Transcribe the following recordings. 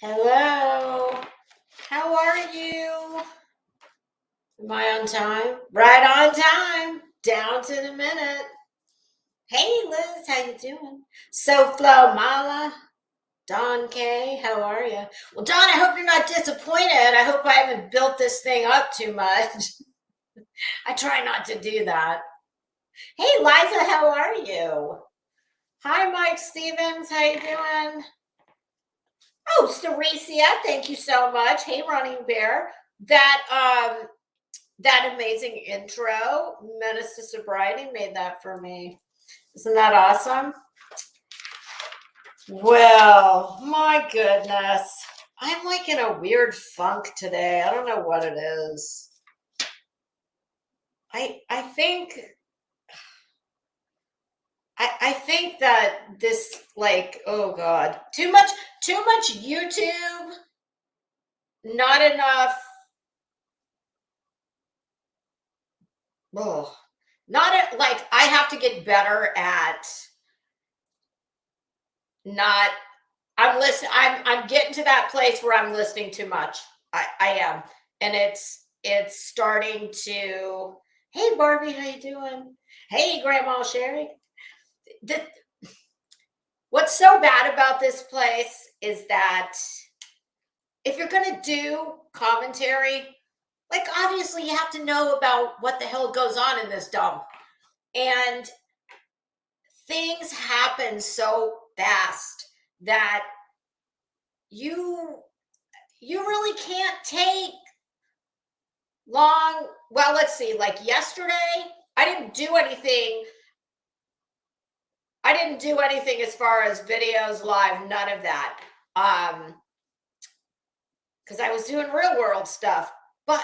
Hello, how are you? Am I on time? Right on time, down to the minute. Hey Liz, how you doing? SoFlo Mala, Don K, how are you? Well, Don, I hope you're not disappointed. I hope I haven't built this thing up too much. I try not to do that. Hey Liza, how are you? Hi Mike Stevens, how you doing? Oh, Starecia, thank you so much. Hey, Running Bear. That amazing intro, Menace to Sobriety, made that for me. Isn't that awesome? Well, my goodness. I'm like in a weird funk today. I don't know what it is. I think that this, like, oh God, too much YouTube, not enough. Oh, not at, like, I have to get better at not. I'm listening. I'm getting to that place where I'm listening too much. I am, and it's starting to. Hey Barbie, how you doing? Hey Grandma Sherry. What's so bad about this place is that if you're gonna do commentary, like, obviously you have to know about what the hell goes on in this dump, and things happen so fast that you really can't take long. Well, let's see, like yesterday, I didn't do anything as far as videos live, none of that, because I was doing real world stuff, but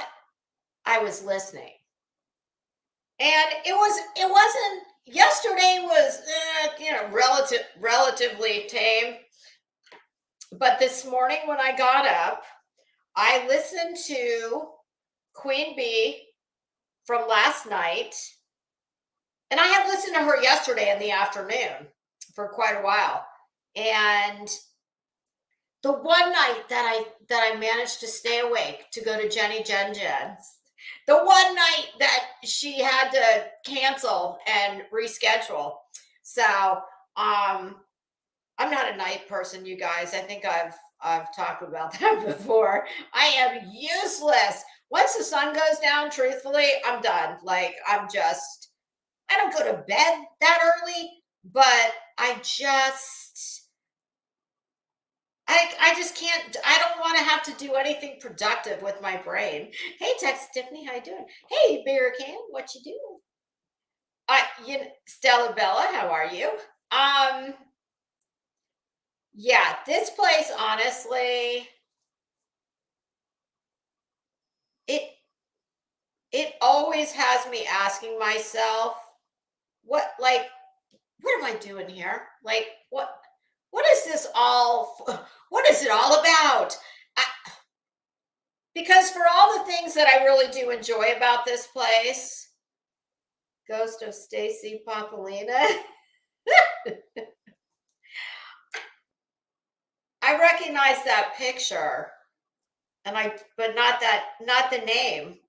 I was listening, and it wasn't. Yesterday was relatively tame, but this morning when I got up, I listened to Queen Bee from last night, and I had listened to her yesterday in the afternoon for quite a while, and the one night that I managed to stay awake to go to Jenny Jen's, the one night that she had to cancel and reschedule. So I'm not a night person, you guys. I think I've talked about that before. I am useless. Once the sun goes down, truthfully, I'm done. Like, I don't go to bed that early, but I just can't. I don't want to have to do anything productive with my brain. Hey, Tex Tiffany, how you doing? Hey, Beer Can, what you doing? Stella Bella, how are you? Yeah, this place, honestly, it always has me asking myself, what am I doing here? Like, what is this all? What is it all about? Because for all the things that I really do enjoy about this place, Ghost of Stacy Papolina, I recognize that picture, but not the name.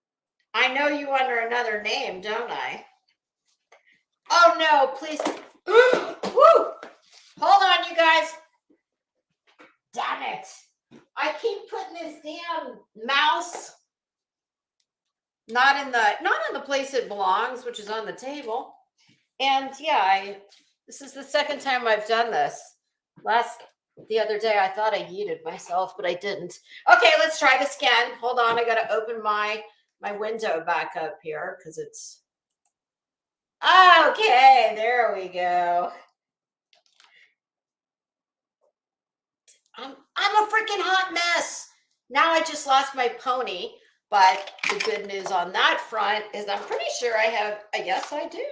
I know you under another name, don't I? Oh no, please. Woo! Hold on, you guys. Damn it. I keep putting this damn mouse not in the place it belongs, which is on the table. And yeah, this is the second time I've done this. The other day I thought I yeeted myself, but I didn't. Okay, let's try this again. Hold on, I gotta open my window back up here because it's okay. There we go. I'm a freaking hot mess. Now I just lost my pony. But the good news on that front is I'm pretty sure I have, yes, I do,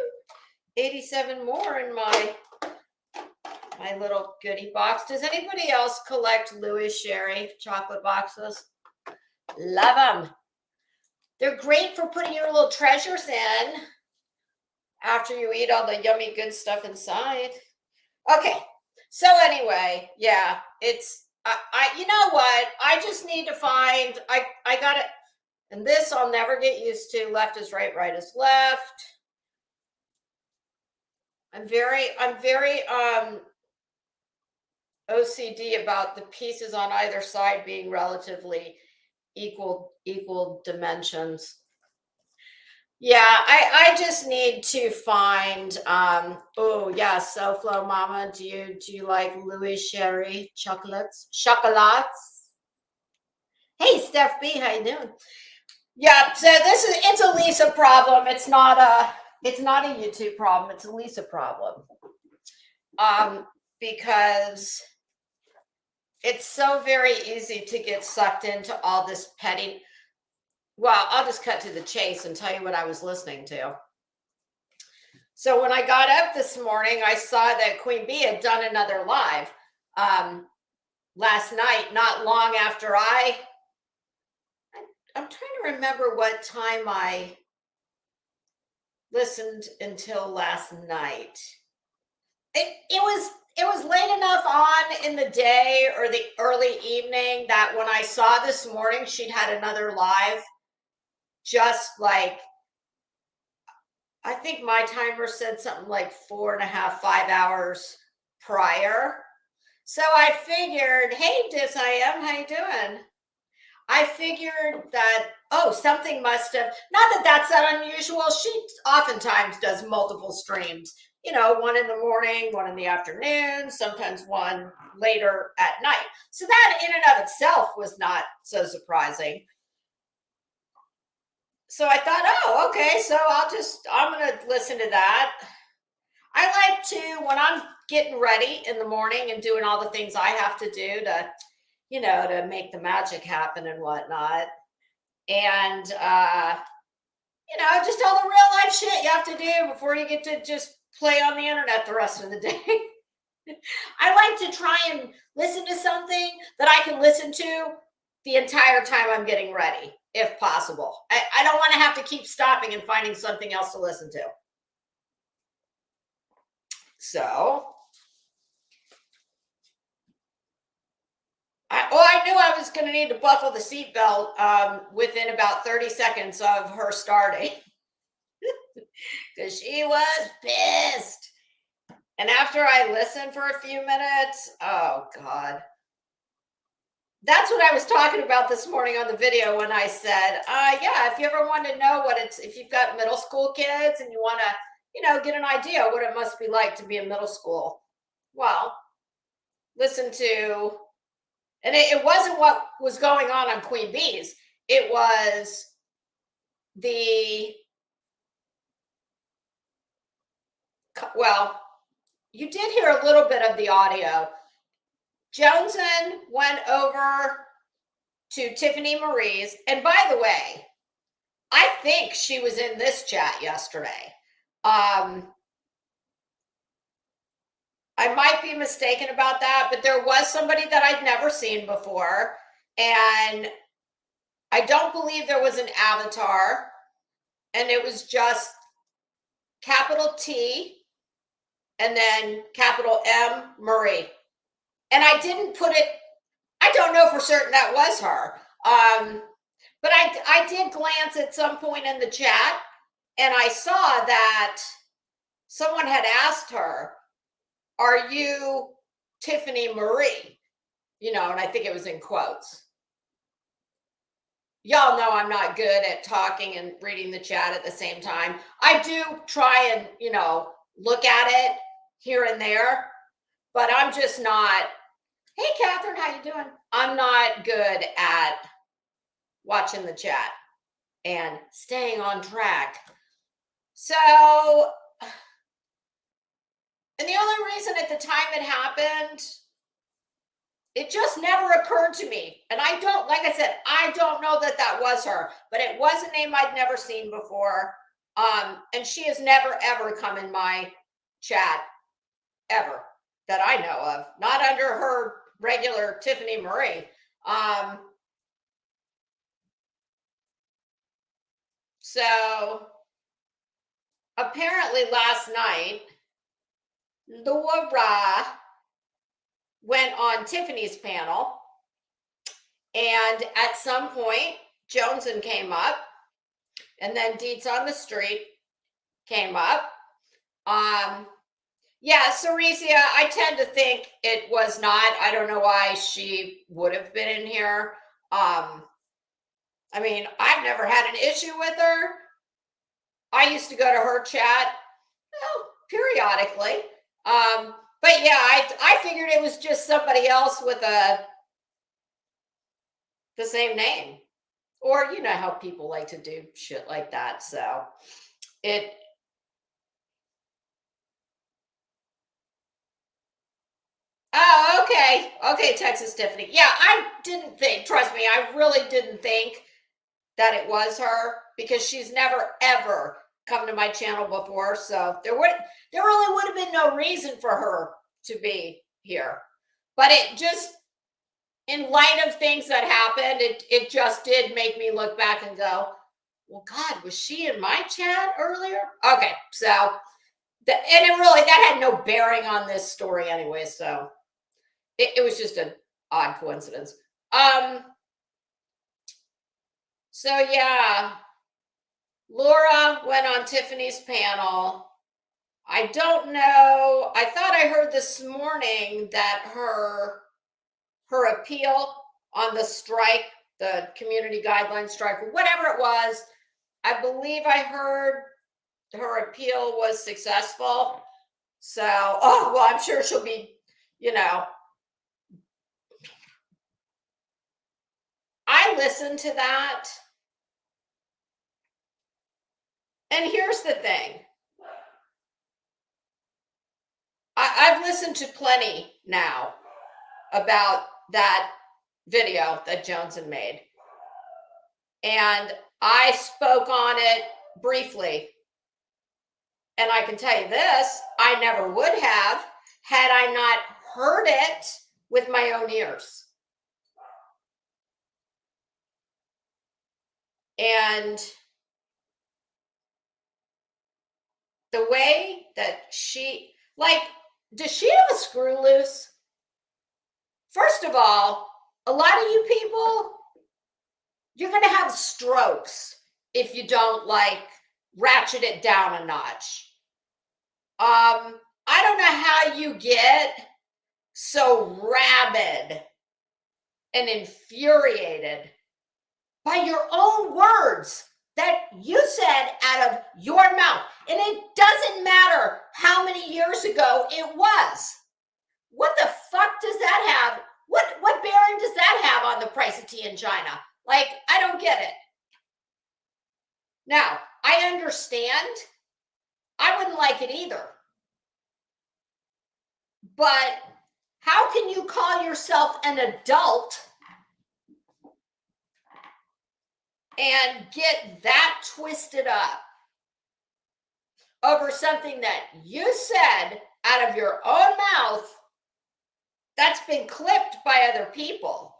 87 more in my little goodie box. Does anybody else collect Louis Sherry chocolate boxes? Love them. They're great for putting your little treasures in after you eat all the yummy good stuff inside. Okay. So anyway, yeah, it's, you know what? I just need to find, I got it. And this I'll never get used to. Left is right, right is left. I'm very OCD about the pieces on either side being relatively equal dimensions. Yeah, I just need to find oh yeah, SoFlo Mama, do you like Louis Sherry chocolates? Hey Steph B, how you doing? Yeah, so it's a Lisa problem. It's not a YouTube problem, it's a Lisa problem. Because it's so very easy to get sucked into all this petty. Well, I'll just cut to the chase and tell you what I was listening to. So when I got up this morning, I saw that Queen Bee had done another live last night, not long after I'm trying to remember what time I listened until last night. It was late enough on in the day or the early evening that when I saw this morning she'd had another live, just like, I think my timer said something like 4.5, 5 hours prior. So I figured, hey, Dis.I.M, how you doing? I figured that, oh, something must have, not that that's that unusual. She oftentimes does multiple streams, you know, one in the morning, one in the afternoon, sometimes one later at night. So that in and of itself was not so surprising. So I thought, oh, okay, so I'm going to listen to that. I like to, when I'm getting ready in the morning and doing all the things I have to do to, you know, to make the magic happen and whatnot. And, you know, just all the real life shit you have to do before you get to just play on the internet the rest of the day. I like to try and listen to something that I can listen to the entire time I'm getting ready, if possible. I don't want to have to keep stopping and finding something else to listen to. So, I knew I was going to need to buckle the seatbelt within about 30 seconds of her starting. Because she was pissed. And after I listened for a few minutes, oh God. That's what I was talking about this morning on the video when I said, yeah, if you ever want to know if you've got middle school kids and you want to, you know, get an idea what it must be like to be in middle school. Well, listen to, and it wasn't what was going on Queen Bee's. It was well, you did hear a little bit of the audio. Joneson went over to Tiffany Marie's. And by the way, I think she was in this chat yesterday. I might be mistaken about that, but there was somebody that I'd never seen before. And I don't believe there was an avatar. And it was just capital T and then capital M Marie. And I didn't put it, I don't know for certain that was her. But I did glance at some point in the chat and I saw that someone had asked her, are you Tiffany Marie? You know, and I think it was in quotes. Y'all know I'm not good at talking and reading the chat at the same time. I do try and, you know, look at it here and there, but I'm just not, hey, Catherine, how you doing? I'm not good at watching the chat and staying on track. So, and the only reason at the time it happened It just never occurred to me. And I don't, like I said, I don't know that that was her, but it was a name I'd never seen before. And she has never, ever come in my chat, ever, that I know of. Not under her regular Tiffany Marie. So apparently last night, Laura went on Tiffany's panel, and at some point, Joneson came up, and then Deets on the Street came up. Yeah, Ceresia, I tend to think it was not. I don't know why she would have been in here. I mean, I've never had an issue with her. I used to go to her chat, well, periodically. But yeah, I figured it was just somebody else with the same name. Or you know how people like to do shit like that. So it oh, okay. Okay, Texas Tiffany. Yeah, I didn't think, trust me, I really didn't think that it was her because she's never ever come to my channel before. So there really would have been no reason for her to be here. But it just, in light of things that happened, it just did make me look back and go, well, God, was she in my chat earlier? Okay, so and it really, that had no bearing on this story anyway. So it was just an odd coincidence. So yeah, Laura went on Tiffany's panel. I don't know. I thought I heard this morning that her appeal on the strike, the community guideline strike, or whatever it was, I believe I heard her appeal was successful. So, oh, well, I'm sure she'll be, I listened to that. And here's the thing. I've listened to plenty now about that video that Joneson made. And I spoke on it briefly. And I can tell you this, I never would have had I not heard it with my own ears. And the way that she, like, does she have a screw loose? First of all, a lot of you people, you're going to have strokes if you don't, like, ratchet it down a notch. I don't know how you get so rabid and infuriated by your own words that you said out of your mouth. And it doesn't matter how many years ago it was. What the fuck does that have? What bearing does that have on the price of tea in China? Like, I don't get it. Now, I understand. I wouldn't like it either. But how can you call yourself an adult and get that twisted up over something that you said out of your own mouth that's been clipped by other people?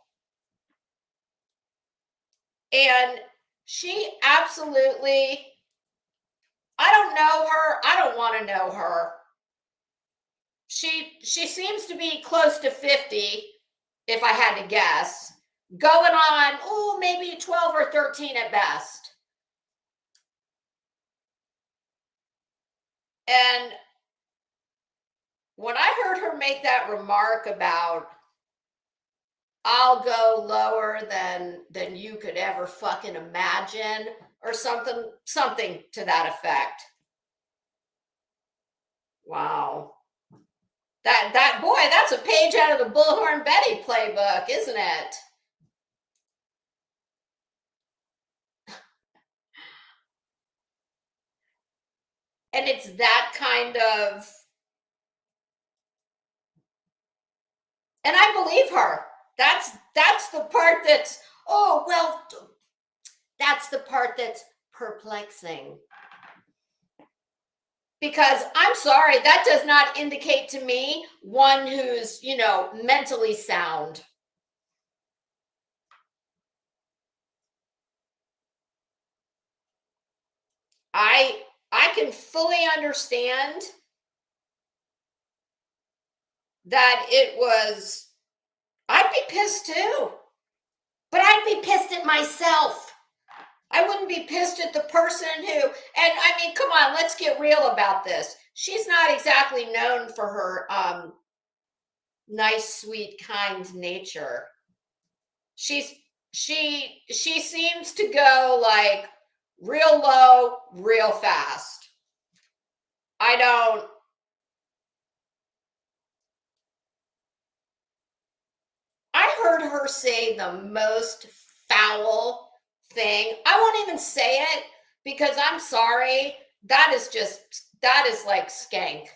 And she absolutely, I don't know her. I don't want to know her. She seems to be close to 50, if I had to guess. Going on, maybe 12 or 13 at best. And when I heard her make that remark about, I'll go lower than you could ever fucking imagine, or something to that effect. Wow. That boy, that's a page out of the Bullhorn Betty playbook, isn't it? And it's that kind of, and I believe her. That's the part that's, oh, well, that's the part that's perplexing. Because I'm sorry, that does not indicate to me one who's, mentally sound. I can fully understand that I'd be pissed too. But I'd be pissed at myself. I wouldn't be pissed at the person who, and I mean, come on, let's get real about this. She's not exactly known for her nice, sweet, kind nature. She seems to go like real low, real fast. I heard her say the most foul thing. I won't even say it because I'm sorry. That is like skank.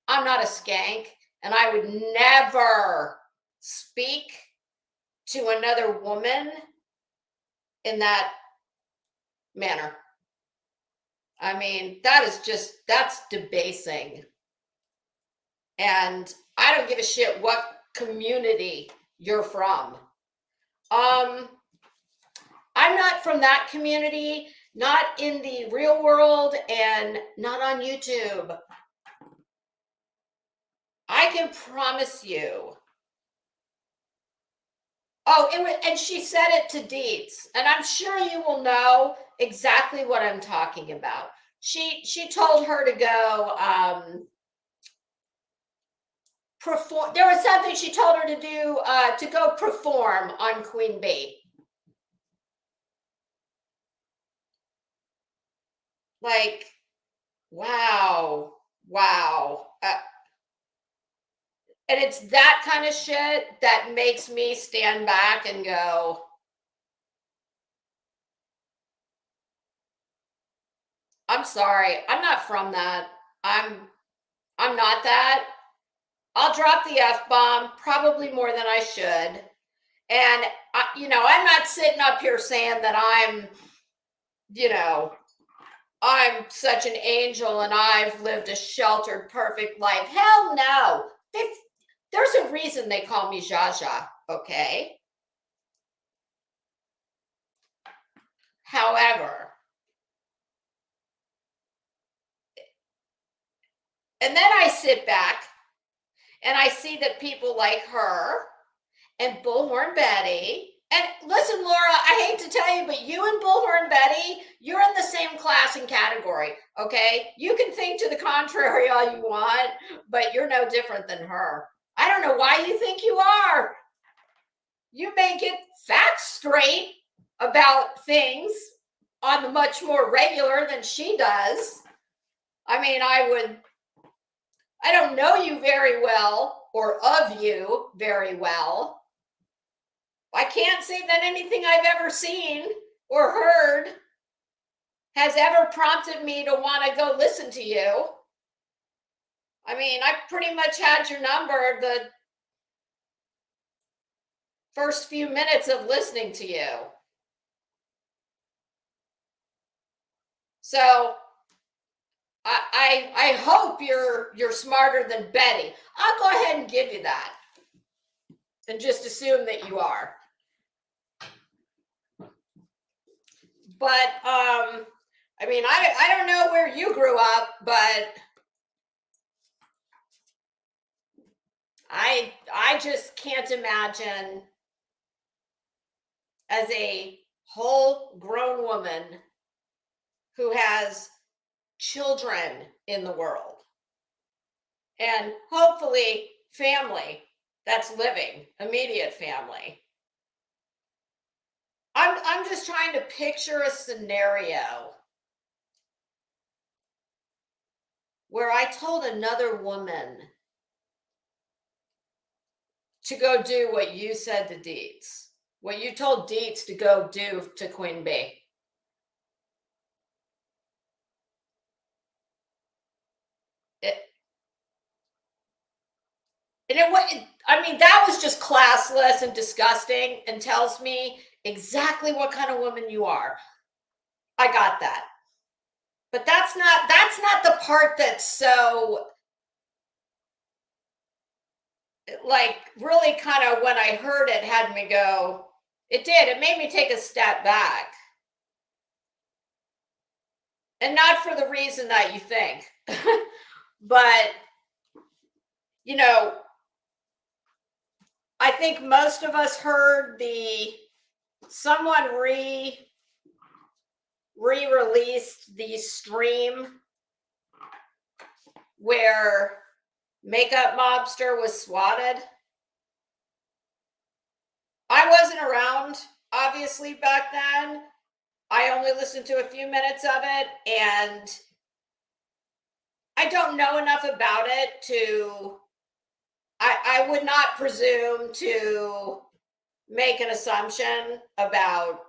I'm not a skank, and I would never speak to another woman in that manner. I mean, that's debasing. And I don't give a shit what community you're from. I'm not from that community, not in the real world, and not on YouTube. I can promise you. Oh, and she said it to Deets, and I'm sure you will know exactly what I'm talking about. She told her to go perform. There was something she told her to do to go perform on Queen Bee. Like, wow. And it's that kind of shit that makes me stand back and go, I'm sorry, I'm not from that. I'm not that. I'll drop the F-bomb probably more than I should. And I'm not sitting up here saying that I'm such an angel and I've lived a sheltered, perfect life. Hell no. There's a reason they call me Jaja, okay? However, and then I sit back and I see that people like her and Bullhorn Betty. And listen, Laura, I hate to tell you, but you and Bullhorn Betty, you're in the same class and category, okay? You can think to the contrary all you want, but you're no different than her. I don't know why you think you are. You may get facts straight about things on the much more regular than she does. I mean, I don't know you very well or of you very well. I can't say that anything I've ever seen or heard has ever prompted me to want to go listen to you. I mean, I pretty much had your number the first few minutes of listening to you. So I hope you're smarter than Betty. I'll go ahead and give you that. And just assume that you are. But I mean, I don't know where you grew up, but I just can't imagine as a whole grown woman who has children in the world and hopefully family that's living, immediate family. I'm just trying to picture a scenario where I told another woman to go do what you said to Deets, what you told Deets to go do to Queen Bee. And I mean, that was just classless and disgusting and tells me exactly what kind of woman you are. I got that. But that's not the part that's so, like, really kind of, when I heard it, had me go, it made me take a step back. And not for the reason that you think. But, you know, I think most of us heard someone re-released the stream where Makeup Mobster was swatted. I wasn't around, obviously, back then. I only listened to a few minutes of it, and I don't know enough about it to, I would not presume to make an assumption about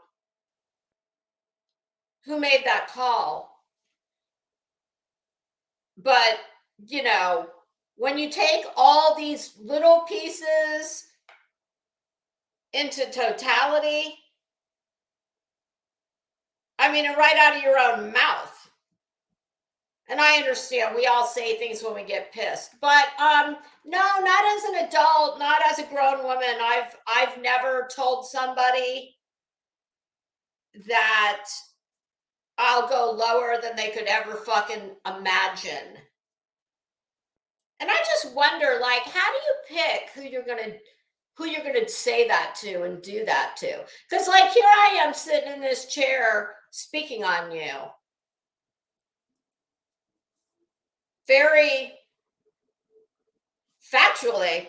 who made that call. But, you know, when you take all these little pieces into totality, I mean, right out of your own mouth. And I understand we all say things when we get pissed, but no, not as an adult, not as a grown woman. I've never told somebody that I'll go lower than they could ever fucking imagine. And I just wonder, like, how do you pick who you're gonna say that to and do that to? Because, like, here I am sitting in this chair speaking on you very factually.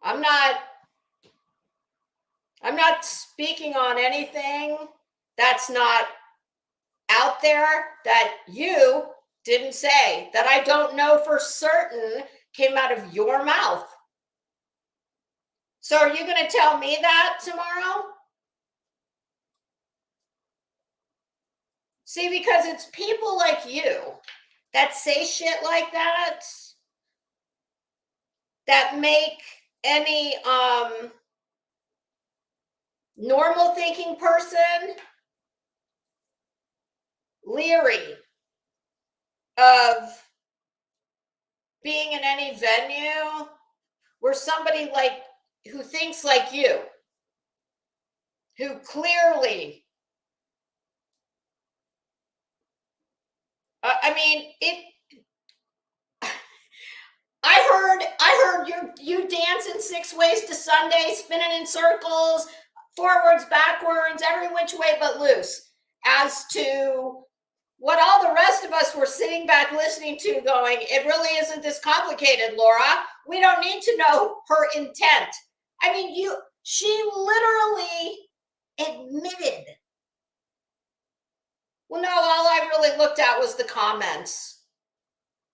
I'm not speaking on anything that's not out there that you didn't say, that I don't know for certain came out of your mouth. So are you going to tell me that tomorrow? See, because it's people like you that say shit like that that make any normal thinking person leery of being in any venue where somebody like who thinks like you, who clearly, I mean, I heard you dancing 6 ways to Sunday, spinning in circles, forwards, backwards, every which way but loose, as to what all the rest of us were sitting back listening to, going, it really isn't this complicated, Laura. We don't need to know her intent. I mean, she literally admitted. Well, no, all I really looked at was the comments.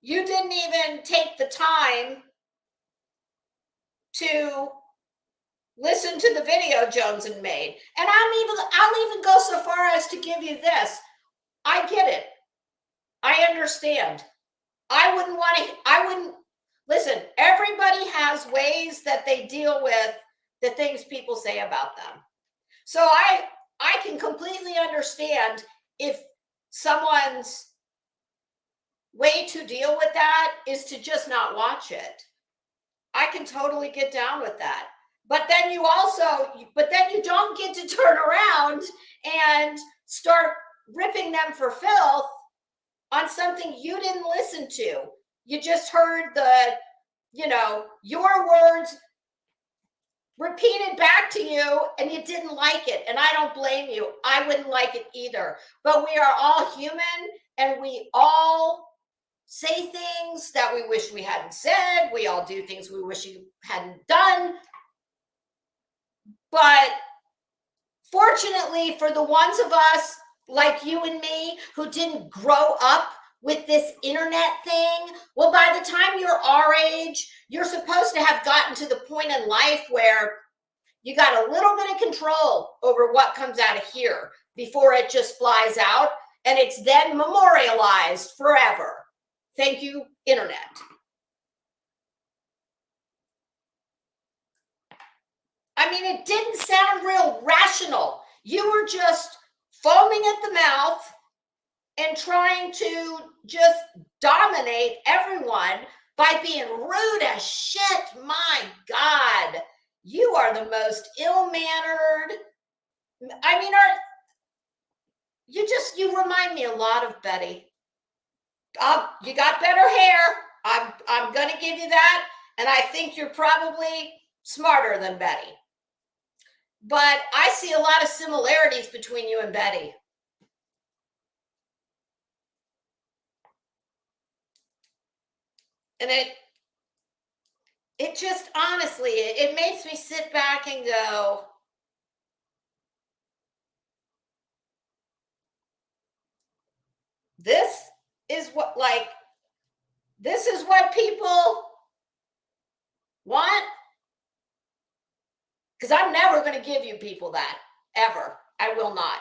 You didn't even take the time to listen to the video Jones made. And I'll even go so far as to give you this. I get it. I understand. I wouldn't listen, everybody has ways that they deal with the things people say about them. So I can completely understand if someone's way to deal with that is to just not watch it. I can totally get down with that. But then you don't get to turn around and start ripping them for filth on something you didn't listen to. You just heard your words repeated back to you and you didn't like it. And I don't blame you. I wouldn't like it either. But we are all human and we all say things that we wish we hadn't said. We all do things we wish we hadn't done. But fortunately for the ones of us like you and me who didn't grow up with this internet thing, well, by the time you're our age, you're supposed to have gotten to the point in life where you got a little bit of control over what comes out of here before it just flies out, and it's then memorialized forever. Thank you, internet. I mean, it didn't sound real rational. You were just foaming at the mouth and trying to just dominate everyone by being rude as shit. My God, you are the most ill-mannered. I mean, you remind me a lot of Betty. You got better hair. I'm going to give you that. And I think you're probably smarter than Betty. But I see a lot of similarities between you and Betty. And it just honestly, it makes me sit back and go, this is what people want. Because I'm never going to give you people that, ever. I will not.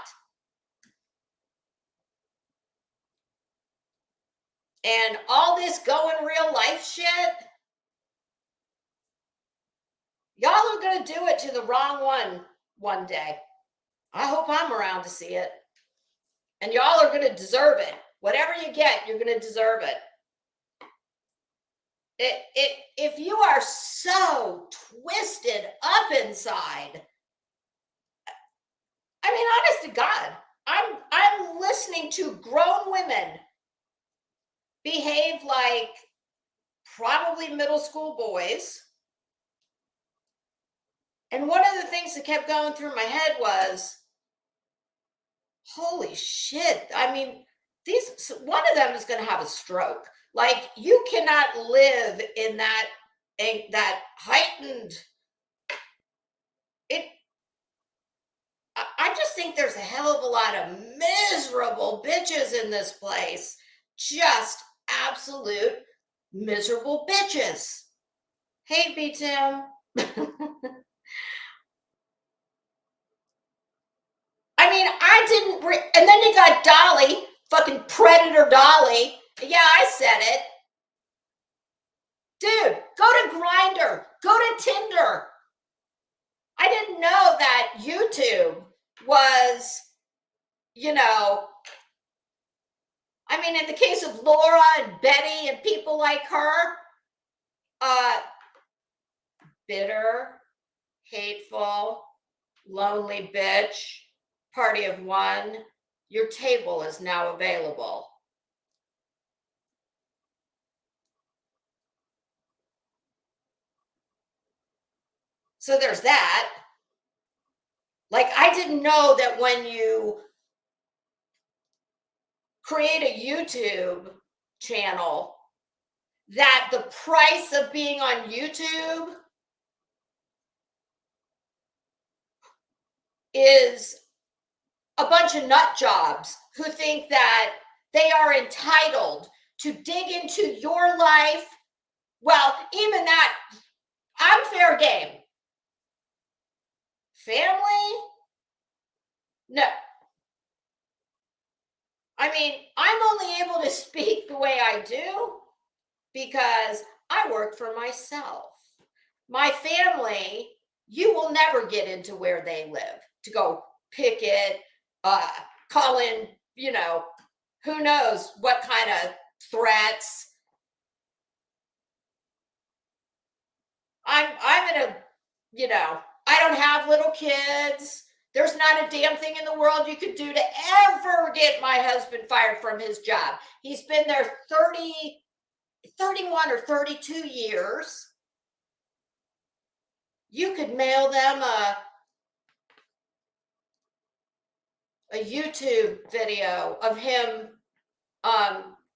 And all this go in real life shit, y'all are going to do it to the wrong one day. I hope I'm around to see it. And y'all are going to deserve it. Whatever you get, you're going to deserve it. If you are so twisted up inside, I mean, honest to God, I'm listening to grown women behave like probably middle school boys. And one of the things that kept going through my head was, holy shit. I mean, one of them is going to have a stroke. Like, you cannot live in that heightened. I just think there's a hell of a lot of miserable bitches in this place. Just absolute miserable bitches. Hey, B Tim. I mean, I didn't. And then you got Dolly, fucking predator Dolly. Yeah, I said it. Dude, go to Grindr, go to Tinder. I didn't know that YouTube was, I mean, in the case of Laura and Betty and people like her, bitter, hateful, lonely bitch, party of one, your table is now available. So there's that. Like, I didn't know that when you create a YouTube channel, that the price of being on YouTube is a bunch of nut jobs who think that they are entitled to dig into your life. Well, even that, I'm fair game. Family? No. I mean, I'm only able to speak the way I do because I work for myself. My family, you will never get into where they live to go picket, call in, who knows what kind of threats. I'm in a, I don't have little kids. There's not a damn thing in the world you could do to ever get my husband fired from his job. He's been there 31 or 32 years. You could mail them a YouTube video of him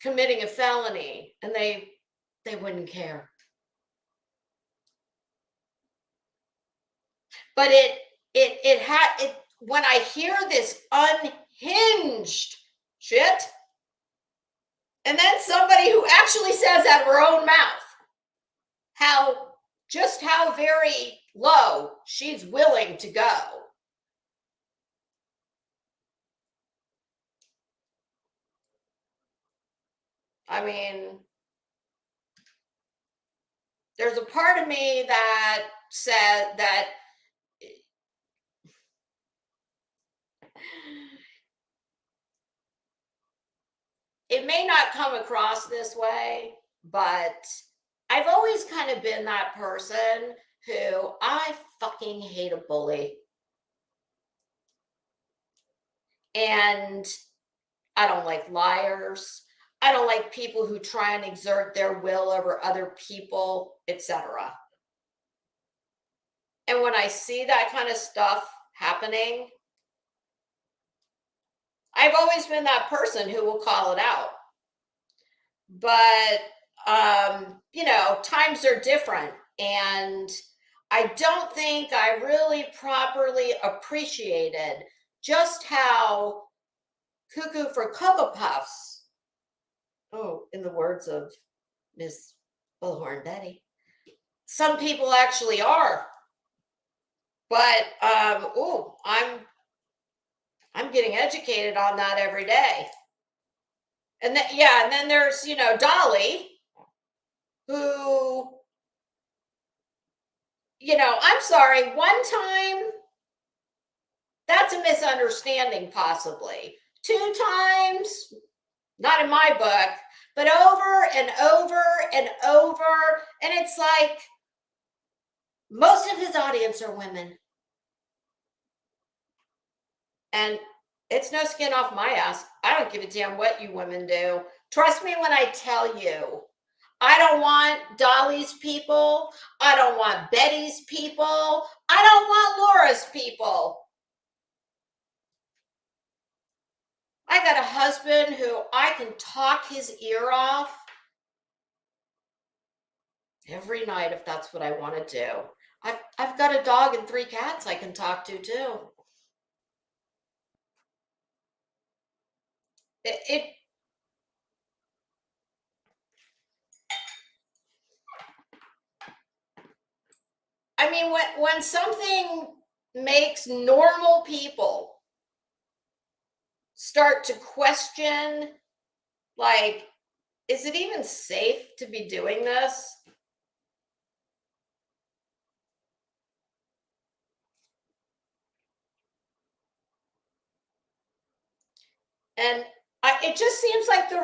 committing a felony, and they wouldn't care. But when I hear this unhinged shit, and then somebody who actually says out of her own mouth how very low she's willing to go. I mean, there's a part of me that said that it may not come across this way, but I've always kind of been that person who I fucking hate a bully. And I don't like liars. I don't like people who try and exert their will over other people, etc. And when I see that kind of stuff happening, I've always been that person who will call it out. But times are different, and I don't think I really properly appreciated just how cuckoo for Cocoa Puffs, oh, in the words of Miss Bullhorn Betty, some people actually are. But I'm getting educated on that every day. And then and then there's Dolly, who I'm sorry, one time, that's a misunderstanding, possibly. Two times, not in my book, but over and over and over. And it's like most of his audience are women. And it's no skin off my ass. I don't give a damn what you women do. Trust me when I tell you. I don't want Dolly's people. I don't want Betty's people. I don't want Laura's people. I got a husband who I can talk his ear off every night if that's what I want to do. I've got a dog and 3 cats I can talk to too. I mean, when something makes normal people start to question, like, is it even safe to be doing this? And it just seems like the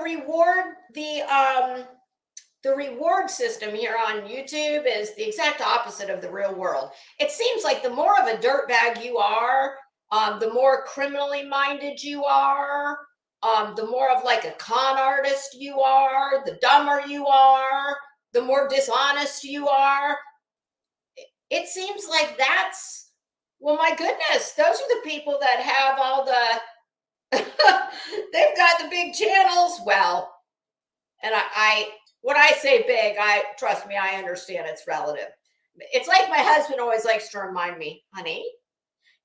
reward system here on YouTube is the exact opposite of the real world. It seems like the more of a dirtbag you are, the more criminally minded you are, the more of like a con artist you are, the dumber you are, the more dishonest you are. It seems like that's, well, my goodness, those are the people that have all the they've got the big channels. Well, and I when I say big, trust me, I understand it's relative. It's like my husband always likes to remind me, honey,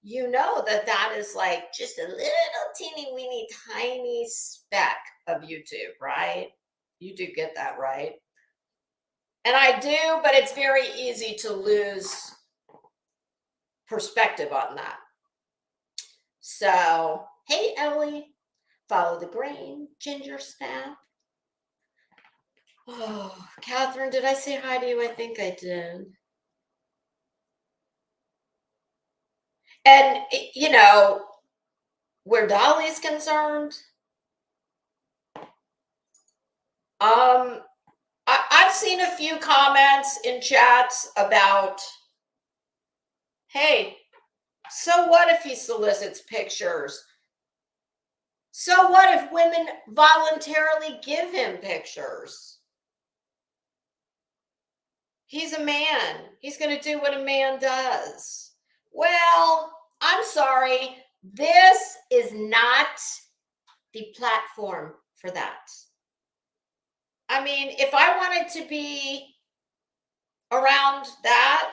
you know that is like just a little teeny weeny tiny speck of YouTube, right? You do get that, right? And I do, but it's very easy to lose perspective on that. So, hey, Ellie, follow the grain, ginger snap. Oh, Catherine, did I say hi to you? I think I did. And, where Dolly's concerned, I've seen a few comments in chats about, hey, so what if he solicits pictures? So what if women voluntarily give him pictures? He's a man. He's going to do what a man does. Well, I'm sorry. This is not the platform for that. I mean, if I wanted to be around that,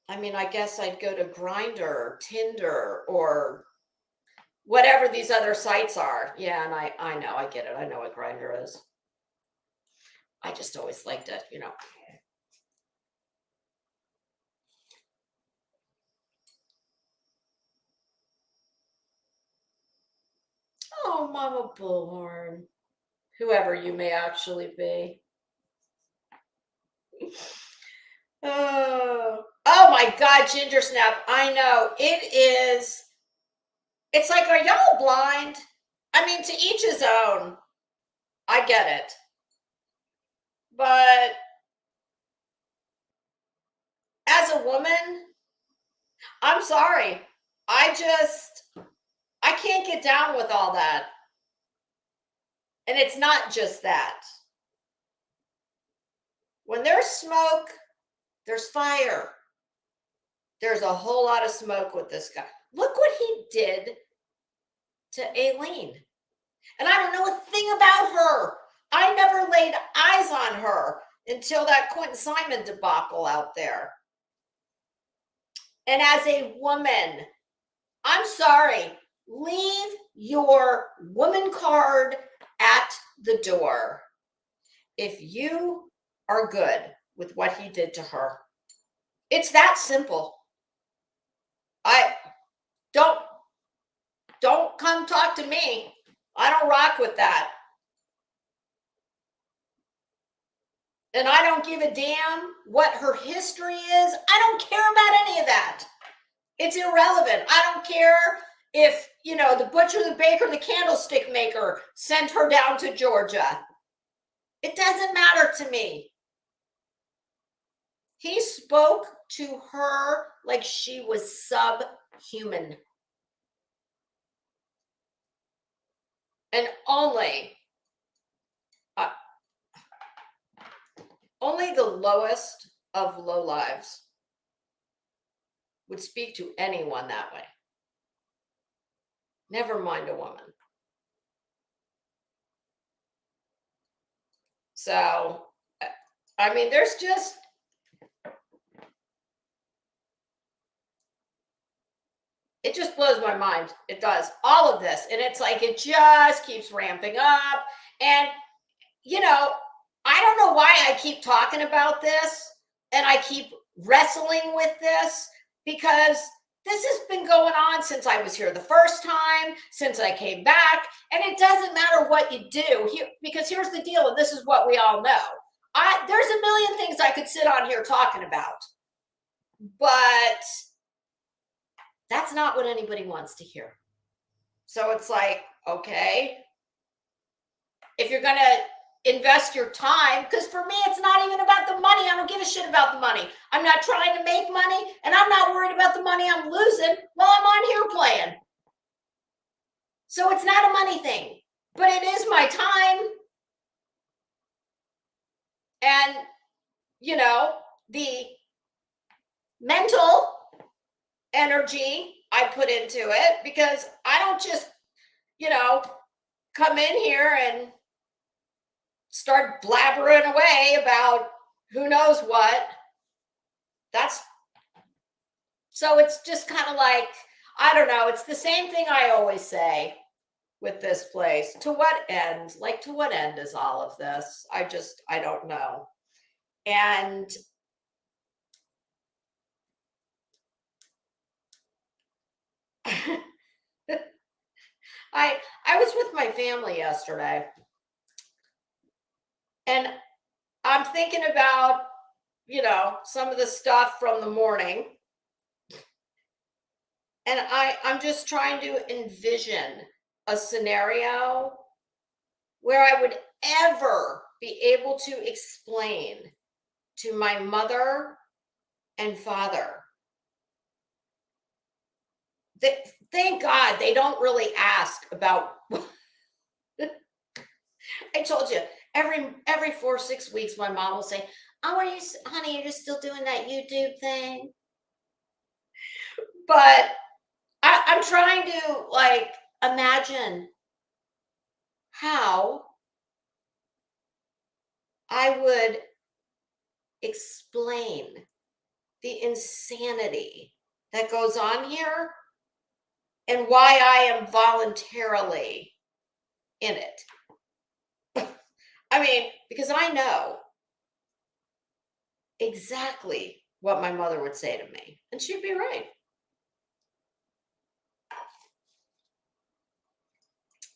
I mean, I guess I'd go to Grindr or Tinder or whatever these other sites are. Yeah, and I know, I get it. I know what Grindr is. I just always liked it, Oh, Mama Bullhorn, whoever you may actually be. Oh my God, Ginger Snap. I know. It's like, are y'all blind? I mean, to each his own. I get it. But as a woman, I'm sorry. I can't get down with all that. And it's not just that. When there's smoke, there's fire. There's a whole lot of smoke with this guy. Look what he did to Aileen. And I don't know a thing about her. I never laid eyes on her until that Quentin Simon debacle out there. And as a woman, I'm sorry, leave your woman card at the door if you are good with what he did to her. It's that simple. I don't come talk to me. I don't rock with that. And I don't give a damn what her history is. I don't care about any of that. It's irrelevant. I don't care if, the butcher, the baker, the candlestick maker sent her down to Georgia. It doesn't matter to me. He spoke to her like she was subhuman. And only the lowest of low lives would speak to anyone that way. Never mind a woman. So, I mean, there's just, it just blows my mind. It does. All of this. And it's like, it just keeps ramping up. And, I don't know why I keep talking about this and I keep wrestling with this, because this has been going on since I was here the first time, since I came back. And it doesn't matter what you do here, because here's the deal. And this is what we all know. There's a million things I could sit on here talking about, but that's not what anybody wants to hear. So it's like, okay, if you're going to invest your time, because for me, it's not even about the money. I don't give a shit about the money. I'm not trying to make money, and I'm not worried about the money I'm losing while I'm on here playing. So it's not a money thing, but it is my time. And, the mental energy I put into it, because I don't just, come in here and start blabbering away about who knows what. So it's just kind of like, I don't know. It's the same thing I always say with this place. To what end? Like, to what end is all of this? I don't know. And I was with my family yesterday, and I'm thinking about, some of the stuff from the morning. And I'm just trying to envision a scenario where I would ever be able to explain to my mother and father that, thank God, they don't really ask about. I told you, every 4 or 6 weeks, my mom will say, "Oh, honey, you're just still doing that YouTube thing?" But I'm trying to imagine how I would explain the insanity that goes on here and why I am voluntarily in it. I mean, because I know exactly what my mother would say to me, and she'd be right.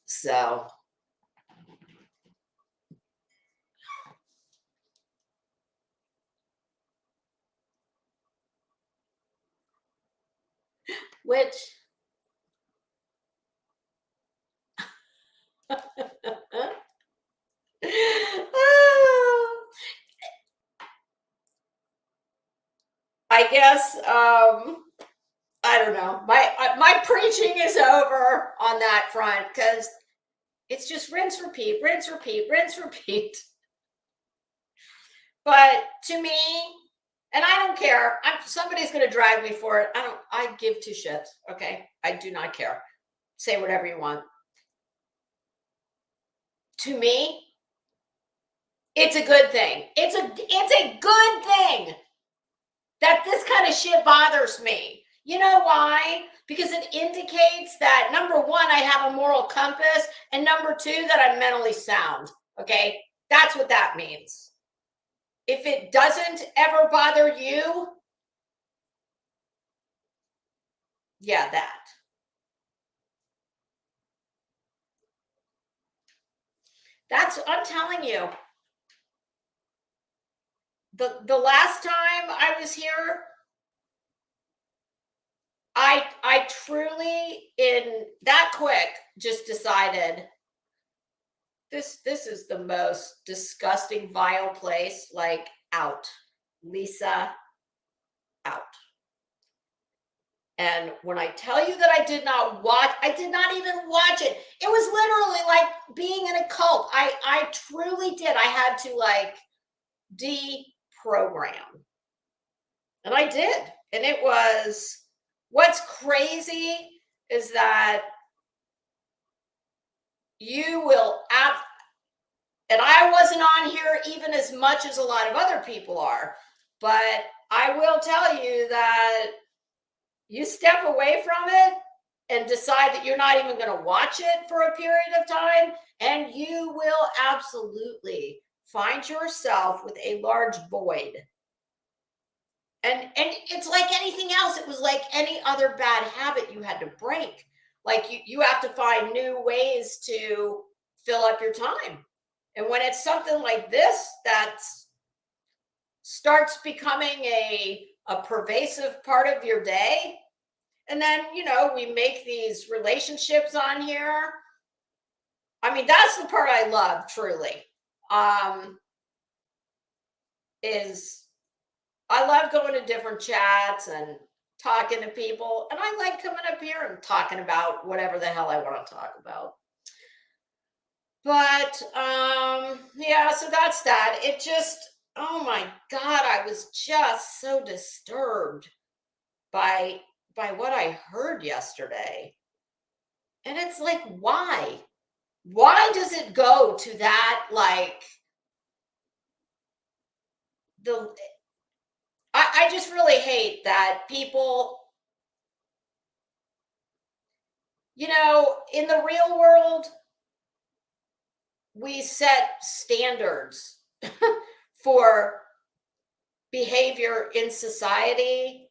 So, which I guess I don't know. My preaching is over on that front because it's just rinse, repeat, rinse, repeat, rinse, repeat. But to me, and I don't care. Somebody's going to drag me for it. I give two shits. Okay. I do not care. Say whatever you want. To me, it's a good thing. It's a good thing that this kind of shit bothers me. You know why? Because it indicates that number one, I have a moral compass, and number two, that I'm mentally sound. Okay. That's what that means. If it doesn't ever bother you, yeah, that. I'm telling you, the last time I was here, I truly in that quick just decided this is the most disgusting, vile place. Like, out. Lisa, out. And when I tell you that I did not even watch it. It was literally like being in a cult. I truly did. I had to like deprogram. And I did. And it was, what's crazy is that you will and I wasn't on here even as much as a lot of other people are, but I will tell you that you step away from it and decide that you're not even going to watch it for a period of time, and you will absolutely find yourself with a large void. And it's like anything else. It was like any other bad habit you had to break. Like you have to find new ways to fill up your time. And when it's something like this that starts becoming a pervasive part of your day, and then, we make these relationships on here. I mean, that's the part I love, truly. Is I love going to different chats and talking to people. And I like coming up here and talking about whatever the hell I want to talk about. But yeah, so that's that. It just, oh my God, I was just so disturbed by what I heard yesterday. And it's like, why? Why does it go to that? Like, I just really hate that people, in the real world, we set standards for behavior in society,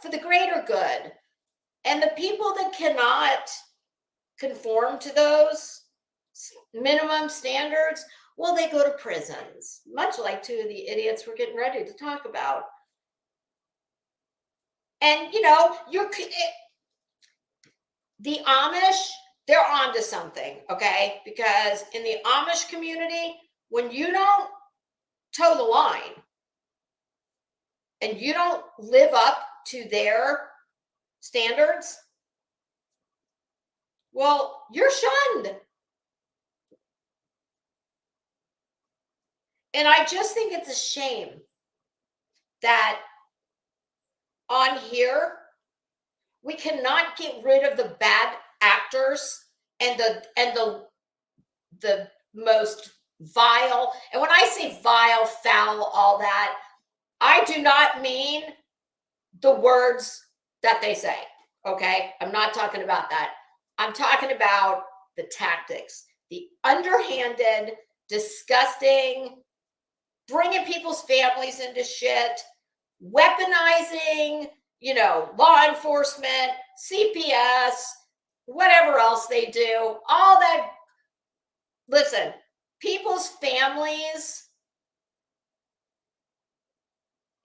for the greater good. And the people that cannot conform to those minimum standards, well, they go to prisons, much like two of the idiots we're getting ready to talk about. And, the Amish, they're onto something, okay? Because in the Amish community, when you don't toe the line and you don't live up to their standards, well, you're shunned. And I just think it's a shame that on here, we cannot get rid of the bad actors and the most vile. And when I say vile, foul, all that, I do not mean the words that they say. Okay. I'm not talking about that. I'm talking about the tactics, the underhanded, disgusting, bringing people's families into shit, weaponizing, law enforcement, CPS, whatever else they do, all that. Listen, people's families,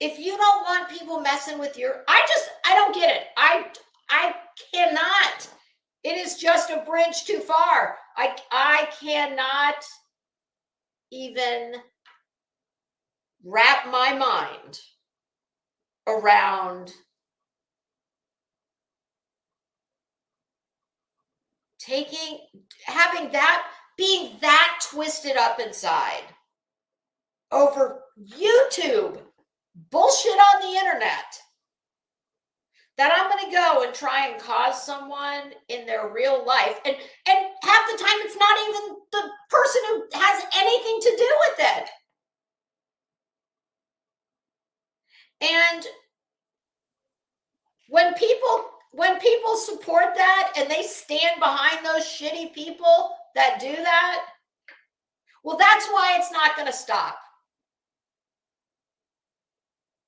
if you don't want people messing with I don't get it. I cannot. It is just a bridge too far. I cannot even wrap my mind around having that, being that twisted up inside over YouTube bullshit on the internet, that I'm going to go and try and cause someone in their real life, and half the time it's not even the person who has anything to do with it. And when people support that and they stand behind those shitty people that do that, well, that's why it's not going to stop.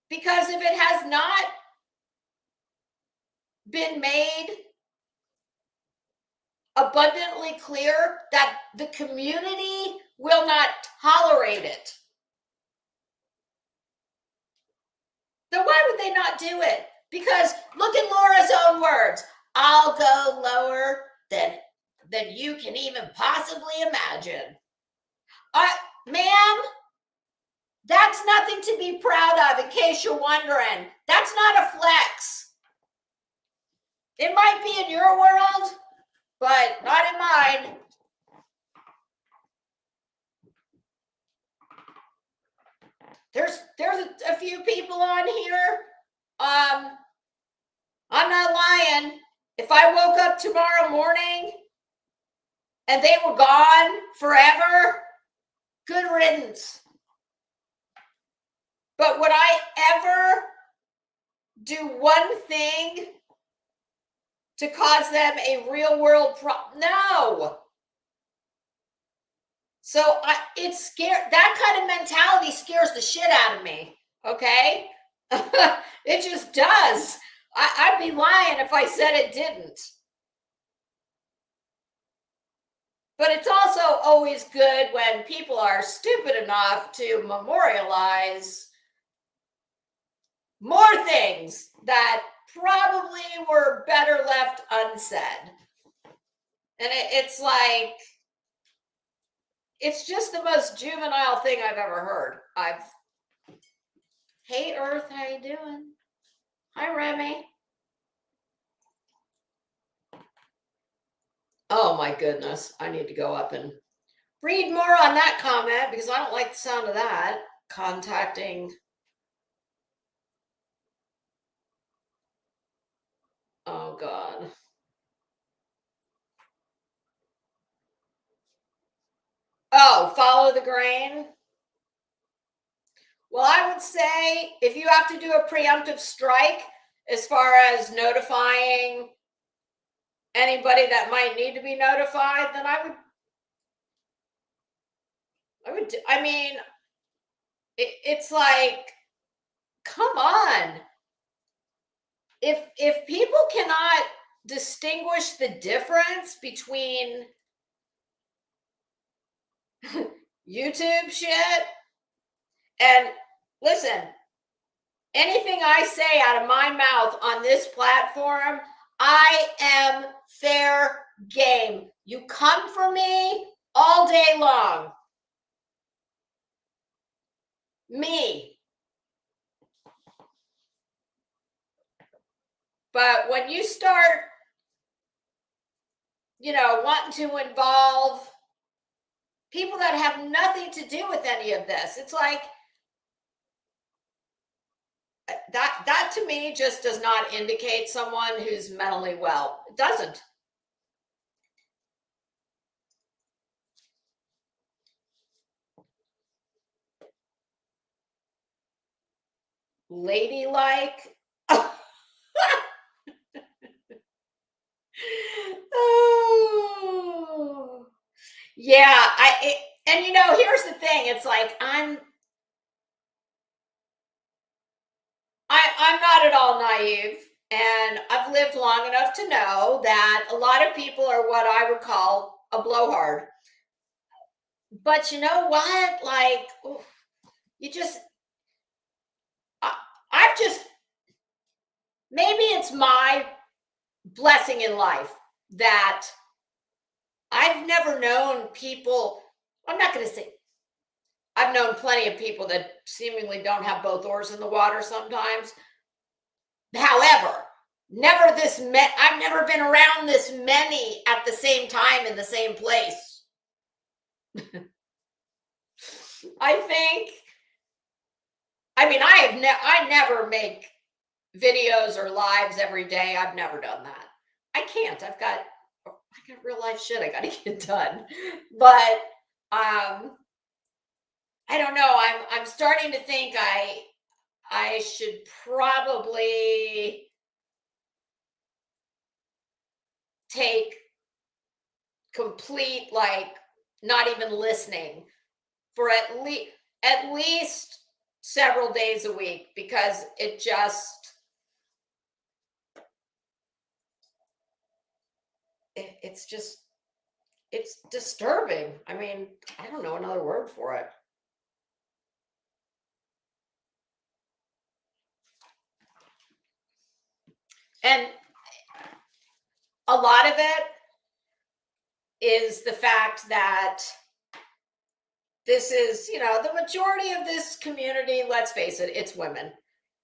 Because if it has not been made abundantly clear that the community will not tolerate it, then why would they not do it? Because look at Laura's own words. I'll go lower than you can even possibly imagine. Ma'am, that's nothing to be proud of, in case you're wondering. That's not a flex. It might be in your world, but not in mine. There's a few people on here. I'm not lying. If I woke up tomorrow morning and they were gone forever, good riddance. But would I ever do one thing to cause them a real world problem? No. So it's scared. That kind of mentality scares the shit out of me. Okay. It just does. I'd be lying if I said it didn't. But it's also always good when people are stupid enough to memorialize more things that probably were better left unsaid. And it's like, it's just the most juvenile thing I've ever heard. Hey Earth, how you doing? Hi Remy. Oh my goodness, I need to go up and read more on that comment because I don't like the sound of that. Contacting. Oh God. Oh, follow the grain. Well, I would say if you have to do a preemptive strike as far as notifying anybody that might need to be notified, then I mean, it's like, come on. If people cannot distinguish the difference between YouTube shit and, listen, anything I say out of my mouth on this platform, I am fair game. You come for me all day long. Me. But when you start, wanting to involve people that have nothing to do with any of this, it's like, that to me just does not indicate someone who's mentally well. It doesn't. Ladylike. Oh. Yeah, here's the thing. It's like I'm not at all naive, and I've lived long enough to know that a lot of people are what I would call a blowhard. But you know what? Like, maybe it's my blessing in life that I've never known people. I'm not going to say, I've known plenty of people that seemingly don't have both oars in the water sometimes, However, I've never been around this many at the same time in the same place. I never make videos or lives every day. I've never done that. I can't. I got real life shit I got to get done. But I don't know. I'm starting to think I should probably take complete, like, not even listening for at least several days a week, because it's just it's disturbing. I mean, I don't know another word for it. And a lot of it is the fact that this is, the majority of this community, let's face it, it's women.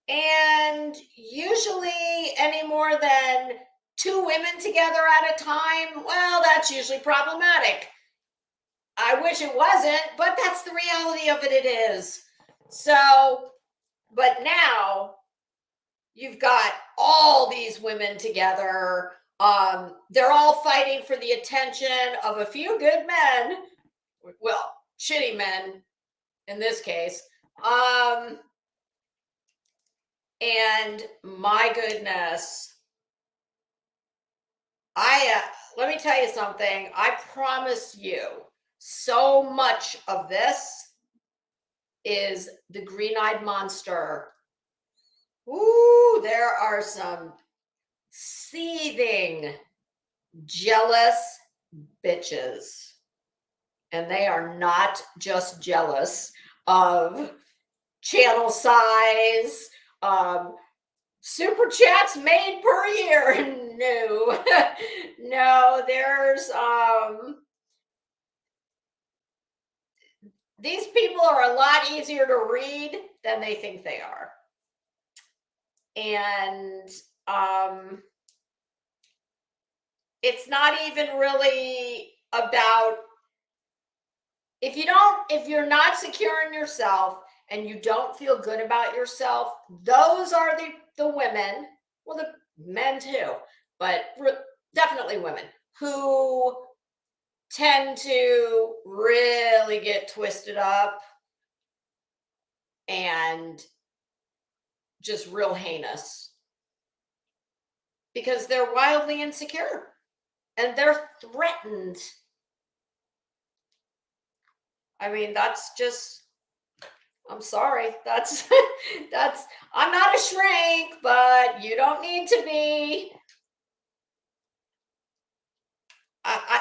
And usually any more than two women together at a time, well, that's usually problematic. I wish it wasn't, but that's the reality of it is. So, but now you've got all these women together. They're all fighting for the attention of a few good men. Well, shitty men in this case. And my goodness, let me tell you something. I promise you, so much of this is the green-eyed monster. Ooh, there are some seething, jealous bitches. And they are not just jealous of channel size, super chats made per year. No, no, there's these people are a lot easier to read than they think they are. And it's not even really about, if you're not secure in yourself and you don't feel good about yourself, those are the women, well, the men too, but definitely women, who tend to really get twisted up and just real heinous because they're wildly insecure and they're threatened. I mean, that's just, I'm sorry. That's I'm not a shrink, but you don't need to be.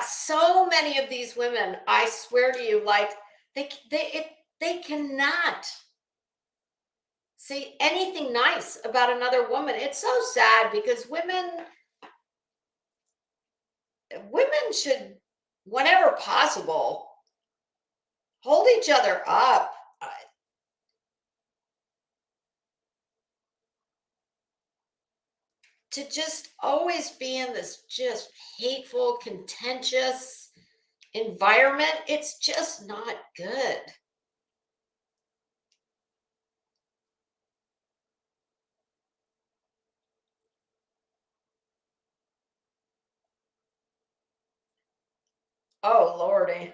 So many of these women, I swear to you, like they cannot say anything nice about another woman. It's so sad because women should, whenever possible, hold each other up. To just always be in this just hateful, contentious environment, it's just not good. Oh, Lordy.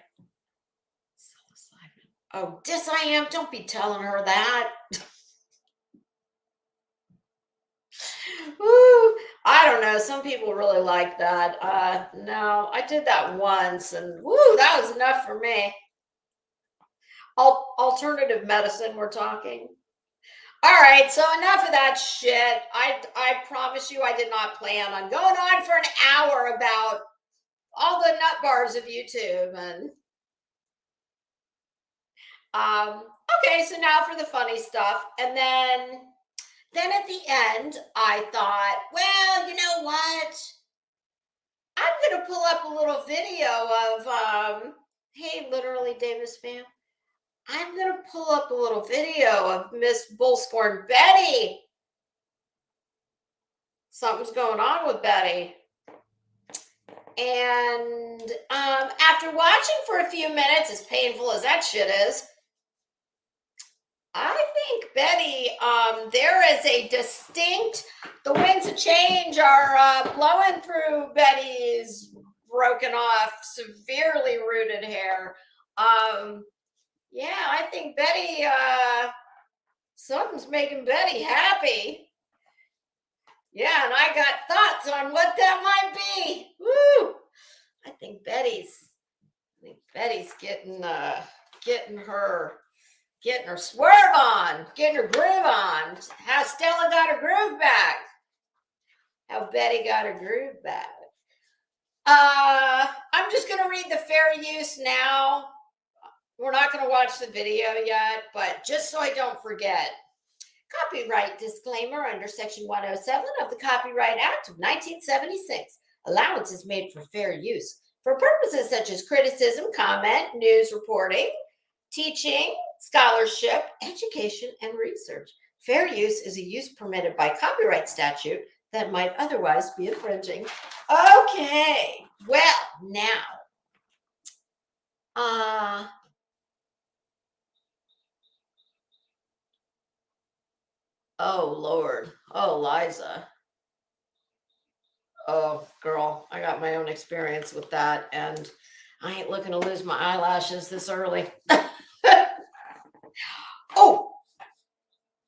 Oh, dis-I-am, don't be telling her that. Woo, I don't know. Some people really like that. No, I did that once and woo, that was enough for me. Alternative medicine, we're talking. All right, so enough of that shit. I promise you I did not plan on going on for an hour about all the nut bars of YouTube. And okay, so now for the funny stuff. And then at the end, I thought, well, you know what? I'm going to pull up a little video of, hey, literally Davis fam. I'm going to pull up a little video of Miss Bullscorn Betty. Something's going on with Betty. And after watching for a few minutes, as painful as that shit is, I think Betty, there is a distinct, the winds of change are blowing through Betty's broken off, severely rooted hair. Yeah, I think Betty, something's making Betty happy. Yeah, and I got thoughts on what that might be. Woo! I think Betty's getting her swerve on, getting her groove on. How Stella got her groove back. How Betty got her groove back. I'm just going to read the fair use now. We're not going to watch the video yet, but just so I don't forget. Copyright disclaimer under Section 107 of the Copyright Act of 1976. Allowance is made for fair use for purposes such as criticism, comment, news reporting, teaching, scholarship, education, and research. Fair use is a use permitted by copyright statute that might otherwise be infringing. Okay, well, now, oh, Lord. Oh, Liza. Oh, girl, I got my own experience with that, and I ain't looking to lose my eyelashes this early. Oh,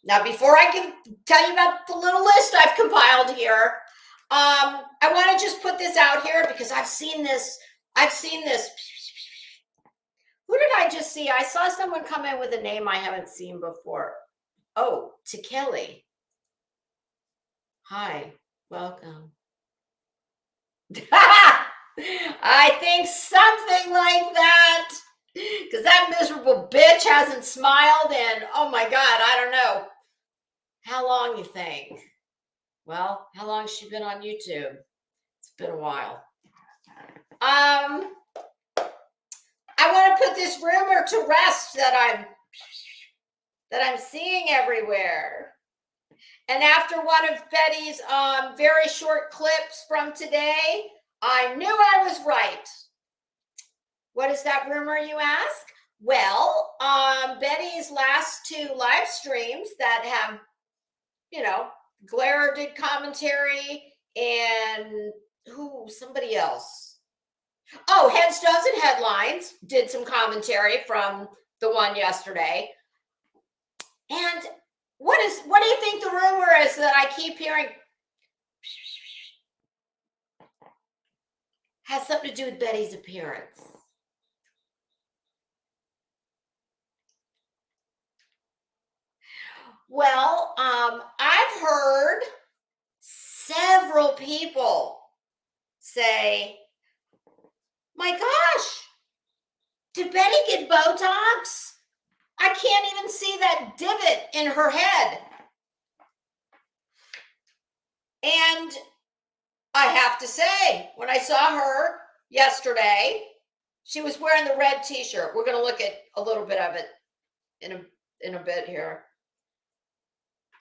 now before I can tell you about the little list I've compiled here, I want to just put this out here because I've seen this. Who did I just see? I saw someone come in with a name I haven't seen before. Oh, to Kelly. Hi, welcome. I think something like that, because that miserable bitch hasn't smiled in, oh my God, I don't know. How long you think? Well, how long has she been on YouTube? It's been a while. I want to put this rumor to rest that I'm seeing everywhere. And after one of Betty's very short clips from today, I knew I was right. What is that rumor, you ask? Well, Betty's last two live streams that have, Glare did commentary and somebody else. Oh, Headstones and Headlines did some commentary from the one yesterday. And what do you think the rumor is that I keep hearing has something to do with Betty's appearance? Well, I've heard several people say, my gosh, did Betty get Botox? I can't even see that divot in her head. And I have to say, when I saw her yesterday, she was wearing the red t-shirt. We're going to look at a little bit of it in a bit here.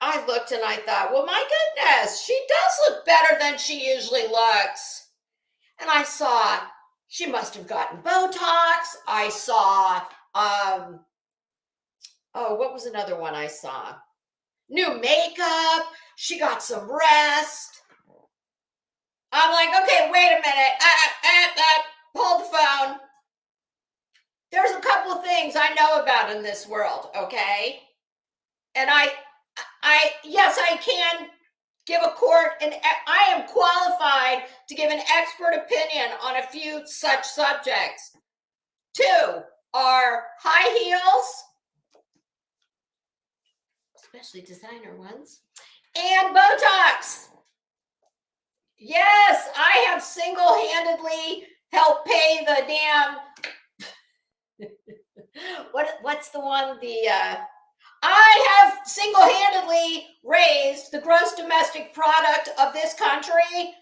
I looked and I thought, well, my goodness, she does look better than she usually looks. And I saw she must have gotten Botox. I saw, what was another one I saw? New makeup. She got some rest. I'm like, okay, wait a minute. Hold the phone. There's a couple of things I know about in this world, okay? And yes, I can give a court, and I am qualified to give an expert opinion on a few such subjects. Two are high heels, especially designer ones, and Botox. Yes, I have single-handedly helped pay the damn what's the one, I have single-handedly raised the gross domestic product of this country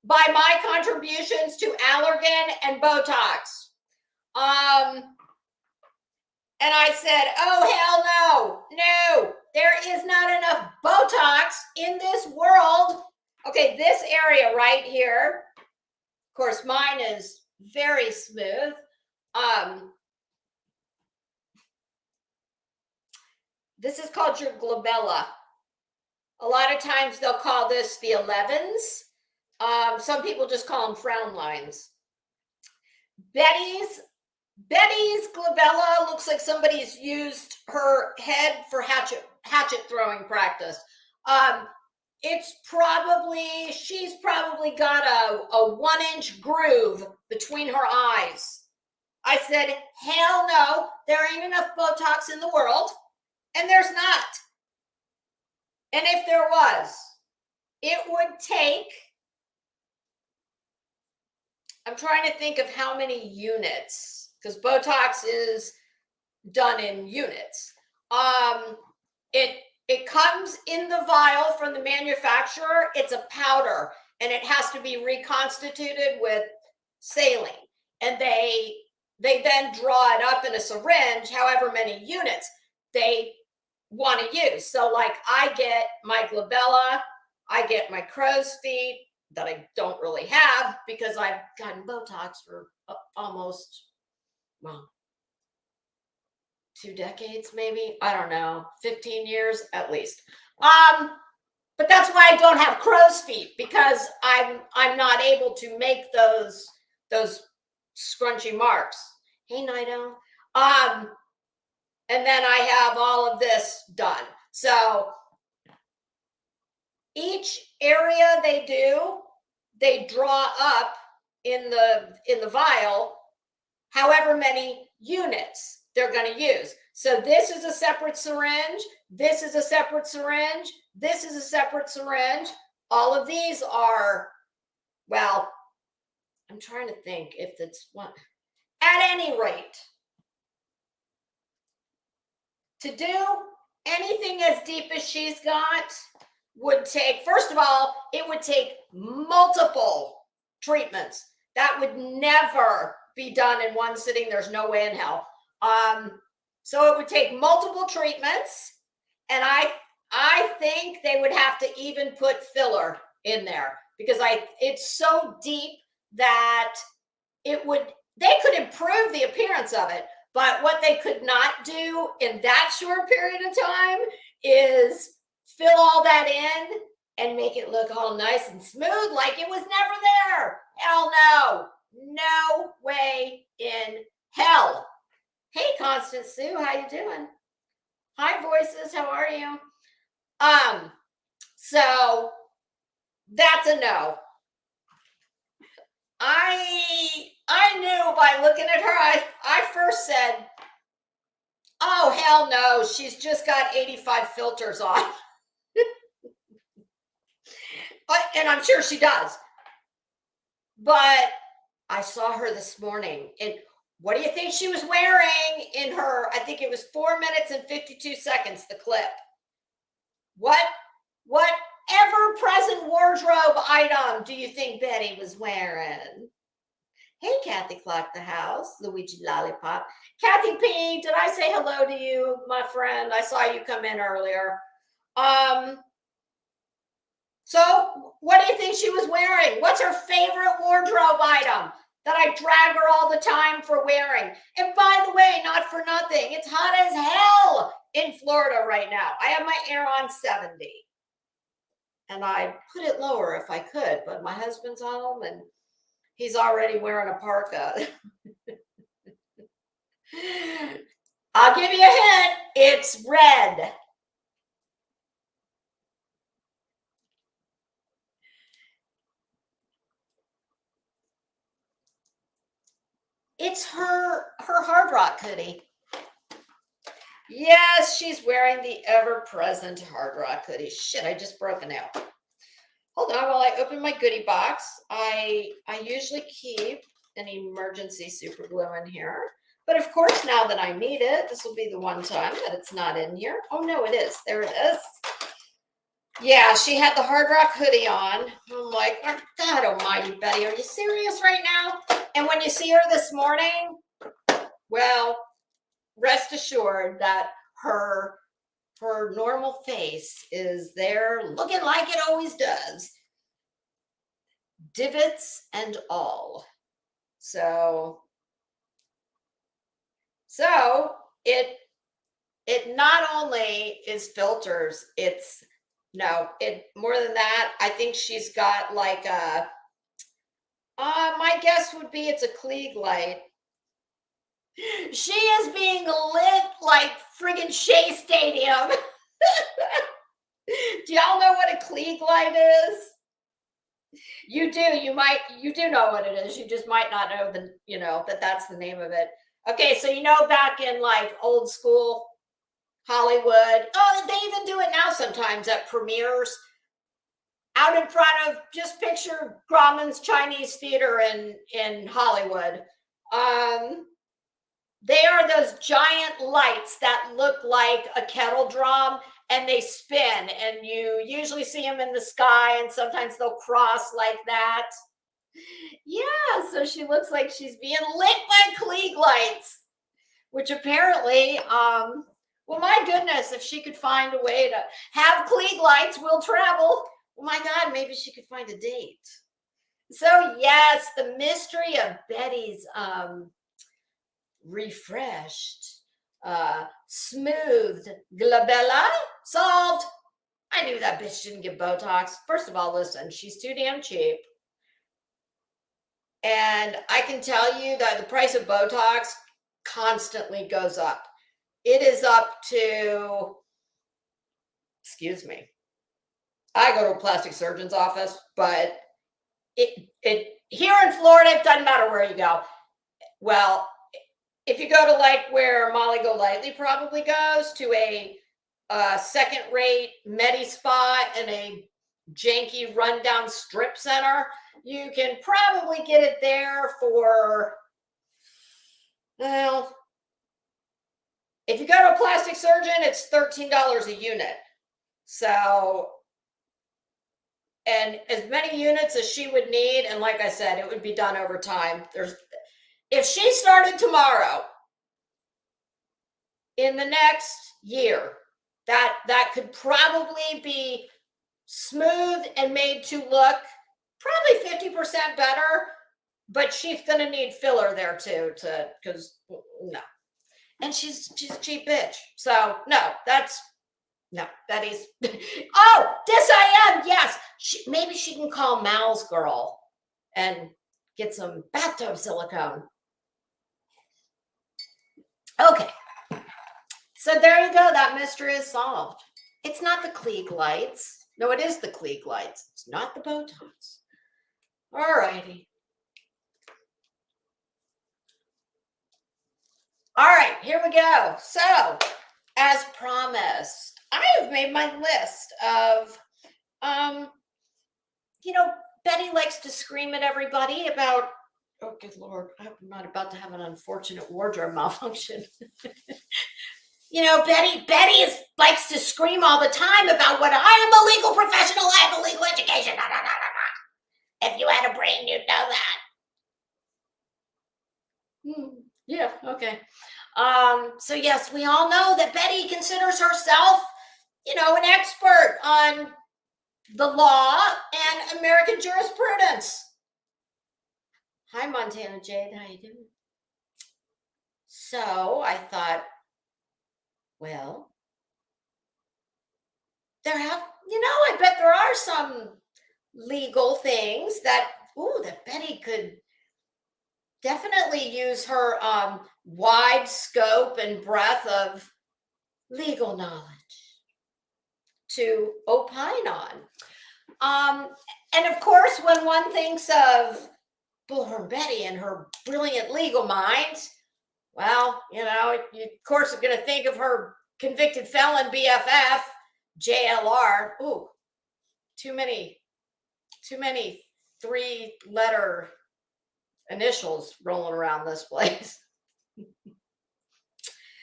by my contributions to Allergan and Botox. And I said, oh, hell no, there is not enough Botox in this world Okay, this area right here, of course, mine is very smooth. This is called your glabella. A lot of times they'll call this the 11s. Some people just call them frown lines. Betty's glabella looks like somebody's used her head for hatchet throwing practice. She's probably got a 1-inch groove between her eyes. I said, hell no, there ain't enough Botox in the world. And there's not. And if there was, it would take, I'm trying to think of how many units, because Botox is done in units. It comes in the vial from the manufacturer. It's a powder, and it has to be reconstituted with saline. And they then draw it up in a syringe, however many units they want to use. So like I get my glabella, I get my crow's feet that I don't really have because I've gotten Botox for almost, well, 2 decades, maybe. I don't know, 15 years at least. But that's why I don't have crow's feet, because I'm not able to make those scrunchy marks. Hey, Nido. And then I have all of this done. So each area they draw up in the vial, however many units they're going to use. So this is a separate syringe. This is a separate syringe. This is a separate syringe. All of these are, well, I'm trying to think if it's one. At any rate, to do anything as deep as she's got would take, first of all, it would take multiple treatments. That would never be done in one sitting. There's no way in hell. So it would take multiple treatments, and I think they would have to even put filler in there, because it's so deep that they could improve the appearance of it, but what they could not do in that short period of time is fill all that in and make it look all nice and smooth like it was never there. Hell no. No way in hell. Hey, Constance Sue, how you doing? Hi, Voices, how are you? So that's a no. I knew by looking at her, I first said, oh, hell no, she's just got 85 filters on. And I'm sure she does. But I saw her this morning, and what do you think she was wearing in her, I think it was 4 minutes and 52 seconds, the clip. What ever-present wardrobe item do you think Betty was wearing? Hey, Kathy Clock the House, Luigi Lollipop. Kathy P, did I say hello to you, my friend? I saw you come in earlier. So what do you think she was wearing? What's her favorite wardrobe item that I drag her all the time for wearing? And by the way, not for nothing, it's hot as hell in Florida right now. I have my air on 70. And I put it lower if I could, but my husband's home and he's already wearing a parka. I'll give you a hint. It's red. It's her Hard Rock hoodie. Yes, she's wearing the ever-present Hard Rock hoodie. Shit, I just broke it out. Hold on while I open my goodie box. I usually keep an emergency super glue in here. But of course, now that I need it, this will be the one time that it's not in here. Oh, no, it is. There it is. Yeah, she had the Hard Rock hoodie on. I'm like, oh, God almighty, Betty, are you serious right now? And when you see her this morning, well, rest assured that her normal face is there looking like it always does. divots and all. So it not only is filters, it's it more than that. I think she's got like a my guess would be it's a Klieg light. She is being lit like friggin' Shea Stadium. Do y'all know what a Klieg light is? You do. You do know what it is. You just might not know that's the name of it. Okay, so back in like old school Hollywood. Oh, they even do it now sometimes at premieres. Out in front of, just picture Grauman's Chinese Theater in Hollywood. They are those giant lights that look like a kettle drum, and they spin, and you usually see them in the sky, and sometimes they'll cross like that. Yeah, so she looks like she's being lit by Klieg lights, which apparently, well, my goodness, if she could find a way to have Klieg lights, we'll travel. Oh my God, maybe she could find a date. So yes, the mystery of Betty's refreshed, smoothed glabella solved. I knew that bitch didn't get Botox. First of all, listen, she's too damn cheap. And I can tell you that the price of Botox constantly goes up. It is up to, excuse me, I go to a plastic surgeon's office, but it here in Florida, it doesn't matter where you go. Well, if you go to like where Molly Golightly probably goes, to a second-rate Medi Spa and a janky rundown strip center, you can probably get it there for, well, if you go to a plastic surgeon, it's $13 a unit. So, and as many units as she would need, and like I said, it would be done over time. If she started tomorrow, in the next year, that could probably be smooth and made to look probably 50% better, but she's gonna need filler there too, because no. And she's a cheap bitch. So no, Betty's. Oh, dis-I-am, yes. Maybe she can call Mal's girl and get some bathtub silicone. Okay. So there you go. That mystery is solved. It's not the Klieg lights. No, it is the Klieg lights. It's not the Botox. All righty. All right, here we go. So, as promised, I have made my list of, Betty likes to scream at everybody about, oh, good Lord, I'm not about to have an unfortunate wardrobe malfunction. Betty likes to scream all the time about what I am a legal professional, I have a legal education. Nah, nah, nah, nah, nah. If you had a brain, you'd know that. Yeah, okay. So yes, we all know that Betty considers herself, an expert on the law and American jurisprudence. Hi, Montana Jade, how you doing? So I thought, well, I bet there are some legal things that Betty could definitely use her wide scope and breadth of legal knowledge to opine on. And of course, when one thinks of Bullhorn Betty and her brilliant legal mind, well, you of course are going to think of her convicted felon BFF, JLR. Ooh, too many 3-letter initials rolling around this place.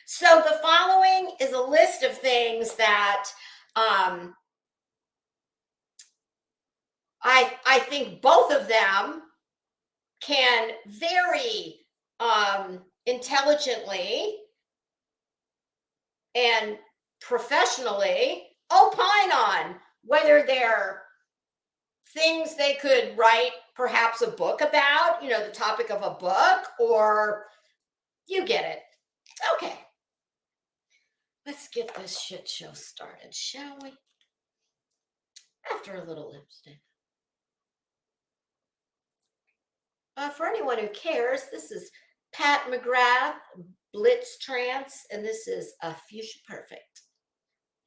So the following is a list of things that I think both of them can very intelligently and professionally opine on, whether they're things they could write perhaps a book about, the topic of a book, or you get it. Okay. Let's get this shit show started, shall we? After a little lipstick. For anyone who cares, this is Pat McGrath, Blitz Trance, and this is Fuchsia Perfect.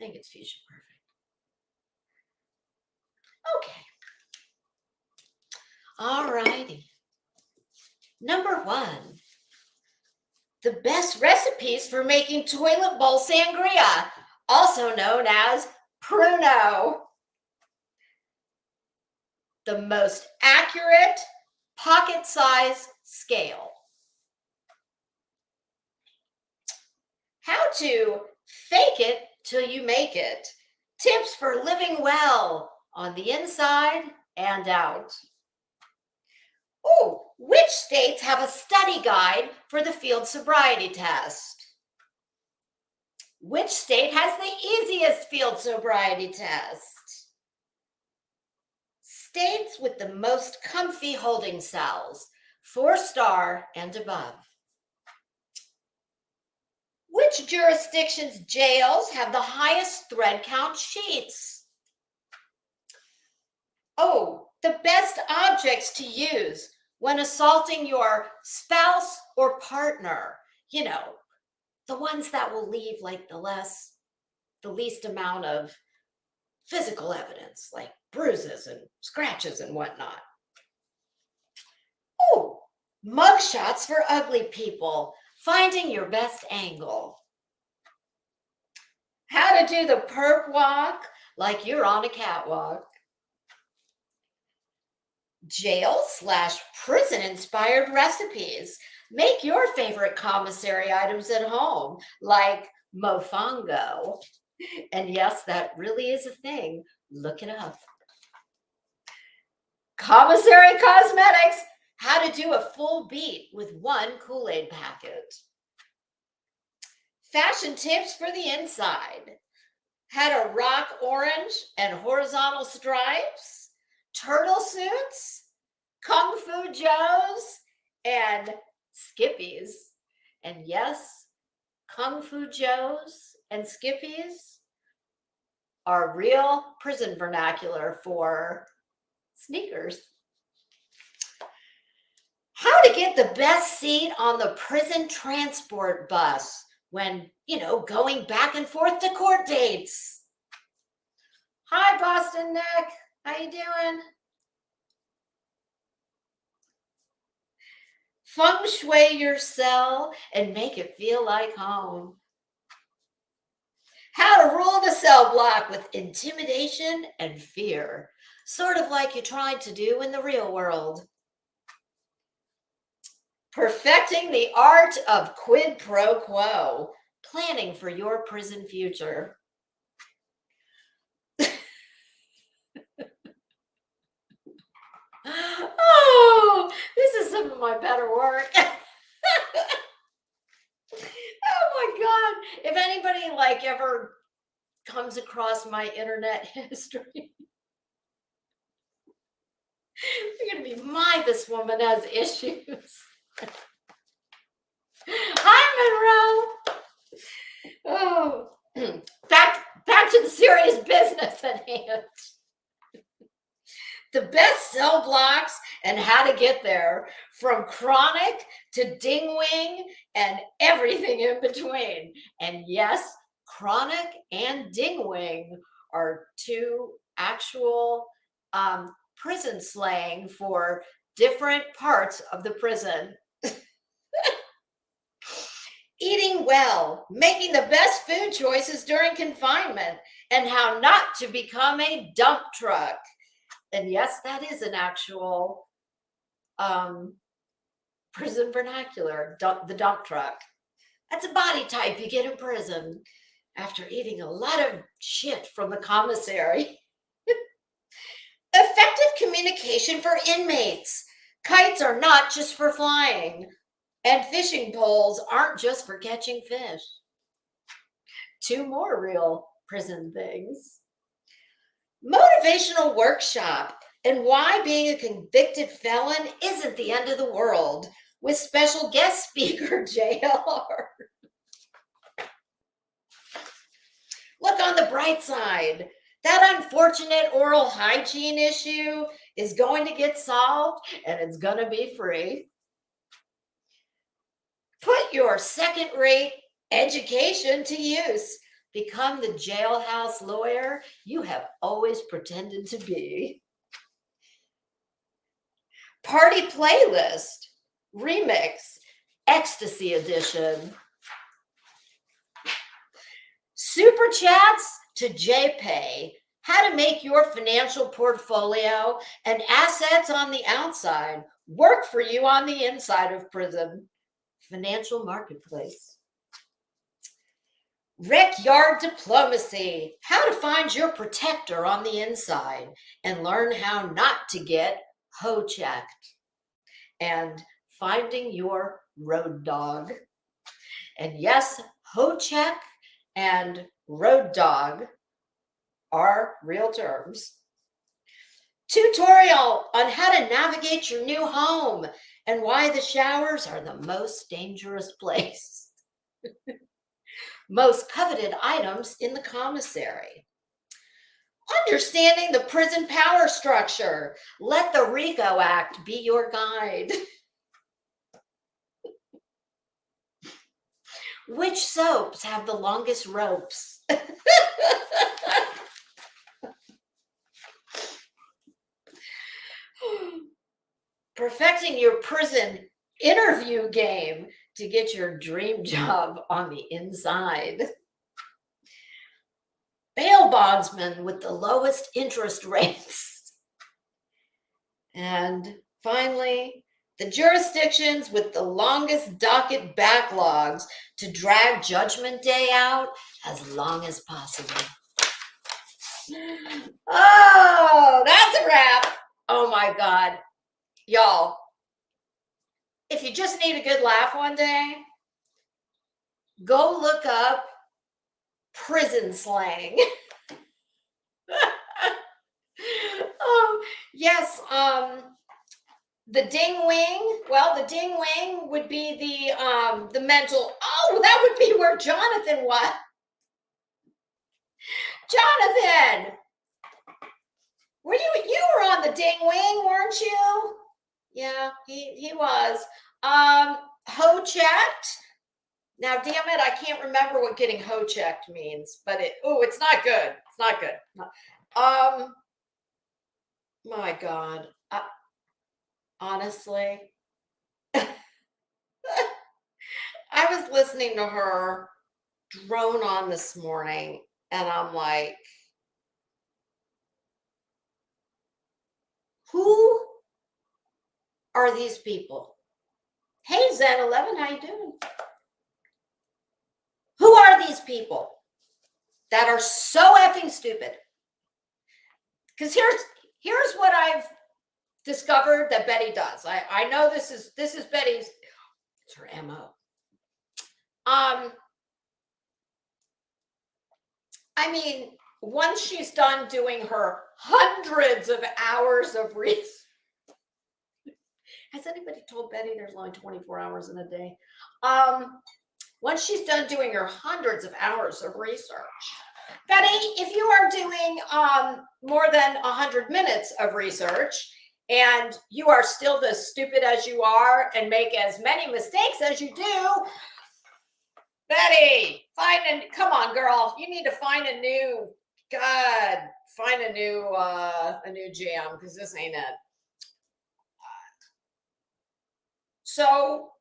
I think it's Fuchsia Perfect. Okay. All righty. Number 1. The best recipes for making toilet bowl sangria, also known as pruno. The most accurate pocket size scale. How to fake it till you make it. Tips for living well on the inside and out. Oh, which states have a study guide for the field sobriety test? Which state has the easiest field sobriety test? States with the most comfy holding cells, 4-star and above. Which jurisdiction's jails have the highest thread count sheets? Oh, the best objects to use when assaulting your spouse or partner. The ones that will leave like the least amount of physical evidence, like bruises and scratches and whatnot. Oh, mugshots for ugly people. Finding your best angle. How to do the perp walk like you're on a catwalk. Jail/prison inspired recipes. Make your favorite commissary items at home, like mofongo. And yes, that really is a thing. Look it up. Commissary cosmetics. How to do a full beat with one Kool-Aid packet. Fashion tips for the inside. How to rock orange and horizontal stripes. Turtle suits. Kung Fu Joes. And Skippies. And yes, Kung Fu Joes and Skippies are real prison vernacular for sneakers. How to get the best seat on the prison transport bus when, going back and forth to court dates. Hi, Boston Nick. How you doing? Feng shui your cell and make it feel like home. How to rule the cell block with intimidation and fear, sort of like you tried to do in the real world. Perfecting the art of quid pro quo, planning for your prison future. Oh, this is some of my better work. Oh my God. If anybody ever comes across my internet history, you're going to be this woman has issues. Hi, Monroe. Oh, back to the serious business at hand. The best cell blocks and how to get there, from chronic to ding-wing and everything in between. And yes, chronic and ding-wing are two actual prison slang for different parts of the prison. Eating well, making the best food choices during confinement, and how not to become a dump truck. And yes, that is an actual prison vernacular, the dump truck. That's a body type you get in prison after eating a lot of shit from the commissary. Effective communication for inmates. Kites are not just for flying, and fishing poles aren't just for catching fish. 2 more real prison things. Motivational workshop. and why being a convicted felon isn't the end of the world with special guest speaker JLR. Look on the bright side. That unfortunate oral hygiene issue is going to get solved, and it's going to be free. Put your second-rate education to use. Become the jailhouse lawyer you have always pretended to be. Party playlist, remix, ecstasy edition. Super chats to JPay. How to make your financial portfolio and assets on the outside work for you on the inside of prison. Financial marketplace. Rec yard diplomacy. How to find your protector on the inside and learn how not to get ho-checked. And finding your road dog. And yes, ho-check and road dog are real terms. Tutorial on how to navigate your new home and why the showers are the most dangerous place. Most coveted items in the commissary. Understanding the prison power structure. Let the RICO Act be your guide. Which soaps have the longest ropes? Perfecting your prison interview game to get your dream job on the inside. Bail bondsman with the lowest interest rates. And finally, the jurisdictions with the longest docket backlogs to drag Judgment Day out as long as possible. Oh, that's a wrap. Oh my God. Y'all, if you just need a good laugh one day, go look up prison slang. Yes, the ding wing. Well, the ding wing would be the mental. Oh, that would be where Jonathan was. Jonathan, were you were on the ding wing, weren't you? Yeah, he was. Ho-checked. Now, damn it, I can't remember what getting ho-checked means, but it's not good. It's not good. My God. Honestly, I was listening to her drone on this morning, and I'm like, who are these people? Hey, Zen11, how you doing? Who are these people that are so effing stupid? Because here's what I've discovered that Betty does. I know this is Betty's, it's her MO. I mean, once she's done doing her hundreds of hours of research. Has anybody told Betty there's only 24 hours in a day? Once she's done doing her hundreds of hours of research, Betty, if you are doing more than 100 minutes of research and you are still as stupid as you are and make as many mistakes as you do, Betty, come on, girl, you need to find a new jam, because this ain't it. So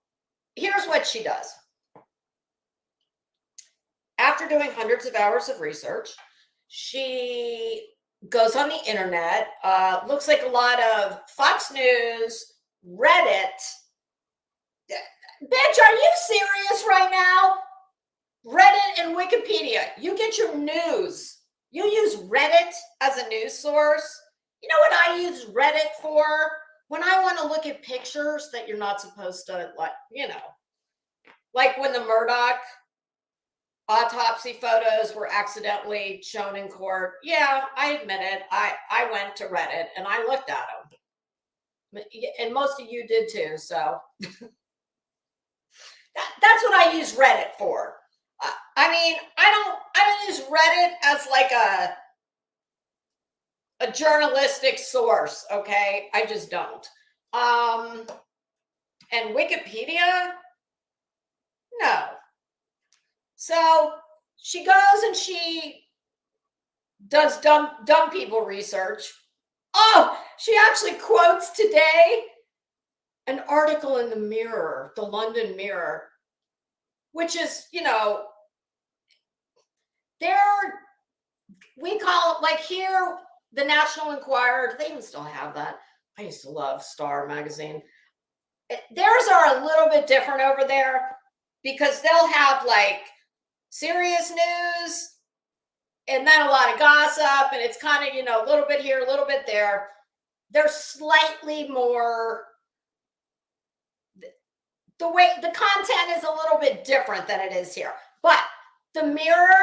here's what she does. After doing hundreds of hours of research, she goes on the internet, looks like a lot of Fox News, Reddit. Bitch, are you serious right now? Reddit and Wikipedia. You get your news. You use Reddit as a news source. You know what I use Reddit for? When I want to look at pictures that you're not supposed to, like when the Murdoch autopsy photos were accidentally shown in court. Yeah, I admit it. I went to Reddit and I looked at them. And most of you did too. So that's what I use Reddit for. I mean, I don't use Reddit as like a journalistic source, okay? I just don't. And Wikipedia, no. So she goes and she does dumb people research. Oh, she actually quotes today an article in the Mirror, the London Mirror, which is, you know, we call it, like here, the National Enquirer. Do they even still have that? I used to love Star magazine. Theirs are a little bit different over there because they'll have like serious news and then a lot of gossip, and it's kind of, you know, a little bit here, a little bit there. They're slightly more, the way the content is a little bit different than it is here. But the Mirror,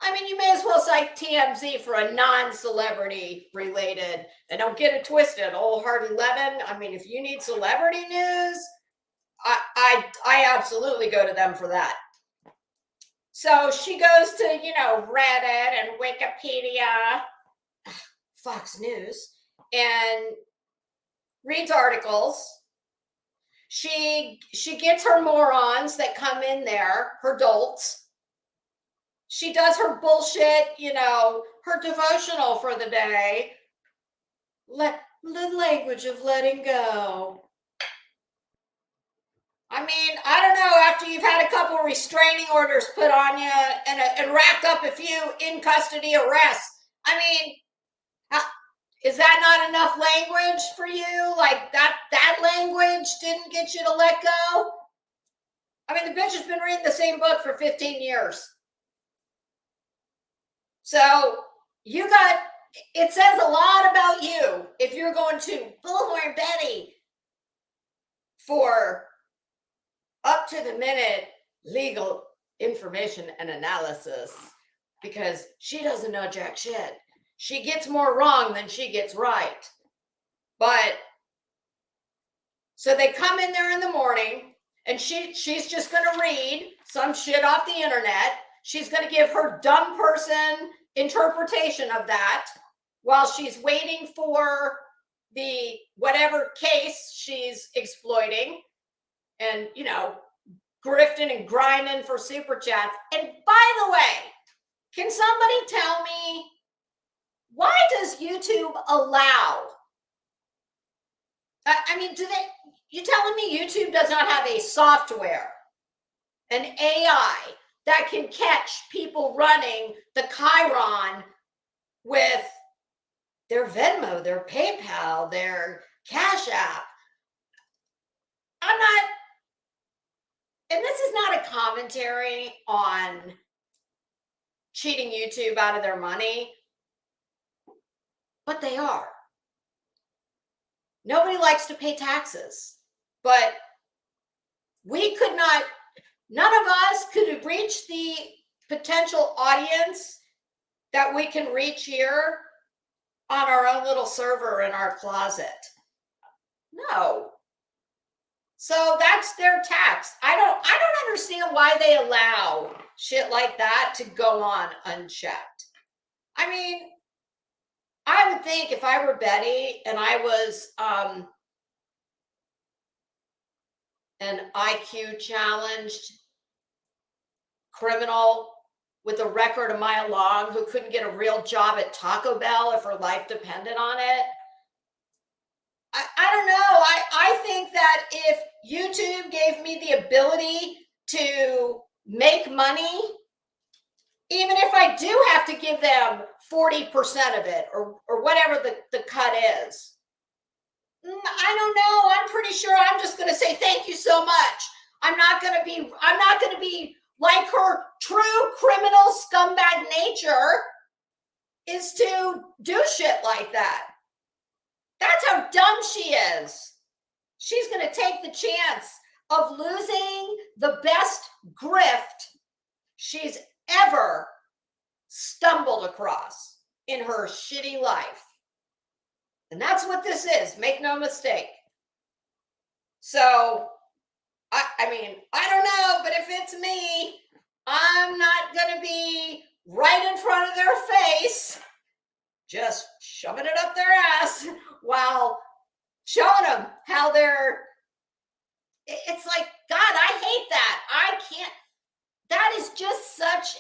I mean, you may as well cite TMZ for a non-celebrity related, and don't get it twisted. Old Hardy Levin, I mean, if you need celebrity news, I absolutely go to them for that. So she goes to, you know, Reddit and Wikipedia, Fox News, and reads articles. She gets her morons that come in there, her dolts. She does her bullshit, you know, her devotional for the day. The language of letting go. I mean, I don't know, after you've had a couple restraining orders put on you and racked up a few in custody arrests. I mean, is that not enough language for you? Like that language didn't get you to let go? I mean, the bitch has been reading the same book for 15 years. So it says a lot about you if you're going to Bullhorn Betty for up to the minute legal information and analysis, because she doesn't know jack shit. She gets more wrong than she gets right. But so they come in there in the morning and she's just going to read some shit off the internet. She's going to give her dumb person interpretation of that while she's waiting for the whatever case she's exploiting and, you know, grifting and grinding for super chats. And by the way, can somebody tell me, why does YouTube allow? I mean, you telling me YouTube does not have a software, an AI that can catch people running the Chiron with their Venmo, their PayPal, their Cash App? I'm not, and this is not a commentary on cheating YouTube out of their money, but they are. Nobody likes to pay taxes, but none of us could reach the potential audience that we can reach here on our own little server in our closet. No. So that's their tax. I don't understand why they allow shit like that to go on unchecked. I mean, I would think if I were Betty and I was an IQ challenged criminal with a record a mile long who couldn't get a real job at Taco Bell if her life depended on it, I don't know. I think that if YouTube gave me the ability to make money, even if I do have to give them 40% of it or whatever the cut is, I don't know. I'm pretty sure I'm just going to say thank you so much. I'm not going to be like her true criminal scumbag nature is to do shit like that. That's how dumb she is. She's going to take the chance of losing the best grift she's ever stumbled across in her shitty life. And that's what this is. Make no mistake. So, I mean, I don't know, but if it's me, I'm not going to be right in front of their face, just shoving it up their ass while showing them how they're, it's like, God, I hate that. I can't, that is just such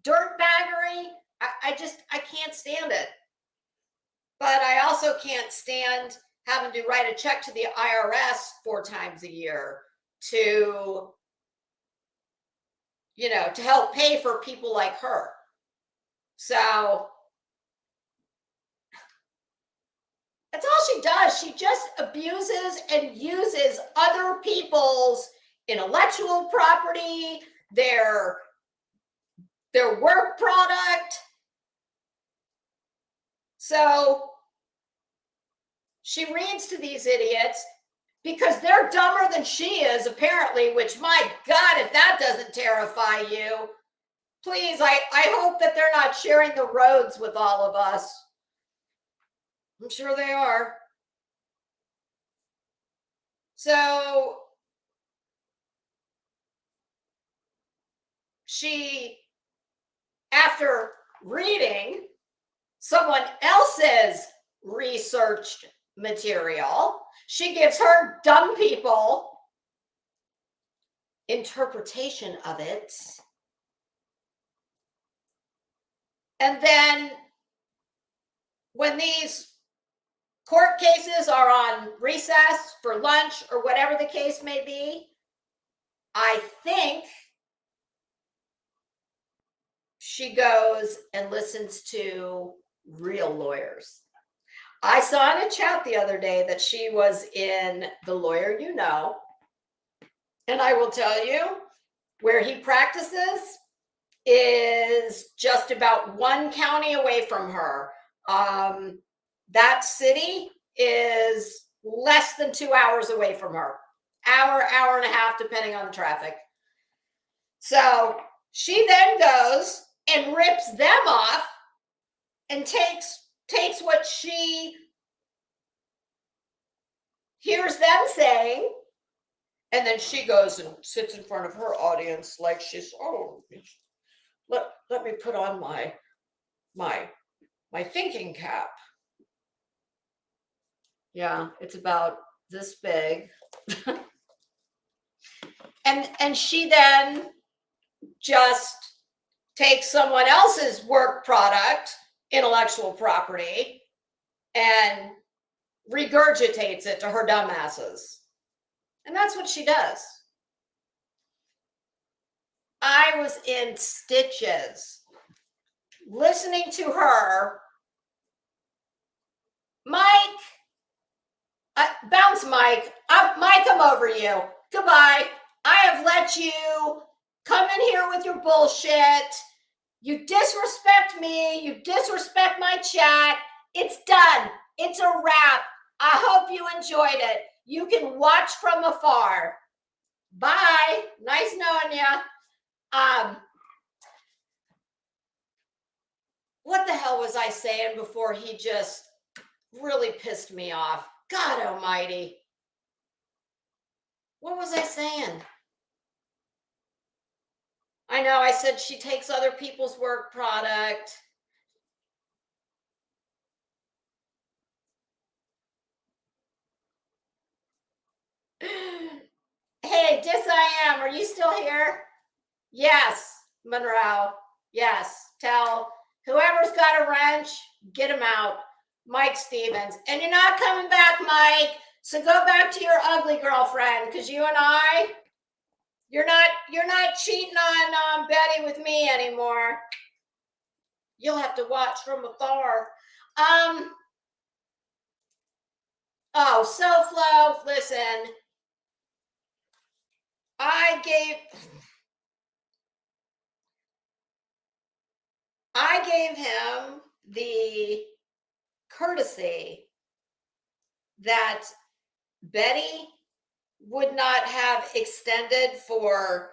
dirtbaggery. I can't stand it. But I also can't stand having to write a check to the IRS 4 times a year to, you know, to help pay for people like her. So that's all she does. She just abuses and uses other people's intellectual property, their work product. So she reads to these idiots because they're dumber than she is, apparently, which, my God, if that doesn't terrify you, please, I hope that they're not sharing the roads with all of us. I'm sure they are. So she, after reading someone else's researched material, she gives her dumb people interpretation of it. And then when these court cases are on recess for lunch or whatever the case may be, I think she goes and listens to real lawyers. I saw in a chat the other day that she was in The Lawyer You Know. And I will tell you, where he practices is just about 1 county away from her. That city is less than 2 hours away from her. Hour and a half, depending on the traffic. So she then goes and rips them off and takes what she hears them saying, and then she goes and sits in front of her audience like she's, oh, let me put on my thinking cap. Yeah, it's about this big. and she then just takes someone else's work product, intellectual property, and regurgitates it to her dumbasses. And that's what she does. I was in stitches listening to her. Mike, bounce Mike. Mike, I'm over you. Goodbye. I have let you come in here with your bullshit. You disrespect me. You disrespect my chat. It's done. It's a wrap. I hope you enjoyed it. You can watch from afar. Bye. Nice knowing you. What the hell was I saying before he just really pissed me off? God almighty. What was I saying? I know I said she takes other people's work product. Hey, I am. Are you still here? Yes, Monroe. Yes. Tell whoever's got a wrench, get him out. Mike Stevens. And you're not coming back, Mike. So go back to your ugly girlfriend, because you and I, you're not cheating on Betty with me anymore. You'll have to watch from afar. Oh, self-love. Listen, I gave him the courtesy that Betty would not have extended for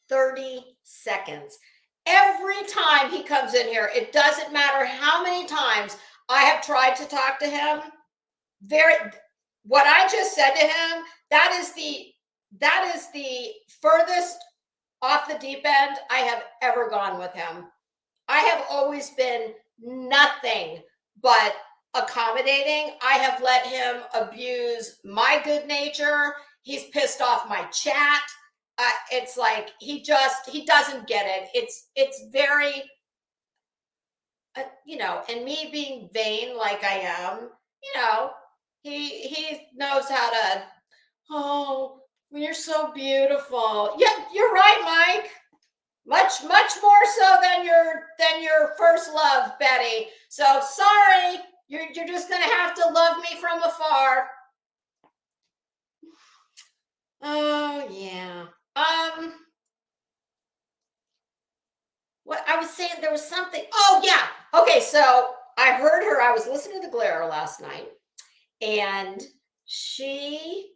30 seconds. every time he comes in here, it doesn't matter how many times I have tried to talk to him. What I just said to him, that is the furthest off the deep end I have ever gone with him. I have always been nothing but accommodating. I have let him abuse my good nature. He's pissed off my chat. It's like he doesn't get it. It's very, and me being vain like I am, he knows how to. Oh, you're so beautiful. Yeah, you're right, Mike. Much more so than your first love, Betty. So sorry, you're just gonna have to love me from afar. Oh yeah. What I was saying, there was something. Oh yeah. Okay, so I heard her. I was listening to the Glare last night, and she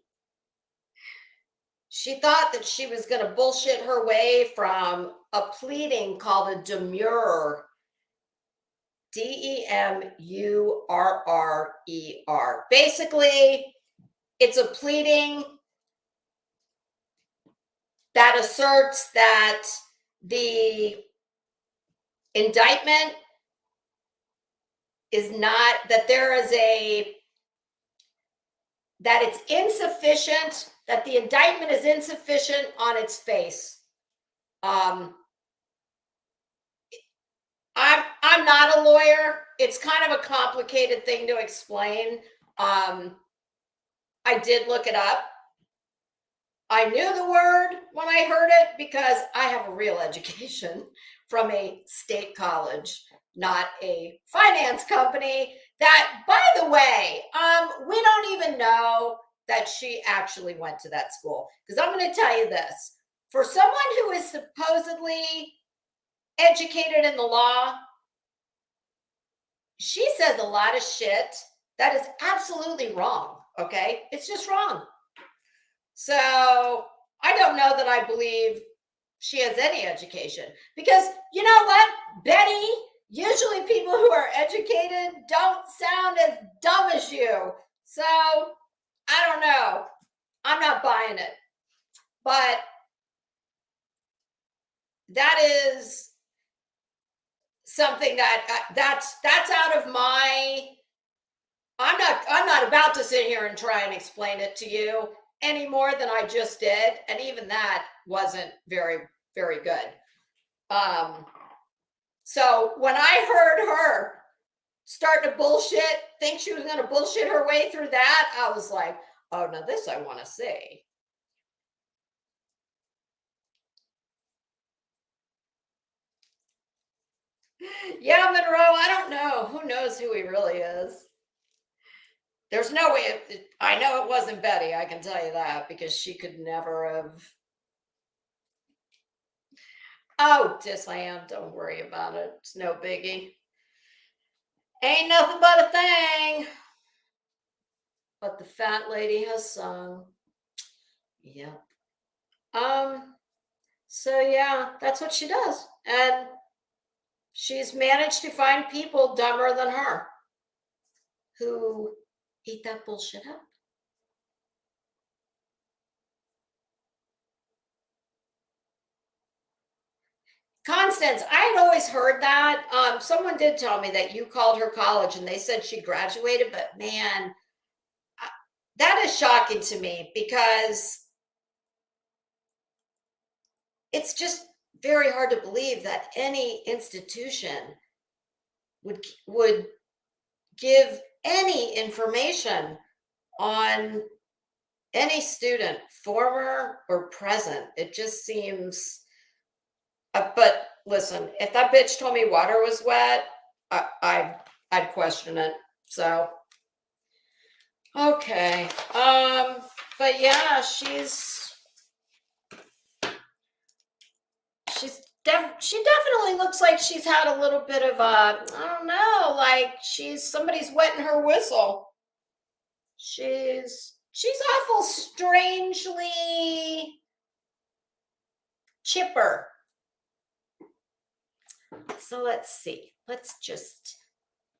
thought that she was going to bullshit her way from a pleading called a demurrer. Demurrer. Basically, it's a pleading that asserts that the indictment is not, that it's insufficient, that the indictment is insufficient on its face. I'm not a lawyer. It's kind of a complicated thing to explain. I did look it up. I knew the word when I heard it because I have a real education from a state college, not a finance company. That, by the way, we don't even know that she actually went to that school. Because I'm going to tell you this. For someone who is supposedly educated in the law, she says a lot of shit that is absolutely wrong. Okay? It's just wrong. So I don't know that I believe she has any education, because you know what, Betty, usually people who are educated don't sound as dumb as you. So I don't know. I'm not buying it. But that is something that's out of my, I'm not about to sit here and try and explain it to you any more than I just did, and even that wasn't very, very good. So when I heard her start to think she was going to bullshit her way through that, I was like, oh, now this I want to see. Yeah, Monroe, I don't know. Who knows who he really is? There's no way. I know it wasn't Betty. I can tell you that, because she could never have. Oh, yes, I am. Don't worry about it. It's no biggie. Ain't nothing but a thing. But the fat lady has sung. Yep. So yeah, that's what she does. And she's managed to find people dumber than her who eat that bullshit up. Constance, I had always heard that. Someone did tell me that you called her college and they said she graduated, but man, that is shocking to me, because it's just very hard to believe that any institution would give any information on any student, former or present. It just seems. But listen, if that bitch told me water was wet, I'd question it. So okay, but yeah, she definitely looks like she's had a little bit of a, I don't know, like somebody's wetting her whistle. She's awful strangely chipper. So let's see.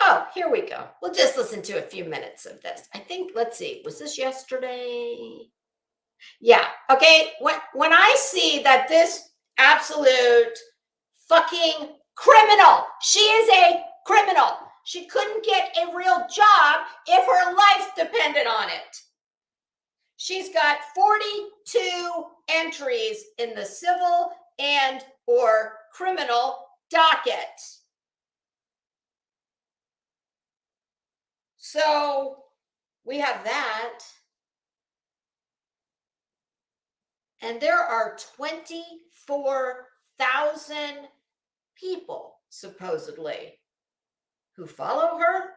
Oh, here we go. We'll just listen to a few minutes of this. I think, let's see, was this yesterday? Yeah. Okay. When I see that this absolute fucking criminal, she is a criminal. She couldn't get a real job if her life depended on it. She's got 42 entries in the civil and or criminal docket. So we have that. And there are 24,000 people, supposedly, who follow her.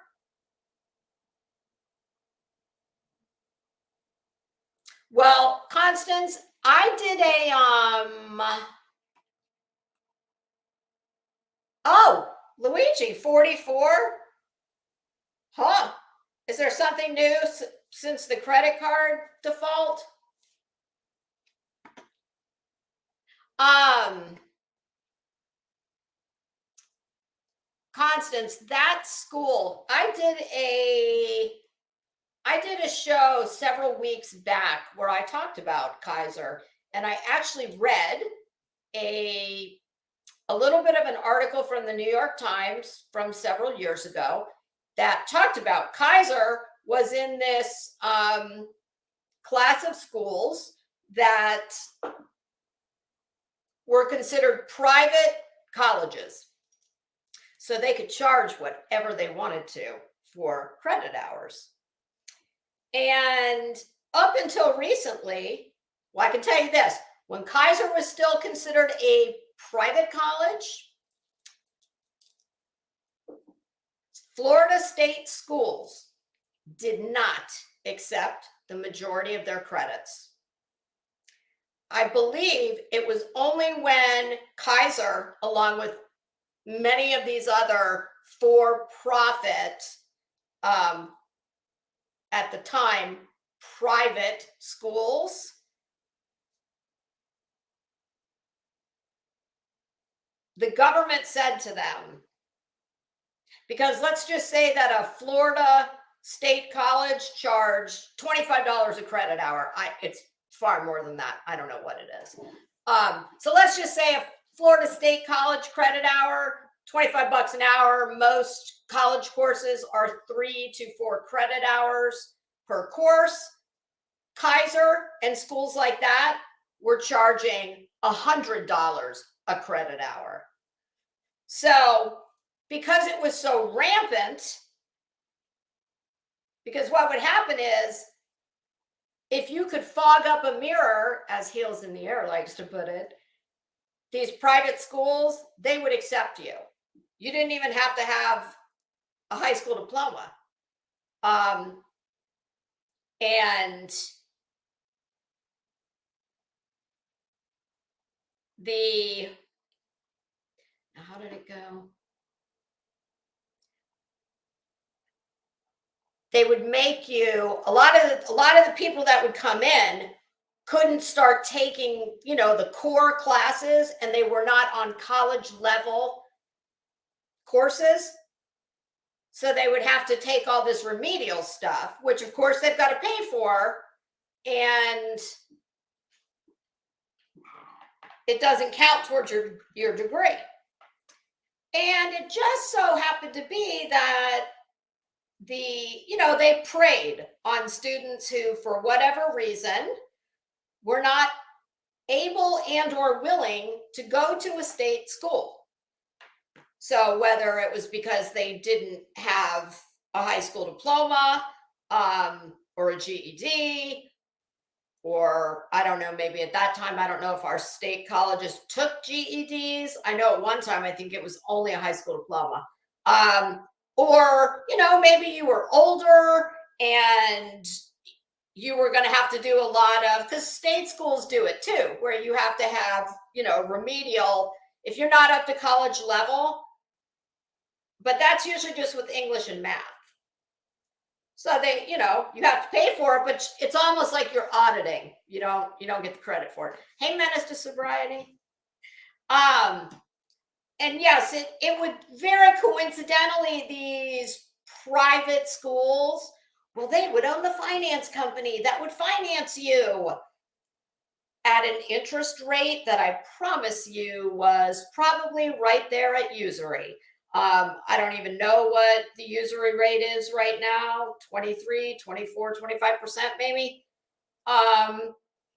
Well, Constance, I did a oh, Luigi, 44? Huh. Is there something new since the credit card default? Constance, that school, I did a show several weeks back where I talked about Kaiser, and I actually read a little bit of an article from the New York Times from several years ago that talked about Kaiser was in this class of schools that were considered private colleges. So they could charge whatever they wanted to for credit hours. And up until recently, well, I can tell you this, when Kaiser was still considered a private college, Florida state schools did not accept the majority of their credits. I believe it was only when Kaiser, along with many of these other for-profit, at the time, private schools, the government said to them, because let's just say that a Florida state college charged $25 a credit hour. It's far more than that. I don't know what it is. So let's just say a Florida State College credit hour, 25 bucks an hour. Most college courses are 3 to 4 credit hours per course. Kaiser and schools like that were charging $100 a credit hour. So because it was so rampant, because what would happen is if you could fog up a mirror, as Heels in the Air likes to put it, these private schools, they would accept you. You didn't even have to have a high school diploma. And how did it go? They would make you, a lot of the people that would come in couldn't start taking, the core classes, and they were not on college level courses. So they would have to take all this remedial stuff, which of course they've got to pay for, and it doesn't count towards your degree. And it just so happened to be that they preyed on students who, for whatever reason, were not able and or willing to go to a state school. So whether it was because they didn't have a high school diploma, or a GED, or I don't know, maybe at that time, I don't know if our state colleges took GEDs. I know at one time, I think it was only a high school diploma. Or, maybe you were older and you were going to have to do a lot of, because state schools do it too, where you have to have, remedial, if you're not up to college level, but that's usually just with English and math. So they, you have to pay for it, but it's almost like you're auditing. You don't get the credit for it. Hey, Menace to Sobriety. and yes, it would very coincidentally, these private schools, well, they would own the finance company that would finance you at an interest rate that I promise you was probably right there at usury. I don't even know what the usury rate is right now, 23, 24, 25% maybe.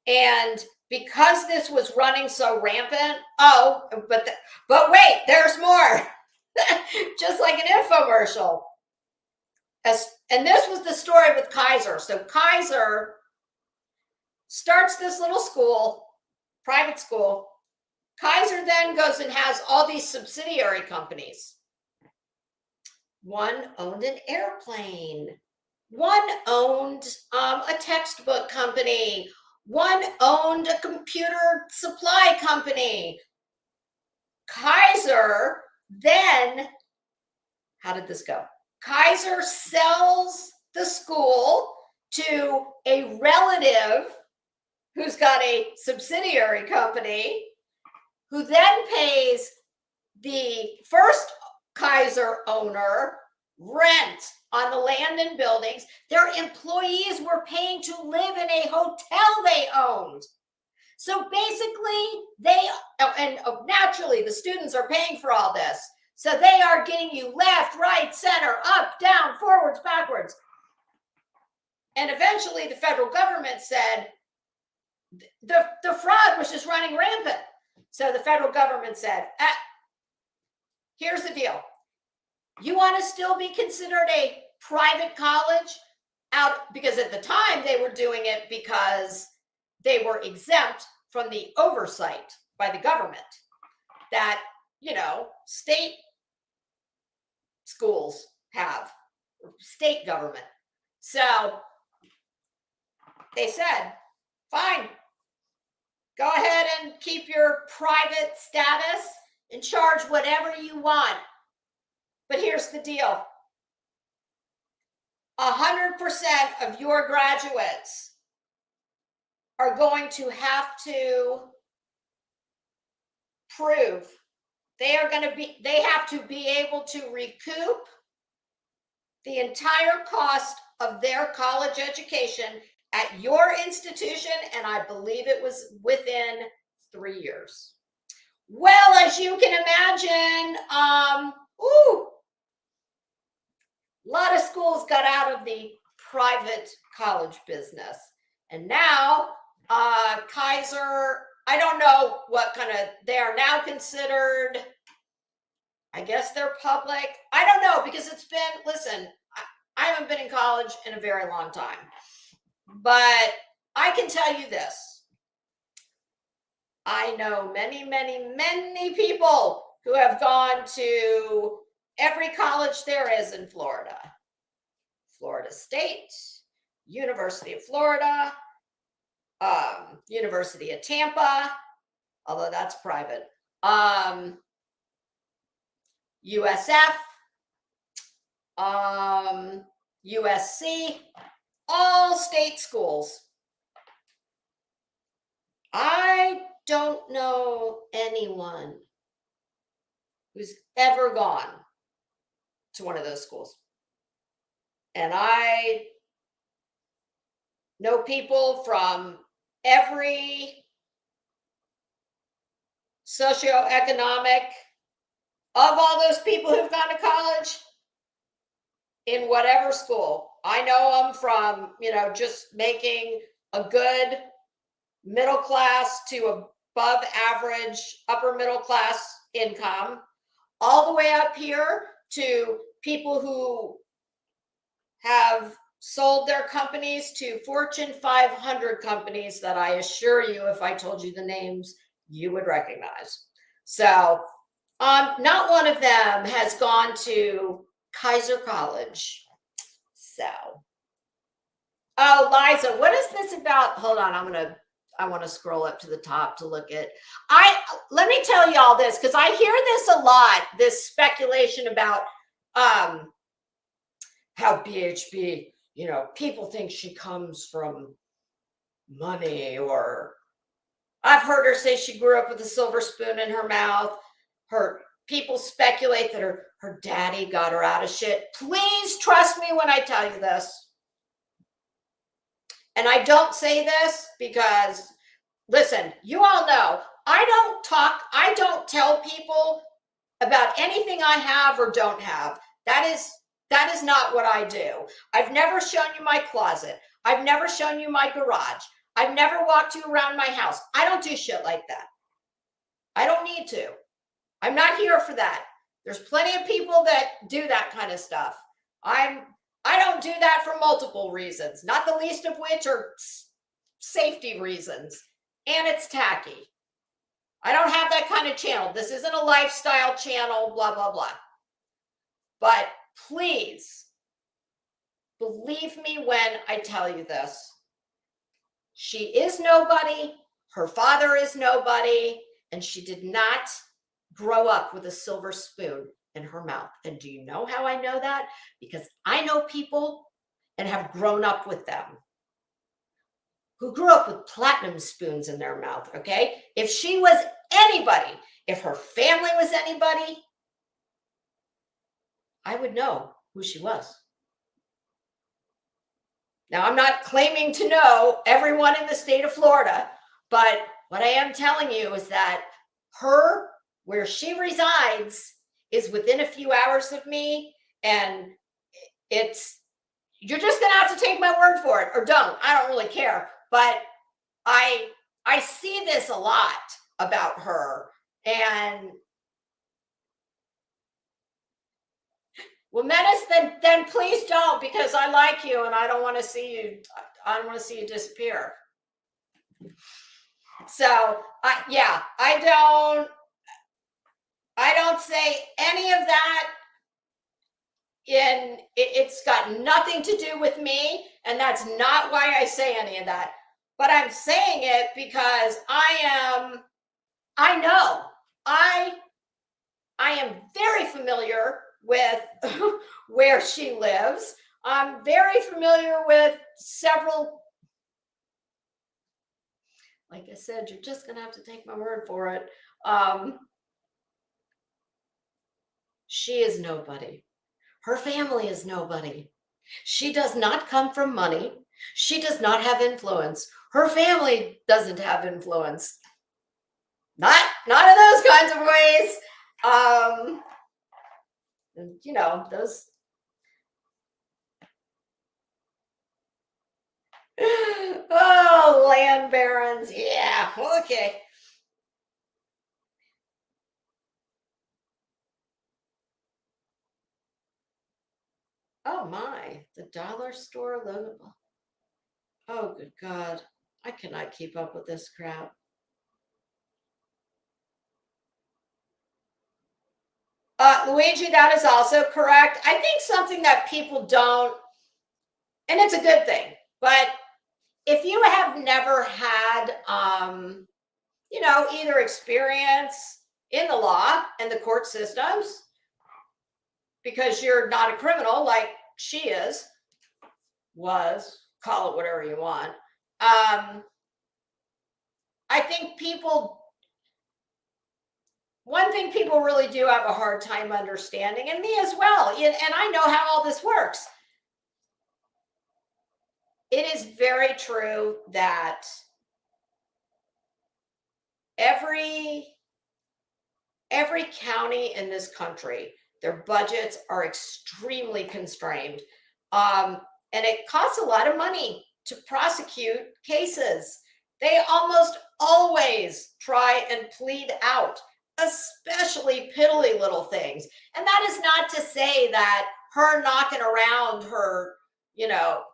And because this was running so rampant, but wait, there's more. Just like an infomercial. And this was the story with Kaiser. So Kaiser starts this little school, private school. Kaiser then goes and has all these subsidiary companies. One owned an airplane. One owned a textbook company. One owned a computer supply company. Kaiser then, how did this go? Kaiser sells the school to a relative who's got a subsidiary company, who then pays the first Kaiser owner rent on the land and buildings. Their employees were paying to live in a hotel they owned. So basically, naturally, the students are paying for all this. So they are getting you left, right, center, up, down, forwards, backwards. And eventually the federal government said the fraud was just running rampant. So the federal government said, here's the deal. You want to still be considered a private college? Because at the time they were doing it because they were exempt from the oversight by the government that, state schools have, state government. So they said, fine, go ahead and keep your private status and charge whatever you want. But here's the deal. 100% of your graduates are going to have to prove they have to be able to recoup the entire cost of their college education at your institution, and I believe it was within 3 years. Well, as you can imagine, a lot of schools got out of the private college business. And now Kaiser, I don't know what kind of, they are now considered, I guess they're public. I don't know, because it's been, listen, I haven't been in college in a very long time. But I can tell you this. I know many, many, many people who have gone to every college there is in Florida. Florida State, University of Florida, University of Tampa, although that's private, USF, USC, all state schools. I don't know anyone who's ever gone to one of those schools. And I know people from every socioeconomic, of all those people who've gone to college, in whatever school. I know them from, just making a good middle class to above average, upper middle class income, all the way up here to people who have sold their companies to Fortune 500 companies that I assure you, if I told you the names, you would recognize. So not one of them has gone to Kaiser College. So, Liza, what is this about? Hold on, I want to scroll up to the top to look at. Let me tell you all this, because I hear this a lot, this speculation about how BHB, people think she comes from money, or I've heard her say she grew up with a silver spoon in her mouth. Her people speculate that her daddy got her out of shit. Please trust me when I tell you this. And I don't say this because, listen, you all know, I don't tell people about anything I have or don't have. That is not what I do. I've never shown you my closet. I've never shown you my garage. I've never walked you around my house. I don't do shit like that. I don't need to. I'm not here for that. There's plenty of people that do that kind of stuff. I don't do that for multiple reasons, not the least of which are safety reasons. And it's tacky. I don't have that kind of channel. This isn't a lifestyle channel, blah, blah, blah. But please believe me when I tell you this. She is nobody. Her father is nobody. And she did not grow up with a silver spoon in her mouth. And do you know how I know that? Because I know people and have grown up with them who grew up with platinum spoons in their mouth, okay? If she was anybody, if her family was anybody, I would know who she was. Now, I'm not claiming to know everyone in the state of Florida, but what I am telling you is that where she resides is within a few hours of me, and you're just gonna have to take my word for it, or don't. I don't really care. But I see this a lot about her. And well, Menace, then please don't, because I like you and I don't want to see you. I don't want to see you disappear. So I don't say any of that. It's got nothing to do with me, and that's not why I say any of that. But I'm saying it because I am very familiar with where she lives. I'm very familiar with several. Like I said, you're just going to have to take my word for it. She is nobody. Her family is nobody. She does not come from money. She does not have influence. Her family doesn't have influence. Not in those kinds of ways. Those. Oh, land barons. Yeah. Okay. Oh my, the dollar store logo. Oh, good God. I cannot keep up with this crap. Luigi, that is also correct. I think something that people don't, and it's a good thing, but if you have never had, either experience in the law and the court systems, because you're not a criminal like she was, call it whatever you want. I think one thing people really do have a hard time understanding, and me as well, and I know how all this works. It is very true that every county in this country, their budgets are extremely constrained. And it costs a lot of money to prosecute cases. They almost always try and plead out, especially piddly little things. And that is not to say that her knocking around her,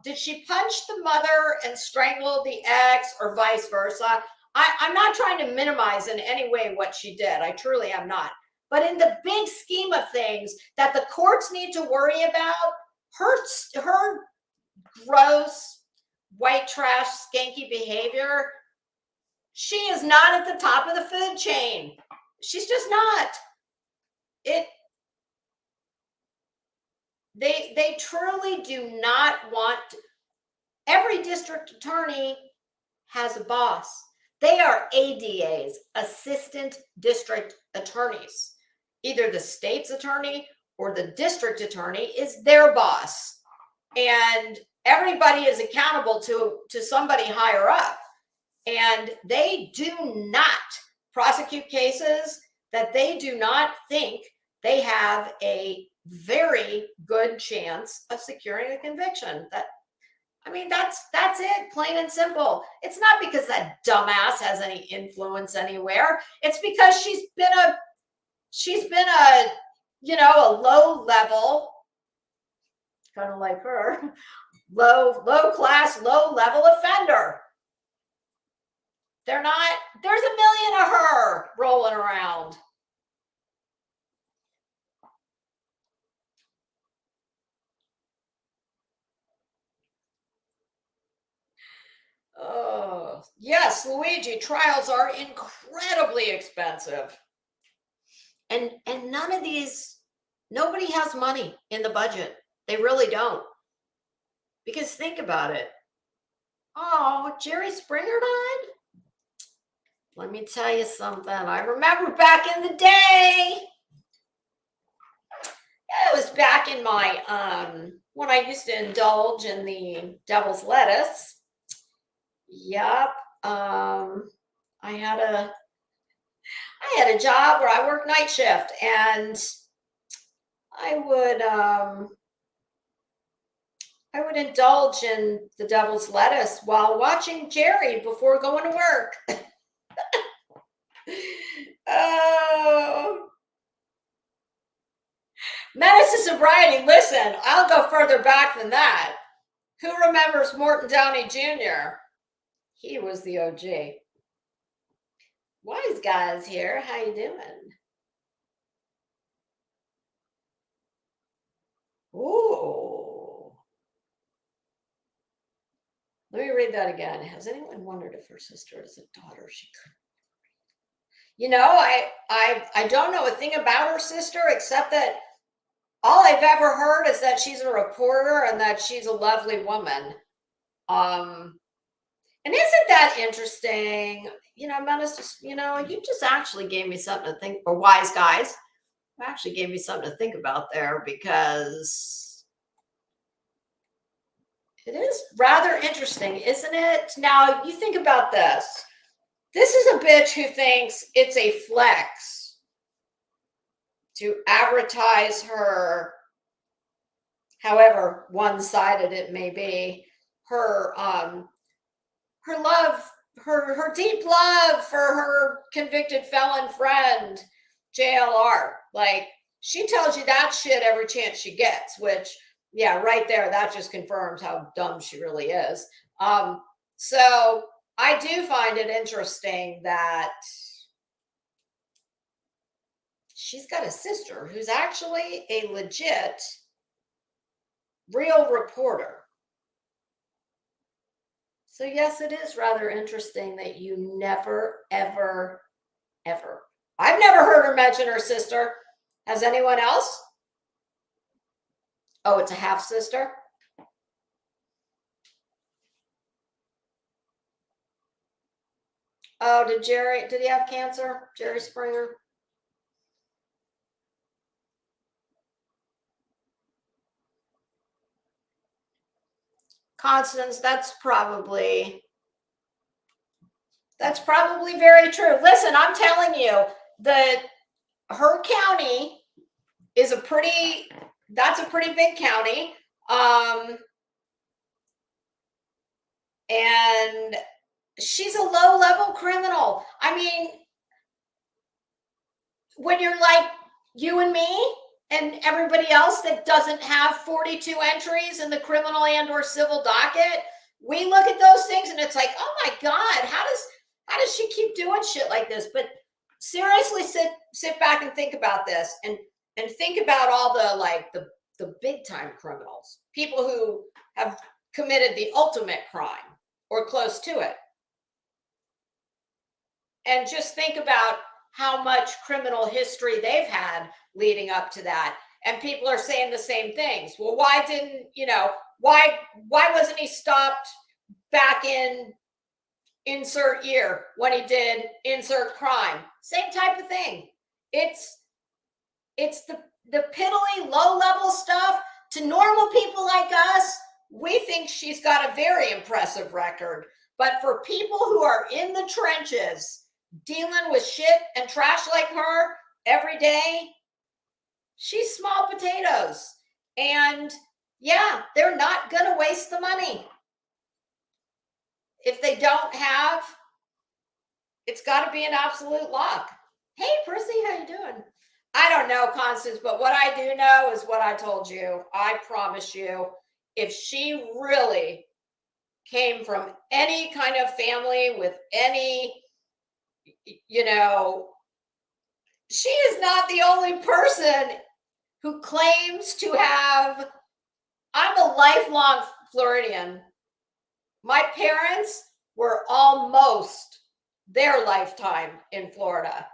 did she punch the mother and strangle the ex or vice versa? I'm not trying to minimize in any way what she did. I truly am not. But in the big scheme of things that the courts need to worry about, her gross, white trash, skanky behavior, she is not at the top of the food chain. She's just not. They truly do not want. Every district attorney has a boss. They are ADAs, assistant district attorneys. either the state's attorney or the district attorney is their boss. And everybody is accountable to somebody higher up. And they do not prosecute cases that they do not think they have a very good chance of securing a conviction. That's it, plain and simple. It's not because that dumbass has any influence anywhere. It's because she's been a a low level, kind of like her, low class, low level offender. There's a million of her rolling around. Oh, yes, Luigi, trials are incredibly expensive. And none of these, nobody has money in the budget. They really don't. Because think about it. Oh, Jerry Springer died? Let me tell you something. I remember back in the day. It was back in my when I used to indulge in the devil's lettuce. Yep. I had a job where I worked night shift, and I would indulge in the devil's lettuce while watching Jerry before going to work. Oh. Menace to sobriety. Listen, I'll go further back than that. Who remembers Morton Downey Jr.? He was the OG. Wise guys here. How you doing? Ooh. Let me read that again. Has anyone wondered if her sister is a daughter she couldn't? I don't know a thing about her sister except that all I've ever heard is that she's a reporter and that she's a lovely woman. And isn't that interesting? Menace, you just actually gave me something to think, or wise guys, you actually gave me something to think about there, because it is rather interesting, isn't it? Now, you think about this. This is a bitch who thinks it's a flex to advertise her, however one-sided it may be, her love, her deep love for her convicted felon friend, JLR. Like, she tells you that shit every chance she gets, which, yeah, right there, that just confirms how dumb she really is. So I do find it interesting that she's got a sister who's actually a legit, real reporter. So yes, it is rather interesting that you never, ever, ever. I've never heard her mention her sister. Has anyone else? Oh, it's a half sister. Oh, did he have cancer? Jerry Springer? Constance, that's probably very true. Listen, I'm telling you, her county is a pretty big county. And she's a low-level criminal. I mean, when you're like you and me and everybody else that doesn't have 42 entries in the criminal and or civil docket, we look at those things and it's like, oh my God, how does she keep doing shit like this? But seriously, sit back and think about this, and think about all the big time criminals, people who have committed the ultimate crime or close to it. And just think about how much criminal history they've had leading up to that. And people are saying the same things. Well, why didn't, why wasn't he stopped back in insert year when he did insert crime? Same type of thing. It's It's the piddly, low-level stuff. To normal people like us, we think she's got a very impressive record. But for people who are in the trenches, dealing with shit and trash like her every day, she's small potatoes. And yeah, they're not going to waste the money. If they don't have, it's got to be an absolute lock. Hey, Prissy, how you doing? I don't know, Constance, but what I do know is what I told you. I promise you, if she really came from any kind of family with any, you know, she is not the only person who claims to have, I'm a lifelong Floridian. My parents were almost their lifetime in Florida.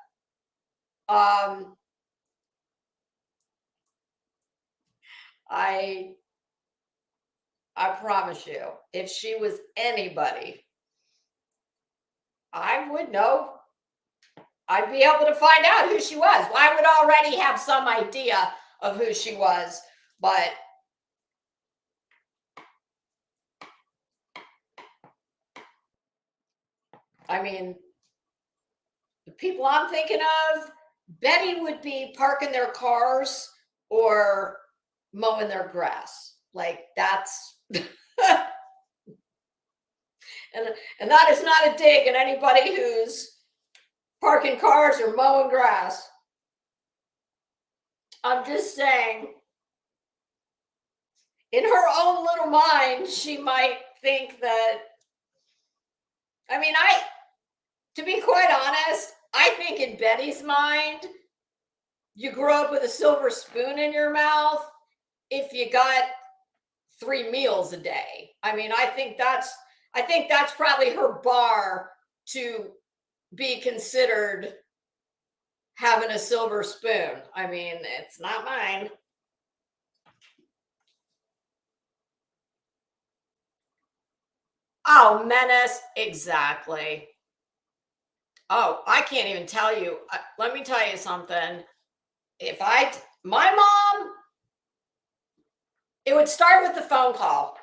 I promise you, if she was anybody, I would know. I'd be able to find out who she was. I would already have some idea of who she was, but I mean, the people I'm thinking of, Betty would be parking their cars or mowing their grass. Like that's and that is not a dig at anybody who's parking cars or mowing grass. I'm just saying, in her own little mind, she might think that, I mean, to be quite honest, I think in Betty's mind, you grew up with a silver spoon in your mouth if you got 3 meals a day. I mean, I think that's probably her bar to be considered having a silver spoon. I mean, it's not mine. Oh, menace. Exactly. Oh, I can't even tell you. Let me tell you something. My mom, it would start with the phone call.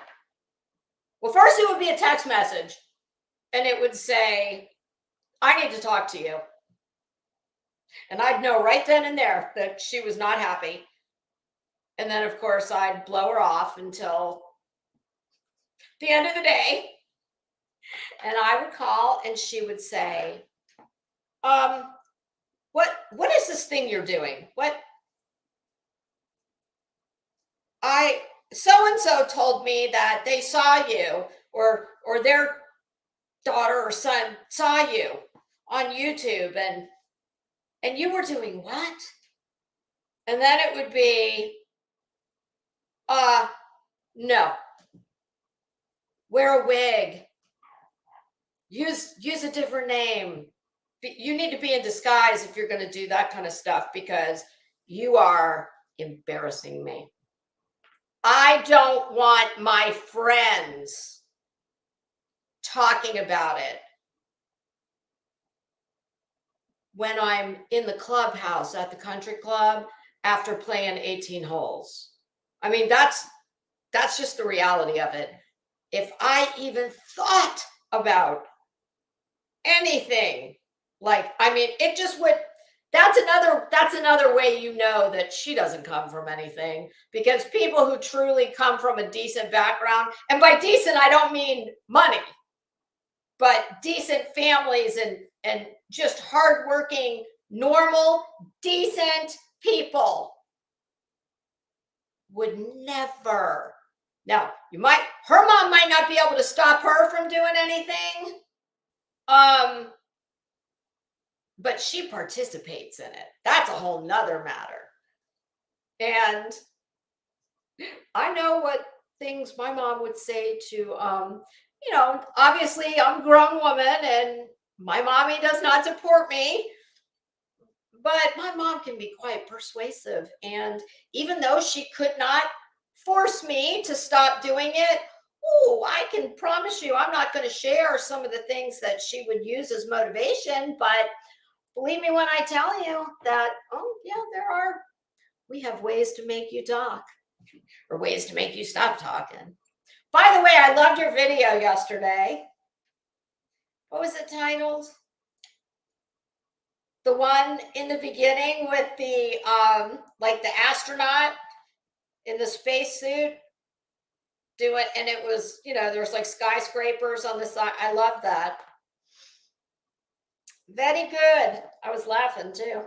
Well, first it would be a text message, and it would say, I need to talk to you. And I'd know right then and there that she was not happy. And then, of course, I'd blow her off until the end of the day. And I would call, and she would say, what is this thing you're doing? So-and-so told me that they saw you or their daughter or son saw you on YouTube and you were doing what? And then it would be, no. Wear a wig. Use a different name. You need to be in disguise if you're going to do that kind of stuff because you are embarrassing me. I don't want my friends talking about it when I'm in the clubhouse at the country club after playing 18 holes. I mean, that's just the reality of it. If I even thought about anything, like, I mean, it just would, that's another way you know that she doesn't come from anything, because people who truly come from a decent background, and by decent, I don't mean money, but decent families and just hardworking, normal, decent people would never. Now, her mom might not be able to stop her from doing anything. But she participates in it. That's a whole nother matter. And I know what things my mom would say to, obviously I'm a grown woman and my mommy does not support me, but my mom can be quite persuasive. And even though she could not force me to stop doing it, I can promise you I'm not going to share some of the things that she would use as motivation, but believe me when I tell you that, there are we have ways to make you talk or ways to make you stop talking. By the way, I loved your video yesterday. What was it titled? The one in the beginning with the like the astronaut in the spacesuit doing, and it was, you know, there's like skyscrapers on the side. I love that. Very good. I was laughing too.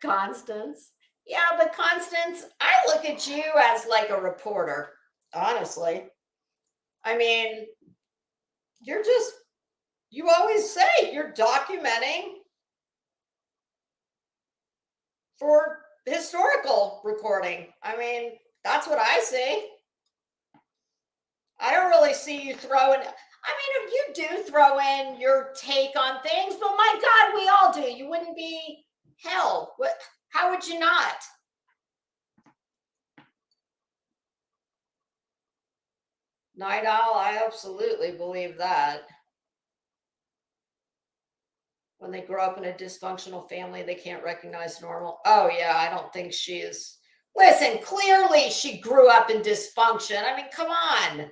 Constance. Yeah, but Constance, I look at you as like a reporter, honestly. I mean, you're just, you always say you're documenting for historical recording. I mean, that's what I see. I don't really see you throwing, I mean, you do throw in your take on things, but my God, we all do. You wouldn't be hell. What, how would you not? Night Owl, I absolutely believe that. When they grow up in a dysfunctional family, they can't recognize normal. Oh, yeah, I don't think she's. Listen, clearly she grew up in dysfunction. I mean, come on.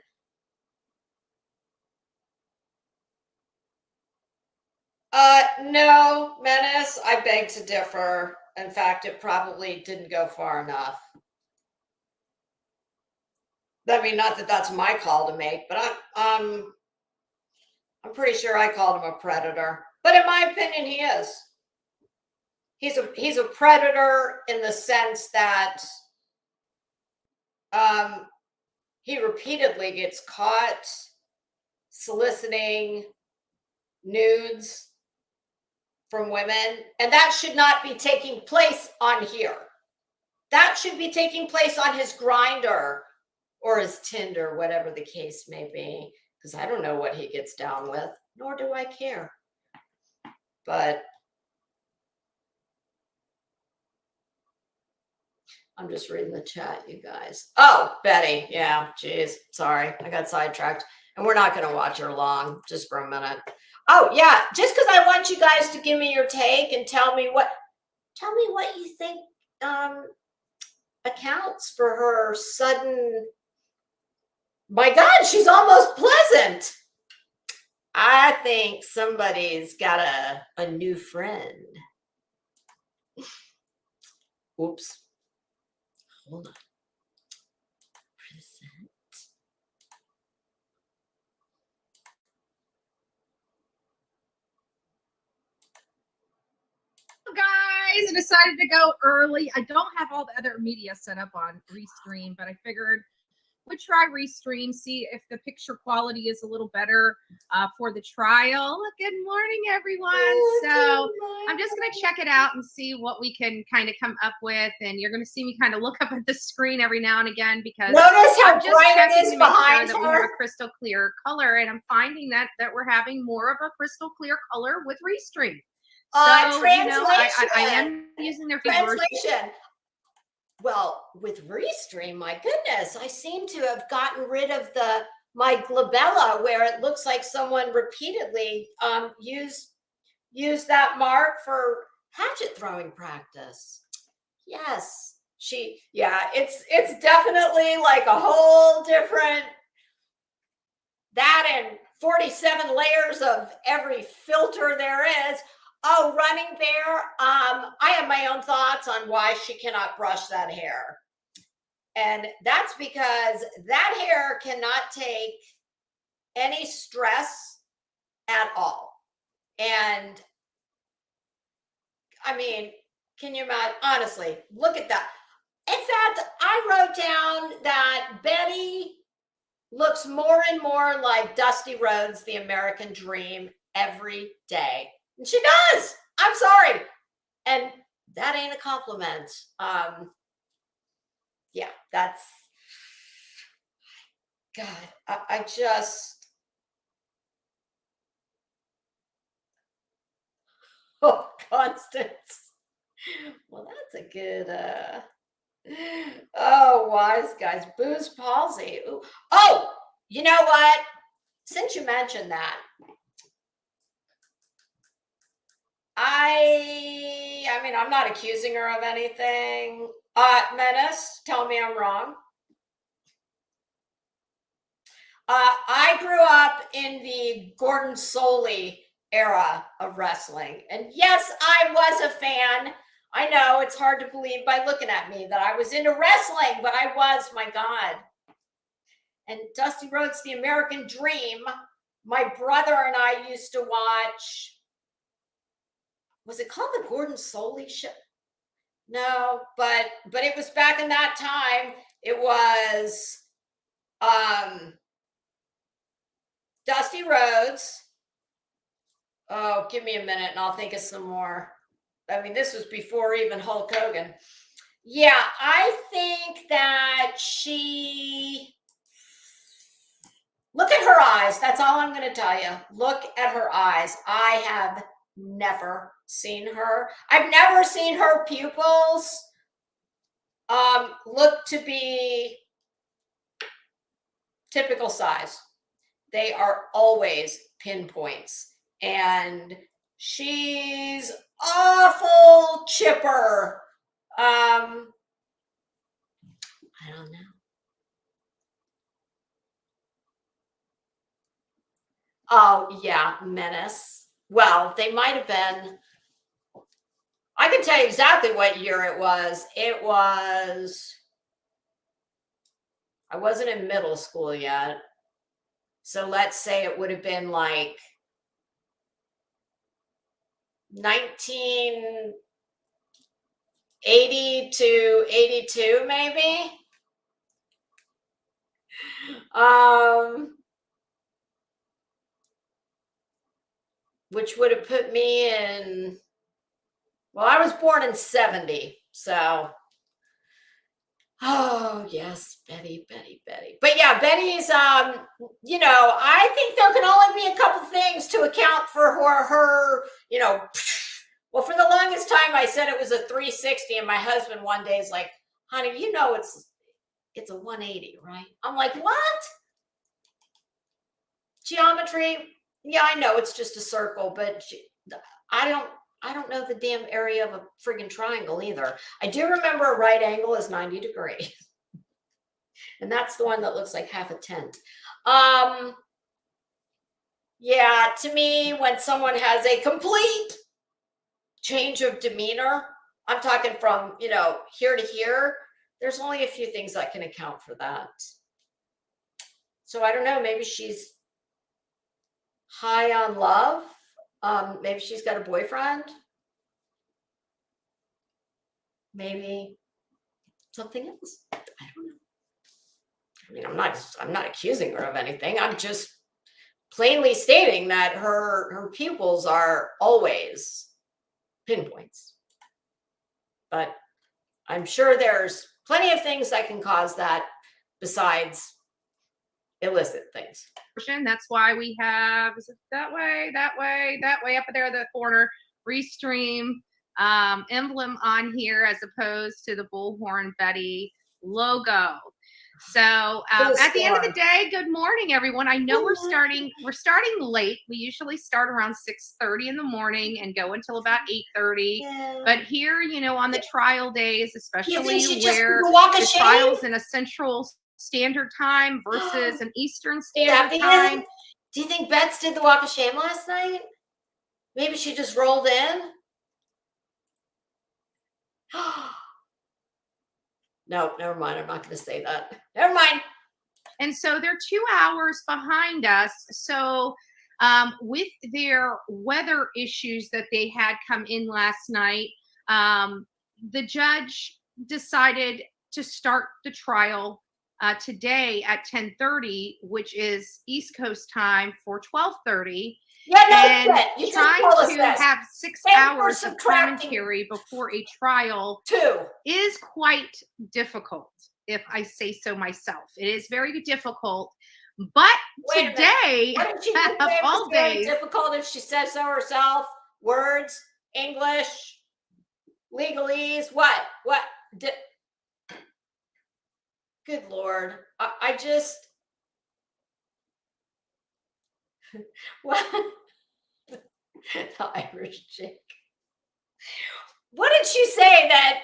No, Menace, I beg to differ. In fact, it probably didn't go far enough. I mean, not that that's my call to make, but I'm pretty sure I called him a predator. But in my opinion, he is. He's a predator in the sense that he repeatedly gets caught soliciting nudes from women, and that should not be taking place on here. That should be taking place on his Grindr or his Tinder, whatever the case may be, because I don't know what he gets down with, nor do I care. But I'm just reading the chat, you guys. Oh, Betty. Yeah, geez. Sorry, I got sidetracked. And we're not going to watch her long, just for a minute. Oh, yeah, just because I want you guys to give me your take and tell me what you think accounts for her sudden, my God, she's almost pleasant. I think somebody's got a new friend. Oops. Hold on. Present. Guys, I decided to go early. I don't have all the other media set up on Restream, but I figured we'd try Restream, see if the picture quality is a little better for the trial. Good morning, everyone. So I'm just going to check it out and see what we can kind of come up with. And you're going to see me kind of look up at the screen every now and again because notice how I'm just bright checking it is to make behind sure that we have a crystal clear color. And I'm finding that we're having more of a crystal clear color with Restream. So, translation. You know, I am using their translation. Well, with Restream, my goodness, I seem to have gotten rid of my glabella where it looks like someone repeatedly used that mark for hatchet throwing practice. Yes, it's definitely like a whole different, that and 47 layers of every filter there is. Oh, running bear. I have my own thoughts on why she cannot brush that hair. And that's because that hair cannot take any stress at all. And I mean, can you imagine? Honestly, look at that. In fact, I wrote down that Betty looks more and more like Dusty Rhodes, the American Dream, every day. And she does. I'm sorry. And that ain't a compliment. Yeah, that's, God, I just, oh, Constance. Well, that's a good, Oh, wise guys. Booze palsy. Ooh. Oh, you know what? Since you mentioned that, I mean, I'm not accusing her of anything. Menace, tell me I'm wrong. I grew up in the Gordon Soley era of wrestling. And yes, I was a fan. I know it's hard to believe by looking at me that I was into wrestling, but I was, my God. And Dusty Rhodes, The American Dream, my brother and I used to watch. Was it called the Gordon Soley Show? No, but it was back in that time. It was Dusty Rhodes. Oh, give me a minute and I'll think of some more. I mean, this was before even Hulk Hogan. Yeah, I think that look at her eyes. That's all I'm going to tell you. Look at her eyes. I have never seen her. I've never seen her pupils look to be typical size. They are always pinpoints. And she's awful chipper. I don't know. Oh, yeah, Menace. Well, they might have been. I can tell you exactly what year it was. It was, I wasn't in middle school yet. So let's say it would have been like 1980 to 82, maybe. Which would have put me in, well, I was born in 70. So, oh, yes, Betty. But yeah, Betty's, you know, I think there can only be a couple things to account for her, you know, well, for the longest time, I said it was a 360. And my husband one day is like, honey, you know, it's a 180, right? I'm like, what? Geometry? Yeah, I know it's just a circle, but I don't know the damn area of a friggin' triangle either. I do remember a right angle is 90 degrees. And that's the one that looks like half a tent. Yeah, to me, when someone has a complete change of demeanor, I'm talking from, you know, here to here, there's only a few things that can account for that. So I don't know, maybe she's high on love. Maybe she's got a boyfriend. Maybe something else. I don't know. I mean, I'm not accusing her of anything. I'm just plainly stating that her pupils are always pinpoints. But I'm sure there's plenty of things that can cause that besides illicit things. That's why we have, is it that way up there, the corner, Restream emblem on here as opposed to the Bullhorn Betty logo. So at the end of the day, good morning, everyone. I know we're starting late. We usually start around 6:30 in the morning and go until about 8:30. Yeah. But here, you know, on the trial days, especially where the trial's in a Central Standard Time versus an Eastern Standard Time. Do you think Bets did the walk of shame last night? Maybe she just rolled in. No, never mind. I'm not going to say that. Never mind. And so they're 2 hours behind us. So with their weather issues that they had come in last night, the judge decided to start the trial today at 10:30, which is East Coast time, for 12:30. Yeah, no, and you trying to have 6 hours of commentary before a trial is quite difficult, if I say so myself. It is very difficult. But today, of all days, difficult if she says so herself. Words, English, legalese, what? Good Lord. I just, well, the Irish chick. What did she say that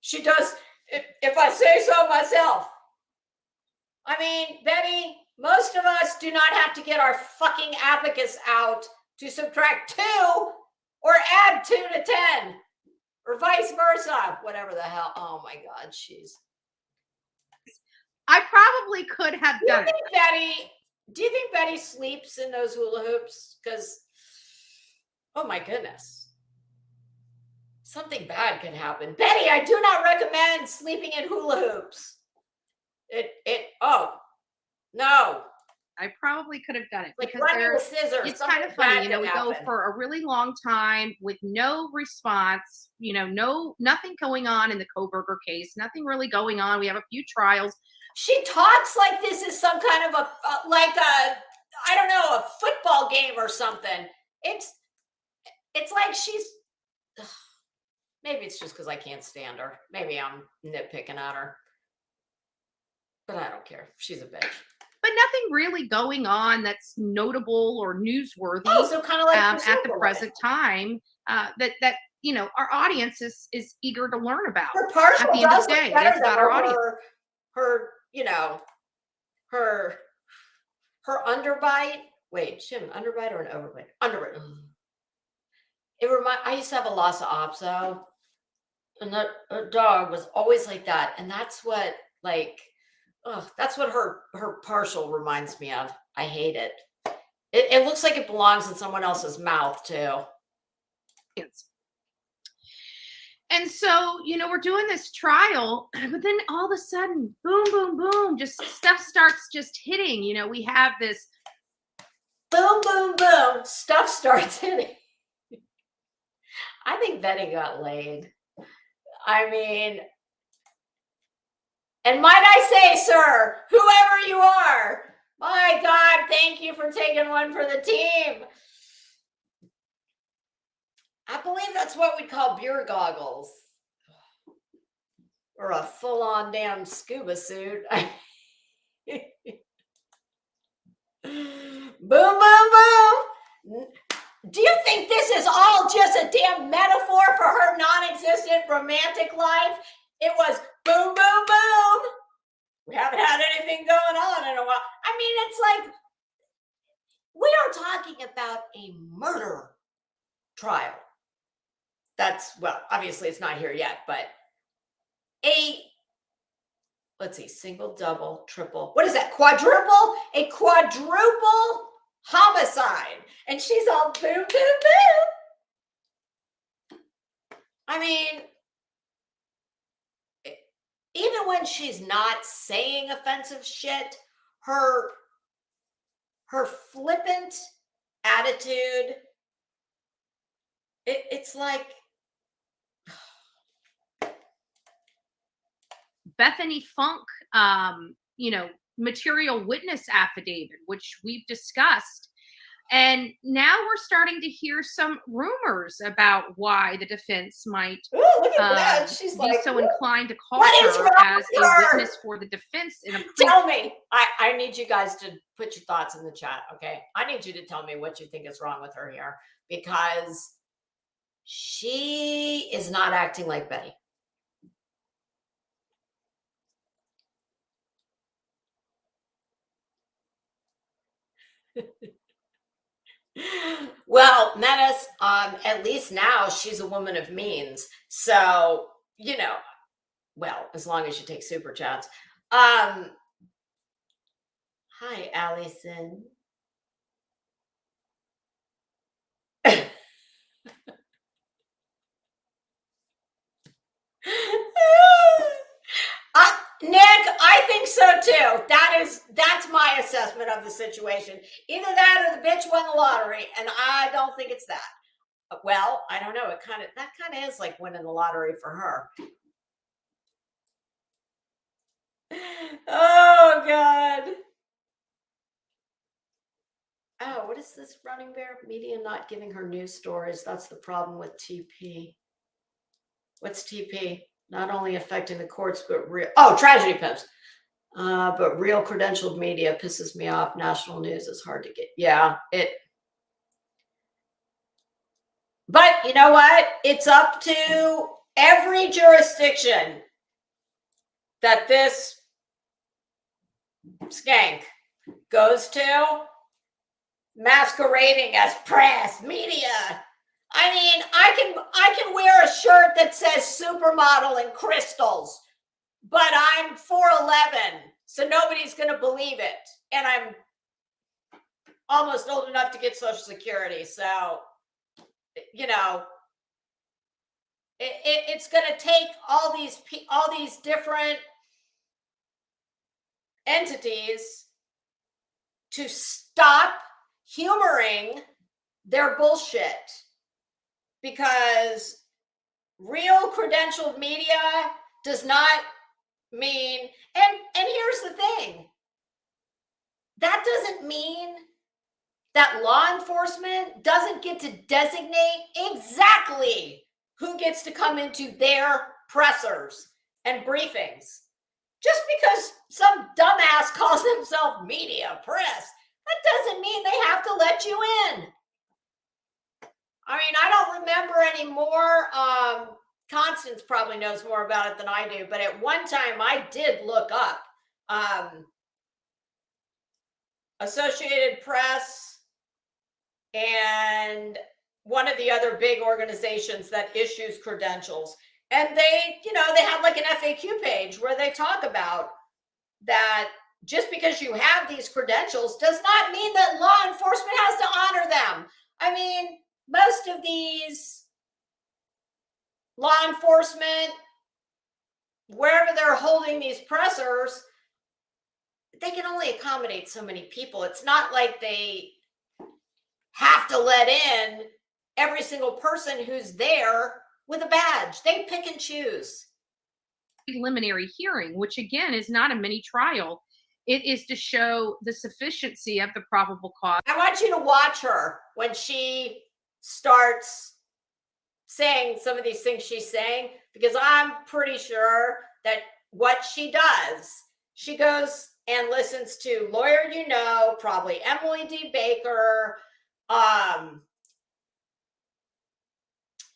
she does, if I say so myself? I mean, Betty, most of us do not have to get our fucking abacus out to subtract 2 or add 2 to 10 or vice versa, whatever the hell. Oh my God, I probably could have done it. Do you think Betty sleeps in those hula hoops? Because, oh my goodness, something bad could happen. Betty, I do not recommend sleeping in hula hoops. Oh, no. I probably could have done it Like because running with scissors. it's kind of funny, we go for a really long time with no response, nothing going on in the Koberger case, nothing really going on. We have a few trials. She talks like this is some kind of I don't know, a football game or something. It's like she's, maybe it's just because I can't stand her. Maybe I'm nitpicking at her. But I don't care. She's a bitch. But nothing really going on that's notable or newsworthy. So kind of like at the present time that our audience is eager to learn about. Her partial at the end of the day, it's about our audience. Her her underbite. Wait, she have an underbite or an overbite? Underbite. I used to have a Lhasa Apso, and that dog was always like that, and that's what that's what her partial reminds me of. I hate it. It looks like it belongs in someone else's mouth too. Yes. And so, we're doing this trial, but then all of a sudden, boom, boom, boom, just stuff starts just hitting. We have this boom, boom, boom, stuff starts hitting. I think Betty got laid. I mean, and might I say, sir, whoever you are, my God, thank you for taking one for the team. I believe that's what we call beer goggles. Or a full-on damn scuba suit. Boom, boom, boom. Do you think this is all just a damn metaphor for her non-existent romantic life? It was boom, boom, boom. We haven't had anything going on in a while. I mean, it's like we are talking about a murder trial. Well, obviously it's not here yet, but let's see, single, double, triple. What is that? Quadruple? A quadruple homicide. And she's all boom, boom, boom. I mean, even when she's not saying offensive shit, her flippant attitude, it's like Bethany Funk, material witness affidavit, which we've discussed. And now we're starting to hear some rumors about why the defense might She's be so inclined to call her as a witness for the defense. Tell me. I need you guys to put your thoughts in the chat, okay? I need you to tell me what you think is wrong with her here, because she is not acting like Betty. Well, Menace, at least now she's a woman of means. So, well, as long as you take super chats. Hi, Allison. Nick, I think so too. That's my assessment of the situation. Either that or the bitch won the lottery, and I don't think it's that. Well, I don't know. That kind of is like winning the lottery for her. Oh God. Oh, what is this running bear? Media not giving her news stories. That's the problem with TP. What's TP? Not only affecting the courts, but tragedy pimps. But real credentialed media pisses me off. National news is hard to get. Yeah, but you know what? It's up to every jurisdiction that this skank goes to, masquerading as press, media. I mean, I can wear a shirt that says supermodel and crystals, but I'm 4'11", so nobody's going to believe it. And I'm almost old enough to get Social Security, so you know, it's going to take all these different entities to stop humoring their bullshit, because real credentialed media does not mean, and here's the thing, that doesn't mean that law enforcement doesn't get to designate exactly who gets to come into their pressers and briefings. Just because some dumbass calls himself media press, that doesn't mean they have to let you in. I mean, I don't remember anymore. Constance probably knows more about it than I do, but at one time I did look up Associated Press and one of the other big organizations that issues credentials. And they, they had like an FAQ page where they talk about that just because you have these credentials does not mean that law enforcement has to honor them. I mean, most of these law enforcement, wherever they're holding these pressers, they can only accommodate so many people. It's not like they have to let in every single person who's there with a badge. They pick and choose. Preliminary hearing, which again is not a mini trial. It is to show the sufficiency of the probable cause. I want you to watch her when she starts saying some of these things she's saying, because I'm pretty sure that what she does, she goes and listens to Lawyer probably Emily D. Baker.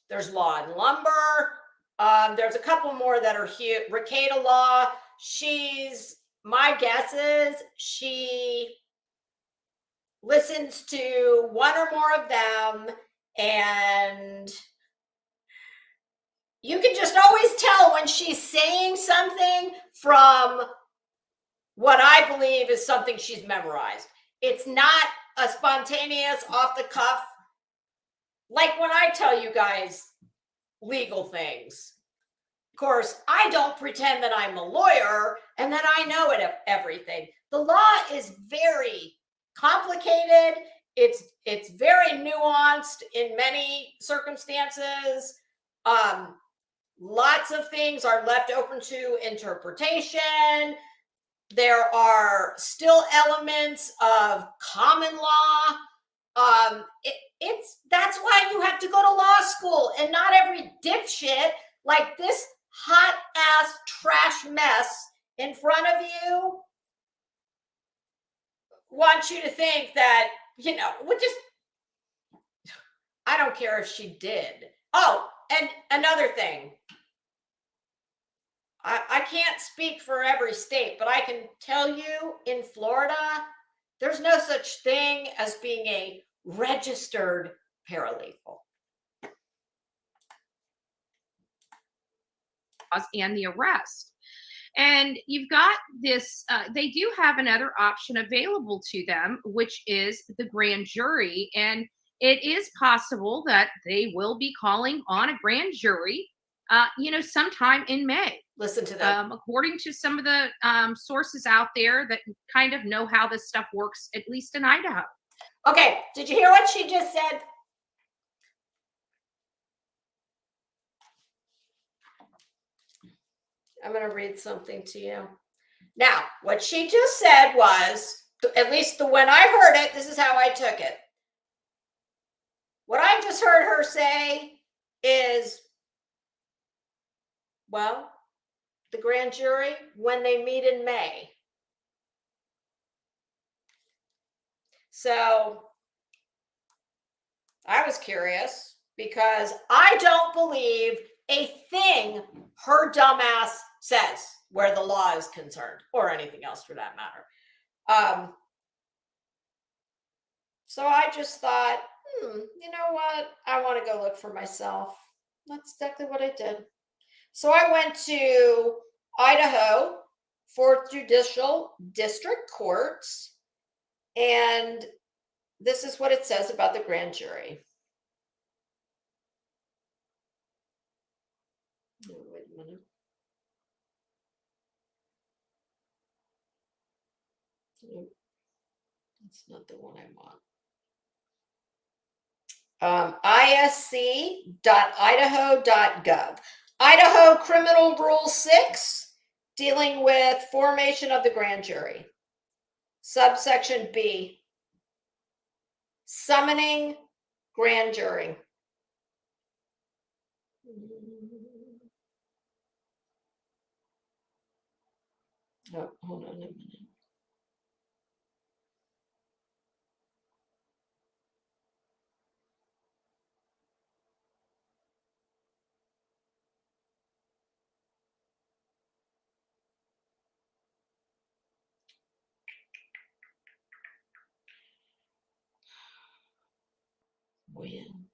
There's Law and Lumber. There's a couple more that are huge. Ricada Law. My guess is she listens to one or more of them, and you can just always tell when she's saying something from what I believe is something she's memorized. It's not a spontaneous, off the cuff, like when I tell you guys legal things. Of course, I don't pretend that I'm a lawyer and that I know everything. The law is very complicated. It's very nuanced in many circumstances. Lots of things are left open to interpretation. There are still elements of common law. That's why you have to go to law school, and not every dipshit like this hot ass trash mess in front of you wants you to think that, I don't care if she did. Oh, and another thing, I can't speak for every state, but I can tell you in Florida, there's no such thing as being a registered paralegal. And the arrest. And you've got this, they do have another option available to them, which is the grand jury. And it is possible that they will be calling on a grand jury, sometime in May. Listen to that. According to some of the sources out there that kind of know how this stuff works, at least in Idaho. Okay, did you hear what she just said? I'm going to read something to you. Now, what she just said was, at least when I heard it, this is how I took it. What I just heard her say is, well, the grand jury, when they meet in May, So I was curious because I don't believe a thing her dumbass says where the law is concerned, or anything else for that matter. So I just thought, you know what? I want to go look for myself. That's exactly what I did. So I went to Idaho 4th Judicial District Court, and this is what it says about the grand jury. Oh, wait a minute. That's not the one I want. isc.idaho.gov. Idaho Criminal Rule 6, dealing with formation of the grand jury. Subsection B, summoning grand jury. Oh, hold on a minute. When?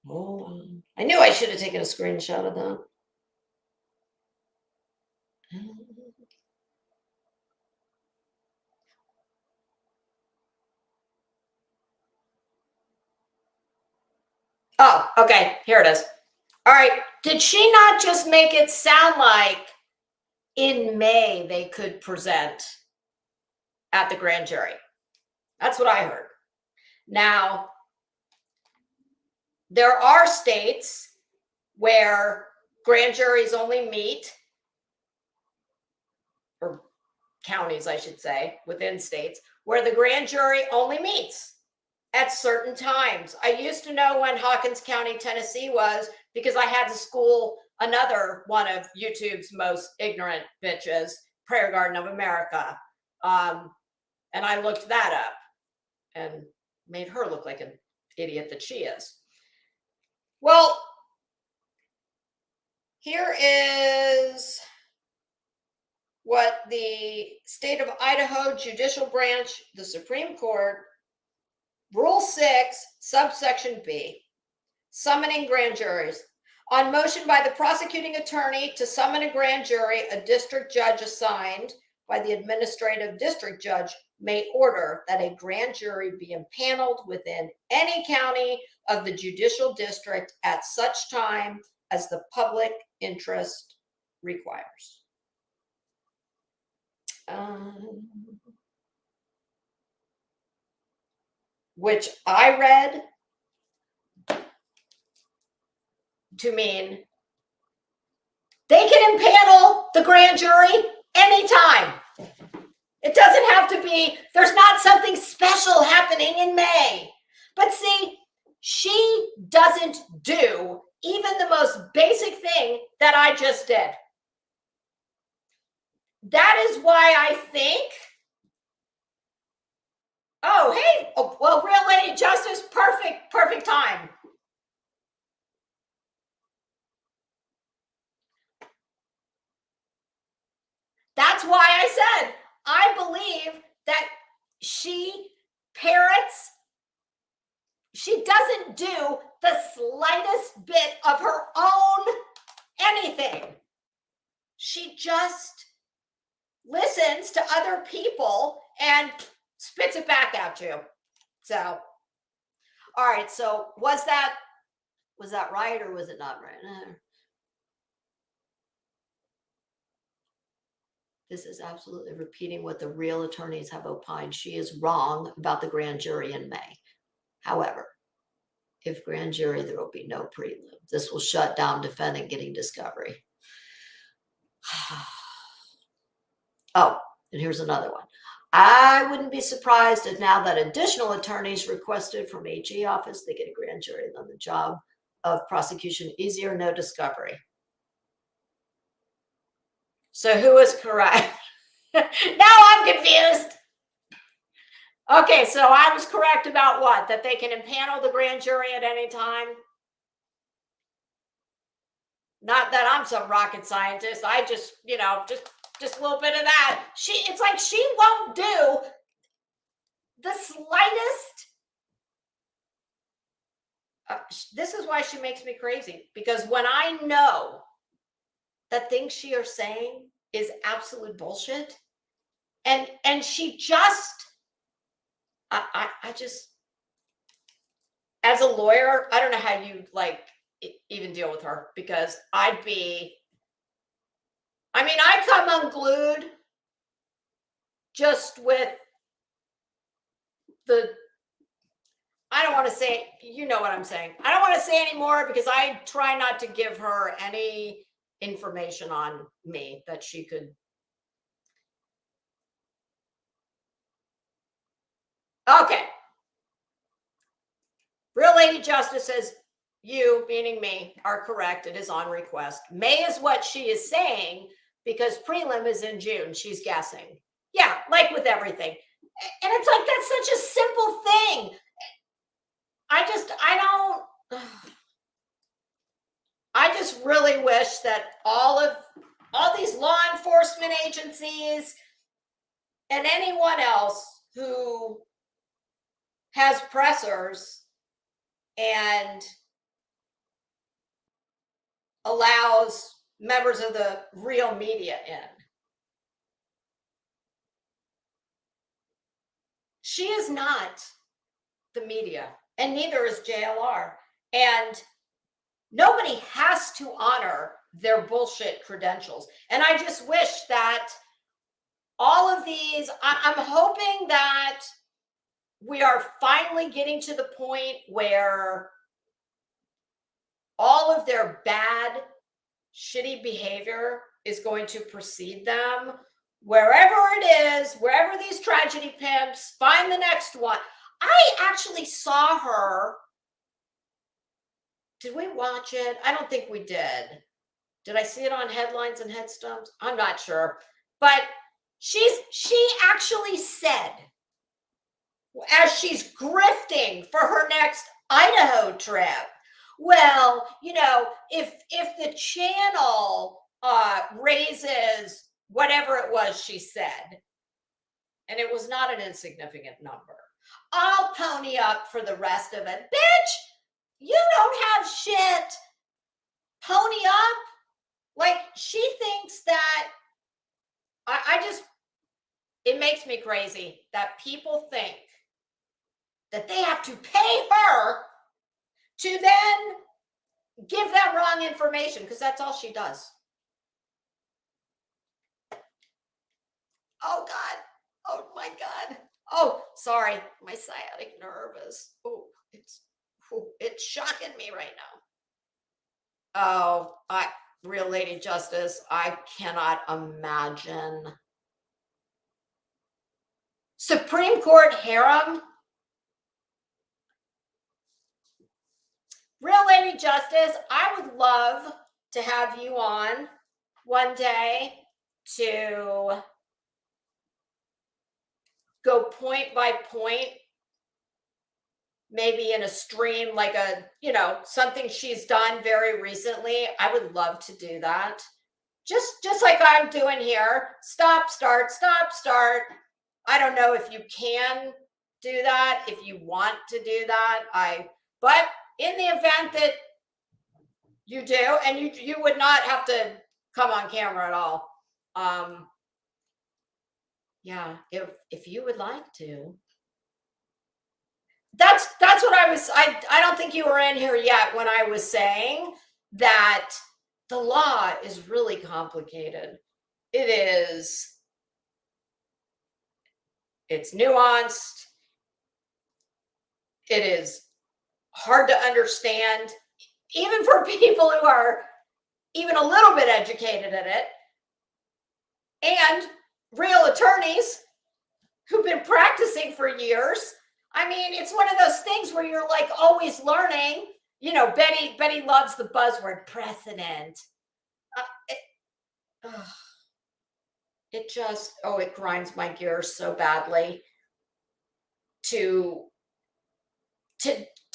Hold on. I knew I should have taken a screenshot of that. Oh, okay. Here it is. All right. Did she not just make it sound like in May they could present at the grand jury? That's what I heard. Now, there are states where grand juries only meet, or counties, I should say, within states, where the grand jury only meets at certain times. I used to know when Hawkins County, Tennessee was, because I had to school another one of YouTube's most ignorant bitches, Prayer Garden of America. And I looked that up and made her look like an idiot that she is. Well, here is what the state of Idaho Judicial Branch, the Supreme Court, Rule 6, subsection B, summoning grand juries. On motion by the prosecuting attorney to summon a grand jury, a district judge assigned by the administrative district judge may order that a grand jury be impaneled within any county of the judicial district at such time as the public interest requires. Which I read to mean they can impanel the grand jury anytime. It doesn't have to be, there's not something special happening in May. But see, she doesn't do even the most basic thing that I just did. That is why I think, oh, hey, oh, well, Real Lady Justice, perfect time. That's why I said, I believe that she parrots, she doesn't do the slightest bit of her own anything. She just listens to other people and spits it back at you. So, all right. So was that right or was it not right? This is absolutely repeating what the real attorneys have opined. She is wrong about the grand jury in May. However, if grand jury, there will be no prelim. This will shut down defendant getting discovery. Oh, and here's another one. I wouldn't be surprised if now that additional attorneys requested from AG office, they get a grand jury, then the job of prosecution easier, no discovery. So who is correct? Now I'm confused. Okay, so I was correct about what? That they can impanel the grand jury at any time? Not that I'm some rocket scientist. I just, just a little bit of that. It's like she won't do the slightest. This is why she makes me crazy, because when I know that things she is saying is absolute bullshit, and she just, I just, as a lawyer, I don't know how you even deal with her, because I come unglued just with I don't want to say, you know what I'm saying. I don't want to say anymore, because I try not to give her any information on me that she could. Okay. Real Lady Justice says, you, meaning me, are correct. It is on request. May is what she is saying, because prelim is in June. She's guessing. Yeah, like with everything. And it's like, that's such a simple thing. I just really wish that all these law enforcement agencies and anyone else who has pressers and allows members of the real media in. She is not the media, and neither is JLR. And nobody has to honor their bullshit credentials. And I just wish that all of these, I'm hoping that we are finally getting to the point where all of their bad, shitty behavior is going to precede them wherever it is, wherever these tragedy pimps find the next one. I actually saw her. Did we watch it? I don't think we did. Did I see it on headlines and headstones? I'm not sure. But she actually said, as she's grifting for her next Idaho trip, well, if the channel raises whatever it was she said, and it was not an insignificant number, I'll pony up for the rest of it. Bitch, you don't have shit. Pony up. Like, she thinks that it makes me crazy that people think that they have to pay her to then give them wrong information, because that's all she does. Oh God. Oh my God. Oh, sorry. My sciatic nerve is, it's shocking me right now. Oh, Real Lady Justice, I cannot imagine. Supreme Court harem. Real Lady Justice, I would love to have you on one day to go point by point, maybe in a stream, like something she's done very recently. I would love to do that. Just like I'm doing here. Stop, start, stop, start. I don't know if you can do that, if you want to do that. But in the event that you do, and you would not have to come on camera at all. Yeah, if you would like to. That's what I don't think you were in here yet when I was saying that the law is really complicated. It is. It's nuanced. It is hard to understand, even for people who are even a little bit educated in it, and real attorneys who've been practicing for years. I mean, it's one of those things where you're like always learning. Betty loves the buzzword precedent. It grinds my gears so badly. to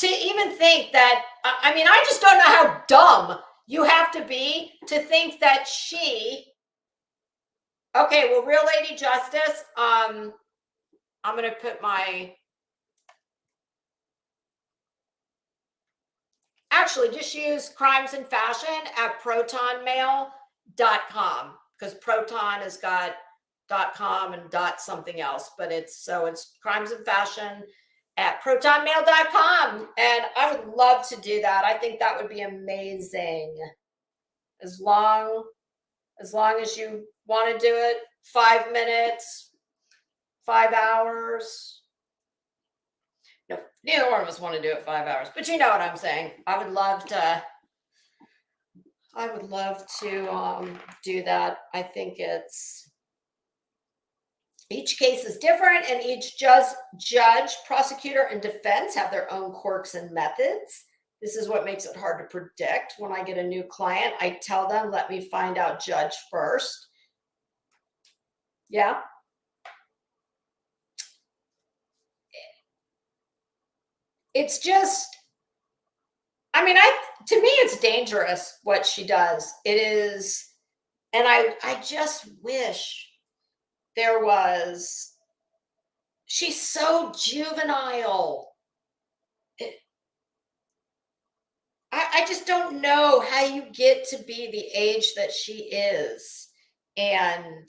even think that, I mean, I just don't know how dumb you have to be to think that okay, well, Real Lady Justice, I'm going to put actually just use Crimes and Fashion at protonmail.com, because Proton has got .com and something else, but it's Crimes and Fashion at protonmail.com. And I would love to do that. I think that would be amazing. As long as you want to do it, 5 minutes, 5 hours. No, neither one of us want to do it 5 hours, but you know what I'm saying. I would love to do that. I think each case is different, and each judge, prosecutor, and defense have their own quirks and methods. This is what makes it hard to predict. When I get a new client, I tell them, let me find out judge first. Yeah. It's just, I mean, to me, it's dangerous what she does. It is, and I just wish there was, she's so juvenile. I just don't know how you get to be the age that she is and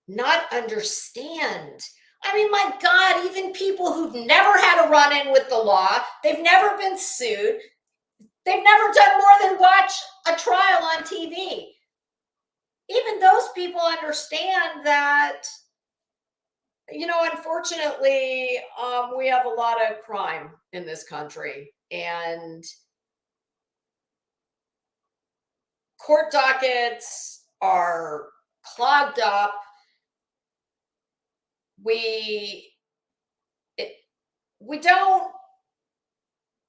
not understand. I mean, my God, even people who've never had a run-in with the law, they've never been sued, they've never done more than watch a trial on TV. Even those people understand that, you know, unfortunately, we have a lot of crime in this country, and court dockets are clogged up. We don't,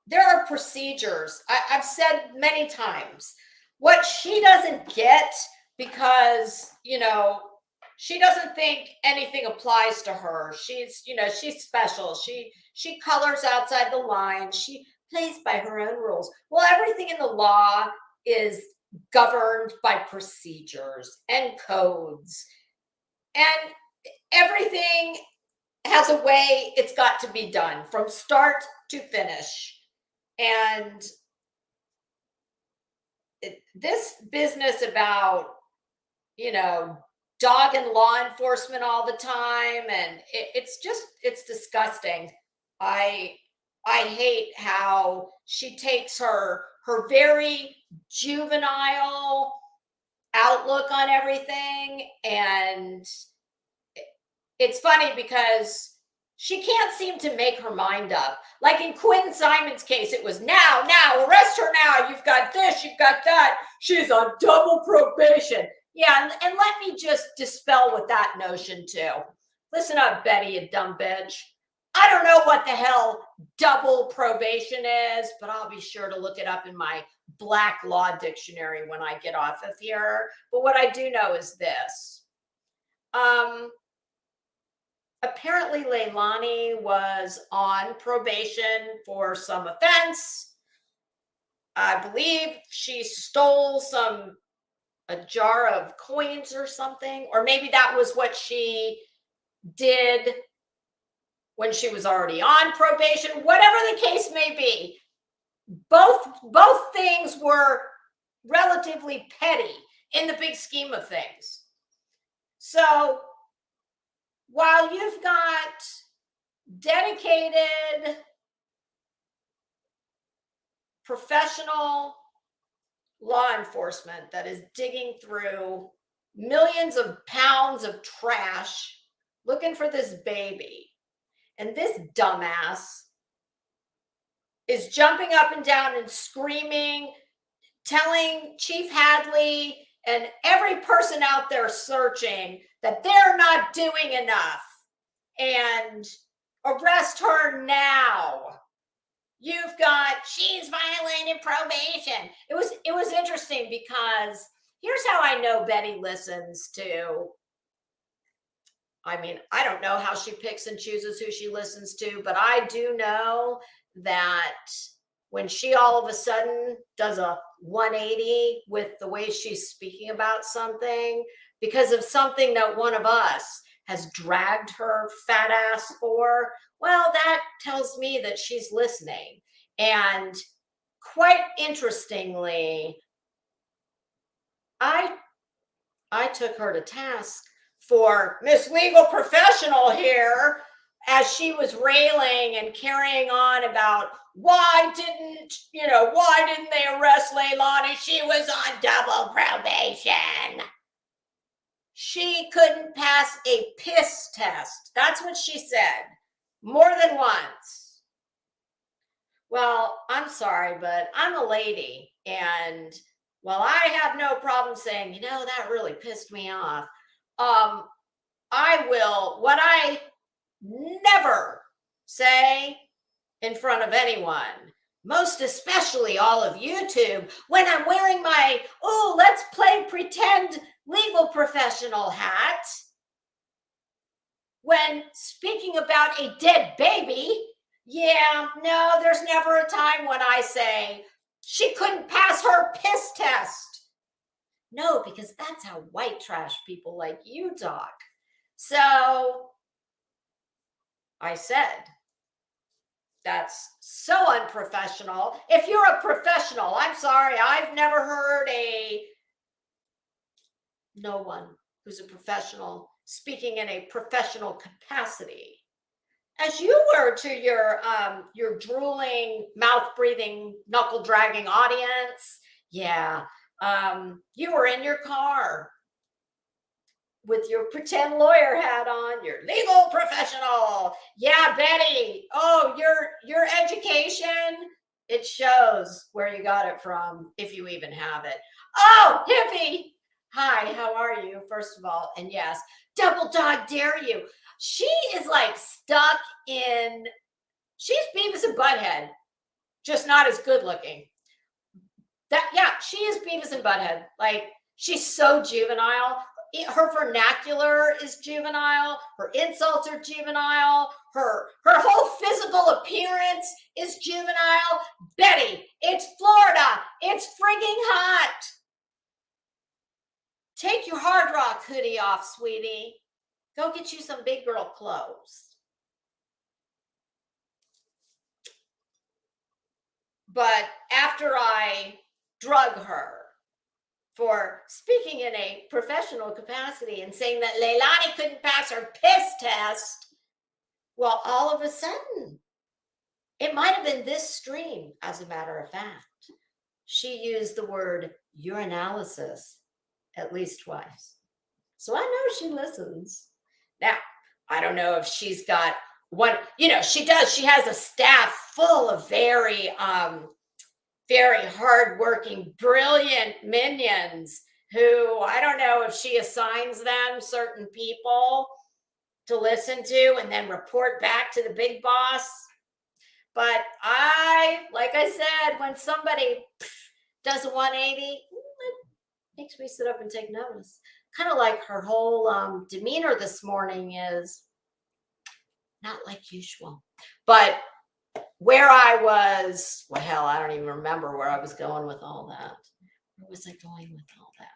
there are procedures. I've said many times, what she doesn't get, because, you know, she doesn't think anything applies to her. She's, you know, she's special. She colors outside the line. She plays by her own rules. Well, everything in the law is governed by procedures and codes, and everything has a way it's got to be done from start to finish. And this business about, you know, dogging law enforcement all the time, and it's disgusting. I hate how she takes her very juvenile outlook on everything, and it's funny because she can't seem to make her mind up. Like in Quinn Simon's case, it was now, arrest her now. You've got this, you've got that. She's on double probation. Yeah, and let me just dispel with that notion too. Listen up, Betty, you dumb bitch. I don't know what the hell double probation is, but I'll be sure to look it up in my Black Law Dictionary when I get off of here. But what I do know is this. Apparently, Leilani was on probation for some offense. I believe she stole a jar of coins or something, or maybe that was what she did when she was already on probation. Whatever the case may be, both things were relatively petty in the big scheme of things. So while you've got dedicated, professional law enforcement that is digging through millions of pounds of trash looking for this baby, and this dumbass is jumping up and down and screaming, telling Chief Hadley and every person out there searching that they're not doing enough and arrest her now. You've got, she's violating probation. It was interesting because here's how I know Betty listens to I mean, I don't know how she picks and chooses who she listens to, but I do know that when she all of a sudden does a 180 with the way she's speaking about something because of something that one of us has dragged her fat ass for, well, that tells me that she's listening. And quite interestingly, I took her to task for Miss Legal Professional here as she was railing and carrying on about why didn't they arrest Leilani? She was on double probation. She couldn't pass a piss test. That's what she said more than once. Well, I'm sorry, but I'm a lady, and while I have no problem saying, that really pissed me off, what I never say in front of anyone, most especially all of YouTube, when I'm wearing my, let's play pretend legal professional hat, when speaking about a dead baby, there's never a time when I say she couldn't pass her piss test. No, because that's how white trash people like you talk. So I said, that's so unprofessional. If you're a professional, I'm sorry, I've never heard no one who's a professional speaking in a professional capacity, as you were to your drooling, mouth-breathing, knuckle-dragging audience. Yeah, you were in your car with your pretend lawyer hat on, your legal professional. Yeah, Betty. Oh, your education, it shows where you got it from, if you even have it. Oh, hippie. Hi, how are you? First of all, and yes, double dog dare you. She is like stuck in, she's Beavis and Butthead, just not as good looking. She is Beavis and Butthead. Like, she's so juvenile. Her vernacular is juvenile. Her insults are juvenile. Her whole physical appearance is juvenile. Betty, it's Florida. It's frigging hot. Take your Hard Rock hoodie off, sweetie. Go get you some big girl clothes. But after I drug her for speaking in a professional capacity and saying that Leilani couldn't pass her piss test, well, all of a sudden, it might have been this stream, as a matter of fact, she used the word urinalysis at least twice. So I know she listens. Now, I don't know if she's got one, she does. She has a staff full of very hardworking, brilliant minions who, I don't know if she assigns them certain people to listen to and then report back to the big boss. But like I said, when somebody does a 180, it makes me sit up and take notice. Kind of like her whole demeanor this morning is not like usual. But where I was, well, hell, I don't even remember where I was going with all that. Where was I going with all that?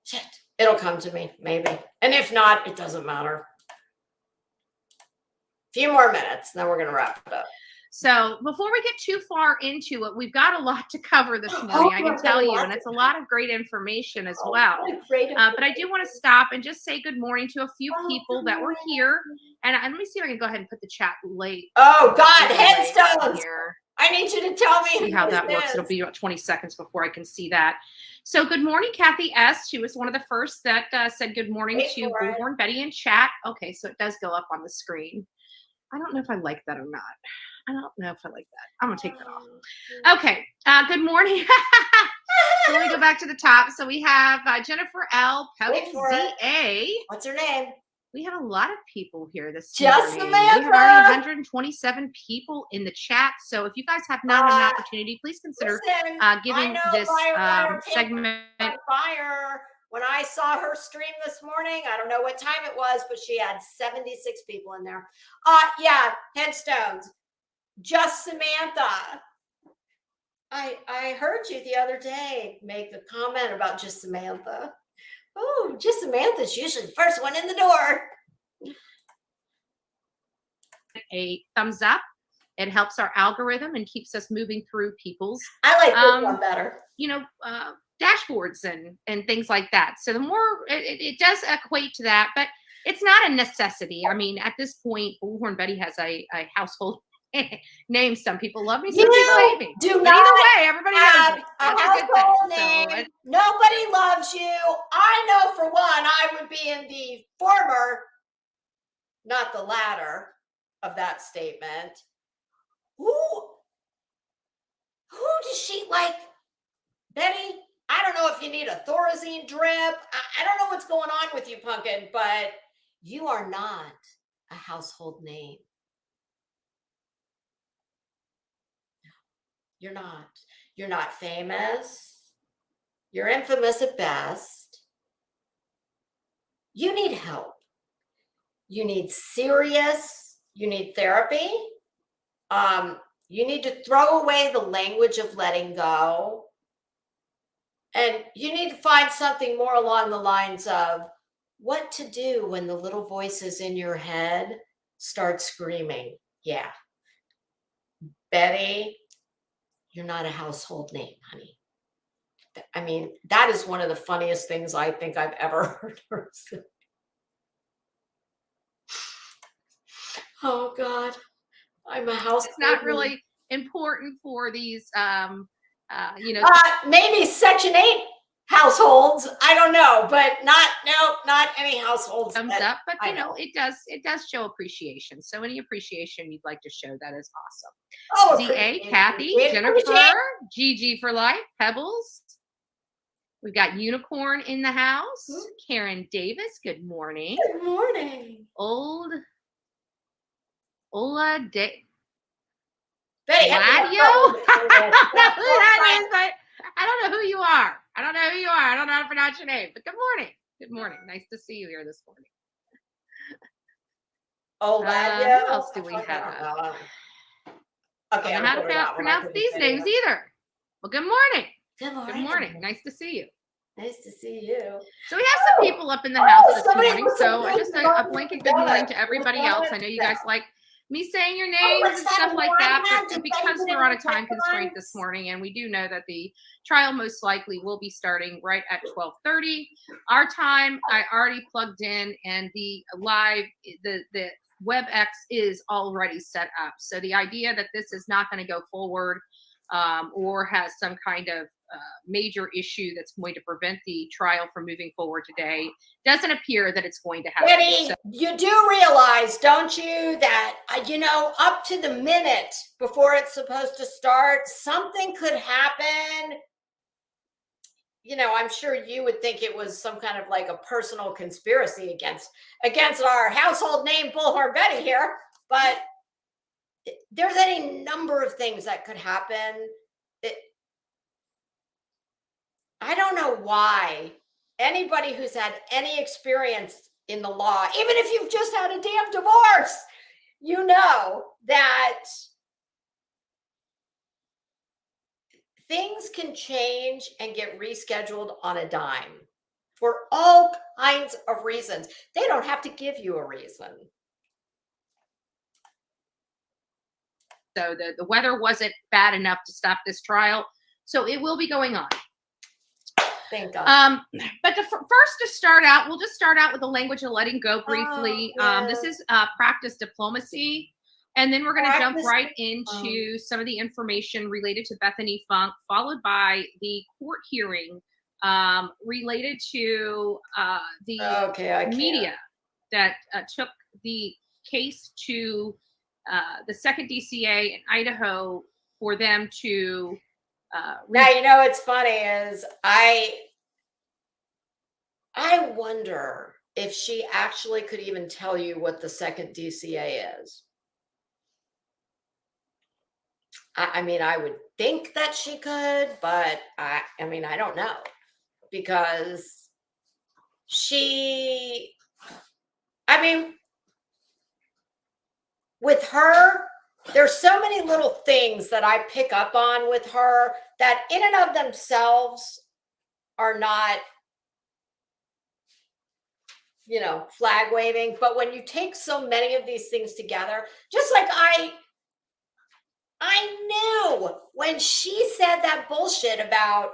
Shit, it'll come to me, maybe. And if not, it doesn't matter. A few more minutes, then we're going to wrap it up. So before we get too far into it, we've got a lot to cover this morning, I can tell you, and it's a lot of great information as well. But I do want to stop and just say good morning to a few people that were here. And let me see if I can go ahead and put the chat late. Oh, God, headstones. Here. I need you to tell me. See how that works. It'll be about 20 seconds before I can see that. So good morning, Kathy S. She was one of the first that said good morning to Bullhorn Betty in chat. Okay, so it does go up on the screen. I don't know if I like that or not. I don't know if I like that. I'm going to take that off. Okay. Good morning. So let me go back to the top. So we have Jennifer L. ZA. What's her name? We have a lot of people here this morning. We have already 127 people in the chat. So if you guys have not had an opportunity, please consider giving this segment. Fire. When I saw her stream this morning, I don't know what time it was, but she had 76 people in there. Yeah, headstones. Just Samantha. I heard you the other day make a comment about Just Samantha. Oh, Just Samantha's usually the first one in the door. A thumbs up. It helps our algorithm and keeps us moving through people's I like this one better. Dashboards and things like that. So the more it does equate to that, but it's not a necessity. I mean, at this point, Bullhorn Betty has a household name. Some people love me, some people hate me. Do but not either way, everybody knows have me. a That's a good household thing. name. Nobody loves you. I know for one, I would be in the former, not the latter, of that statement. Who does she like? Betty, I don't know if you need a Thorazine drip. I don't know what's going on with you, Pumpkin, but you are not a household name. You're not. You're not famous. You're infamous at best. You need help. You need you need therapy. You need to throw away the language of letting go. And you need to find something more along the lines of what to do when the little voices in your head start screaming. Yeah. Betty, you're not a household name, honey. I mean, that is one of the funniest things I think I've ever heard her say. Oh God, I'm a household. It's not really important for these, maybe Section 8 households. I don't know, but not any households. Thumbs up, but it does show appreciation. So any appreciation you'd like to show, that is awesome. ZA, Kathy, Jennifer, Gigi for life, Pebbles. We've got Unicorn in the house. Karen Davis, good morning. Good morning. Ola De Betty, I don't know who you are. I don't know how to pronounce your name, but good morning. Good morning. Nice to see you here this morning. Who else do we have? Okay, I don't know how to pronounce these names either. Well, good morning. Good morning. Good morning. Nice to see you. Nice to see you. So we have some people up in the house this morning. So I just a blanket good morning to everybody else. I know you guys like me saying your names and stuff like that, but because we're on a time constraint this morning, and we do know that the trial most likely will be starting right at 12:30 our time. I already plugged in, and the WebEx is already set up. So the idea that this is not going to go forward or has some kind of major issue that's going to prevent the trial from moving forward today doesn't appear that it's going to happen. Betty, you do realize, don't you, that up to the minute before it's supposed to start, something could happen. I'm sure you would think it was some kind of like a personal conspiracy against our household name Bullhorn Betty here, but there's any number of things that could happen. I don't know why anybody who's had any experience in the law, even if you've just had a damn divorce, you know that things can change and get rescheduled on a dime for all kinds of reasons. They don't have to give you a reason. So the weather wasn't bad enough to stop this trial. So it will be going on. Thank God. But first to start out, we'll just start out with the language of letting go briefly. This is practice diplomacy. And then we're going to jump right into some of the information related to Bethany Funk, followed by the court hearing related to the media that took the case to the second DCA in Idaho for them to now, what's funny is I wonder if she actually could even tell you what the second DCA is. I mean, I would think that she could, but I don't know, because I mean, with her, there's so many little things that I pick up on with her that in and of themselves are not, flag waving. But when you take so many of these things together, just like I knew when she said that bullshit about,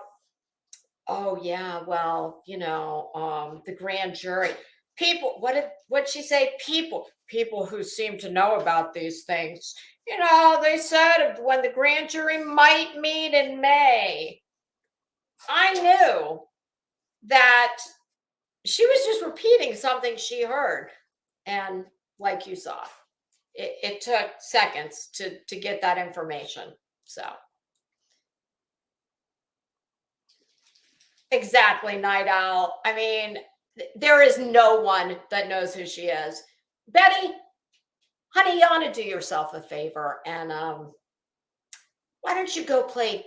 oh yeah, well, the grand jury. People, what'd she say? People who seem to know about these things. They said when the grand jury might meet in May. I knew that she was just repeating something she heard. And like you saw, it took seconds to get that information. So exactly, Night Owl. I mean, there is no one that knows who she is. Betty, honey, you ought to do yourself a favor, and why don't you go play?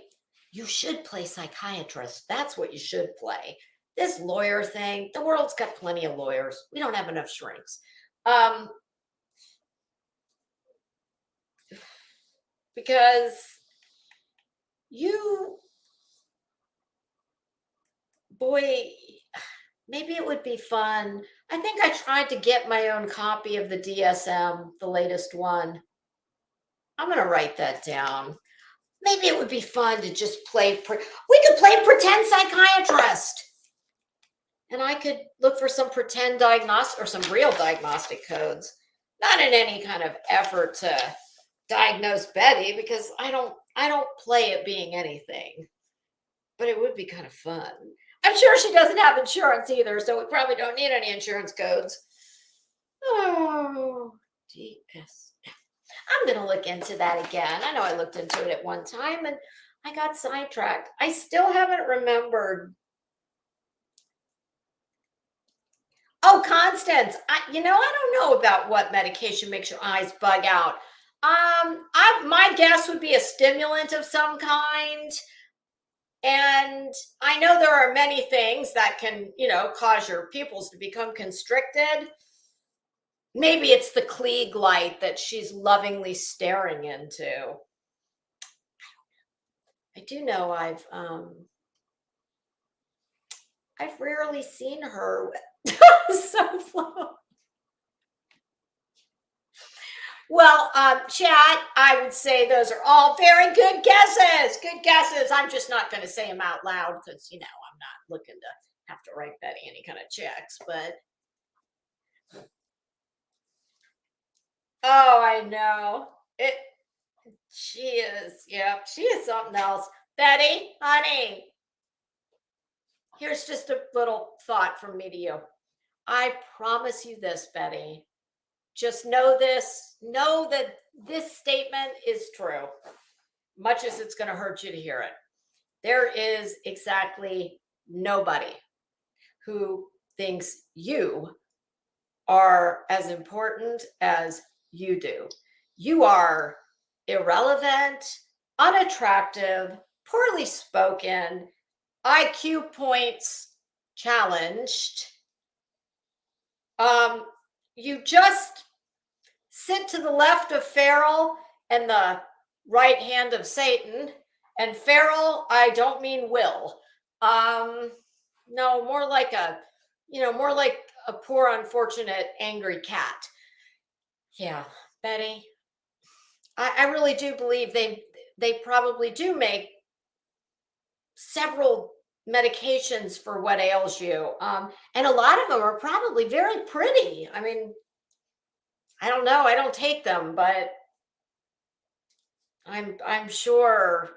You should play psychiatrist. That's what you should play. This lawyer thing, the world's got plenty of lawyers. We don't have enough shrinks. Because boy, maybe it would be fun. I think I tried to get my own copy of the DSM, the latest one. I'm going to write that down. Maybe it would be fun to just play. We could play pretend psychiatrist. And I could look for some pretend diagnostic or some real diagnostic codes. Not in any kind of effort to diagnose Betty, because I don't play at being anything. But it would be kind of fun. I'm sure she doesn't have insurance either, so we probably don't need any insurance codes. Oh, DS. I'm going to look into that again. I know I looked into it at one time and I got sidetracked. I still haven't remembered. Oh, Constance. I don't know about what medication makes your eyes bug out. My guess would be a stimulant of some kind. And I know there are many things that can, cause your pupils to become constricted. Maybe it's the Klieg light that she's lovingly staring into. I do know I've rarely seen her so flow. Well, chat, I would say those are all very good guesses. Good guesses. I'm just not going to say them out loud because, I'm not looking to have to write Betty any kind of checks. But, oh, I know. She is. Yeah, she is something else. Betty, honey, here's just a little thought from me to you. I promise you this, Betty. Just know that this statement is true, much as it's going to hurt you to hear it. There is exactly nobody who thinks you are as important as you do. You are irrelevant, unattractive, poorly spoken, IQ points challenged. You just sit to the left of Farrell and the right hand of Satan. And Farrell, I don't mean Will. No, more like a poor, unfortunate, angry cat. Yeah, Betty. I really do believe they probably do make several medications for what ails you. And a lot of them are probably very pretty. I mean, I don't know. I don't take them, but I'm sure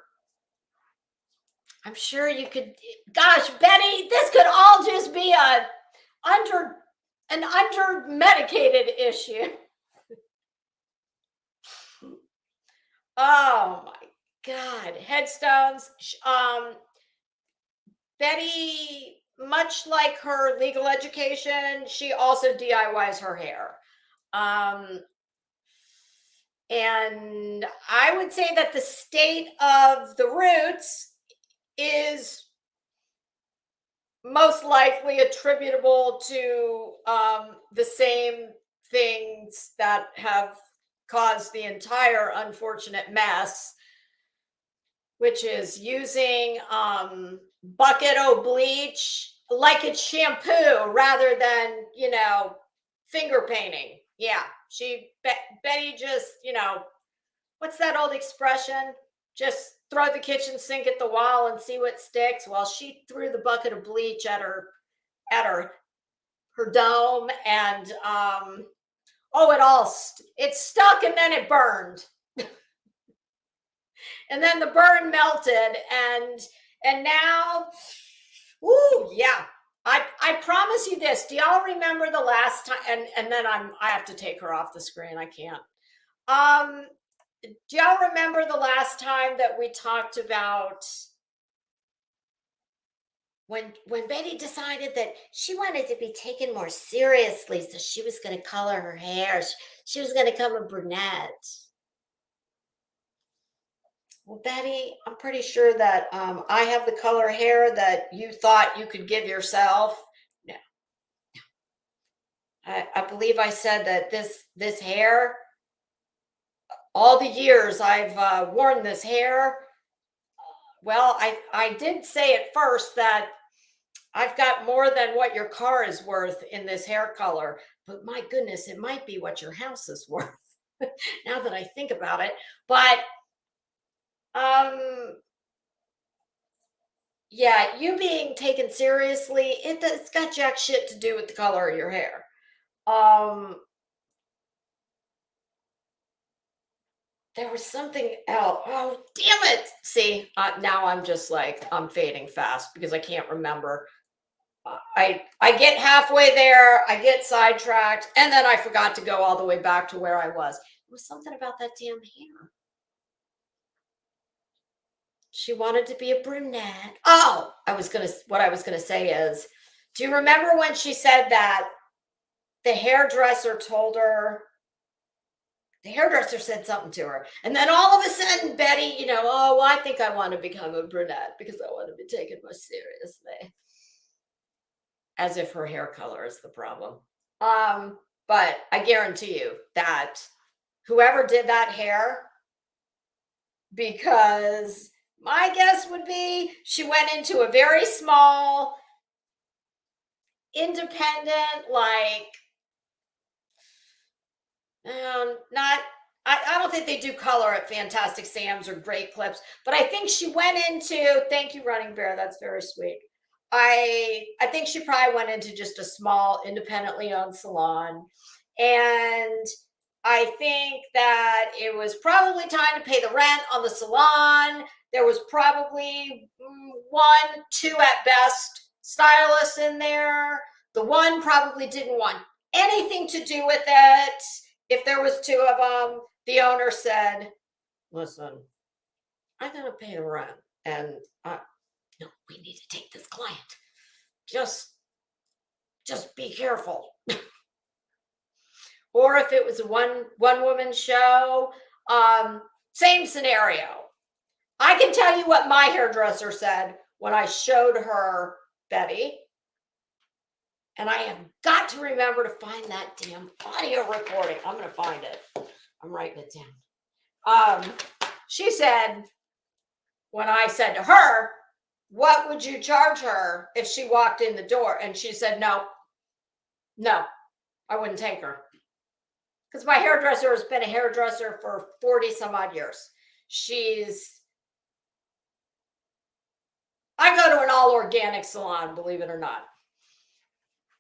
you could. Gosh, Betty, this could all just be an under medicated issue. Oh my God, headstones. Betty, much like her legal education, she also DIYs her hair. And I would say that the state of the roots is most likely attributable to the same things that have caused the entire unfortunate mess, which is using bucket o' bleach like it's shampoo rather than, finger painting. Yeah, Betty just, what's that old expression? Just throw the kitchen sink at the wall and see what sticks. Well, she threw the bucket of bleach at her dome, and it stuck, and then it burned, and then the burn melted, and now, ooh, yeah. I promise you this. Do y'all remember the last time? And then I have to take her off the screen. I can't. Do y'all remember the last time that we talked about when Betty decided that she wanted to be taken more seriously, so she was going to color her hair. She was going to become a brunette. Well, Betty, I'm pretty sure that I have the color hair that you thought you could give yourself. No, I believe I said that this hair, all the years I've worn this hair, well, I did say at first that I've got more than what your car is worth in this hair color, but my goodness, it might be what your house is worth now that I think about it. But yeah, you being taken seriously, it's got jack shit to do with the color of your hair. There was something else. Oh, damn it. See, now I'm just like, I'm fading fast because I can't remember. I get halfway there, I get sidetracked, and then I forgot to go all the way back to where I was. It was something about that damn hair. She wanted to be a brunette. Oh, what I was gonna say is, do you remember when she said that the hairdresser said something to her, and then all of a sudden Betty, oh, I think I want to become a brunette because I want to be taken more seriously. As if her hair color is the problem. But I guarantee you that whoever did that hair, because my guess would be she went into a very small, independent, like, not, I don't think they do color at Fantastic Sam's or Great Clips, but I think she went into, thank you, Running Bear, that's very sweet. I think she probably went into just a small, independently owned salon. And I think that it was probably time to pay the rent on the salon. There was probably 1, 2 at best stylists in there. The one probably didn't want anything to do with it. If there was 2 of them, the owner said, listen, I'm going to pay the rent. And no, we need to take this client. Just be careful. Or if it was a one woman show, same scenario. I can tell you what my hairdresser said when I showed her Betty. And I have got to remember to find that damn audio recording. I'm going to find it. I'm writing it down. She said, when I said to her, what would you charge her if she walked in the door? And she said, no, I wouldn't take her. Because my hairdresser has been a hairdresser for 40 some odd years. I go to an all organic salon, believe it or not.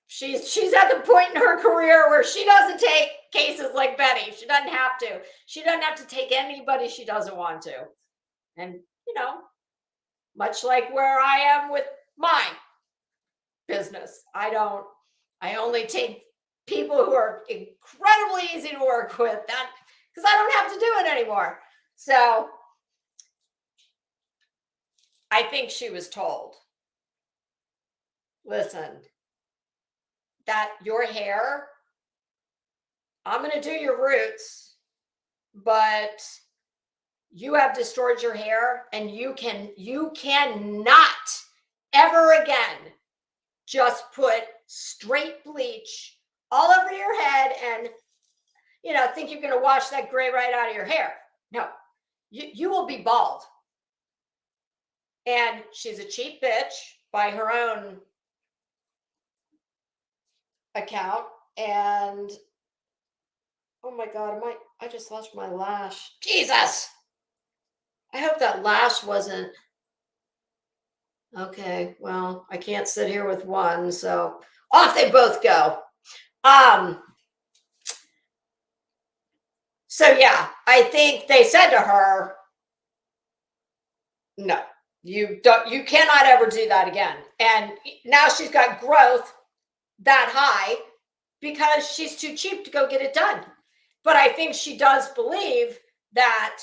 She's at the point in her career where she doesn't take cases like Betty. She doesn't have to. She doesn't have to take anybody she doesn't want to. And, much like where I am with my business, I only take people who are incredibly easy to work with, that because I don't have to do it anymore. So I think she was told, listen, that your hair, I'm going to do your roots, but you have destroyed your hair, and you cannot ever again just put straight bleach all over your head and, think you're going to wash that gray right out of your hair. No, you will be bald. And she's a cheap bitch by her own account. And oh my God, I just lost my lash. Jesus. I hope that lash wasn't. Okay, well, I can't sit here with one, so off they both go. So yeah, I think they said to her, no, you cannot ever do that again. And now she's got growth that high because she's too cheap to go get it done. But I think she does believe that,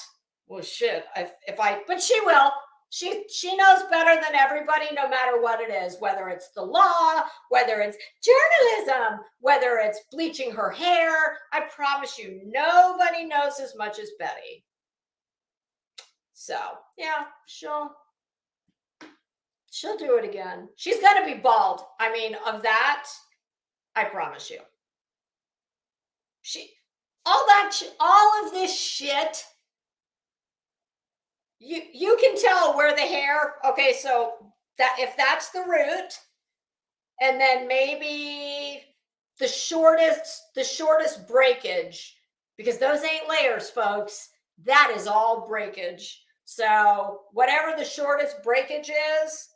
well, shit, but she will. She knows better than everybody, no matter what it is, whether it's the law, whether it's journalism, whether it's bleaching her hair. I promise you, nobody knows as much as Betty. So yeah, she'll do it again. She's gonna be bald. I mean, of that, I promise you. All of this shit. You can tell where the hair, okay, so that if that's the root, and then maybe the shortest breakage, because those ain't layers, folks, that is all breakage. So whatever the shortest breakage is,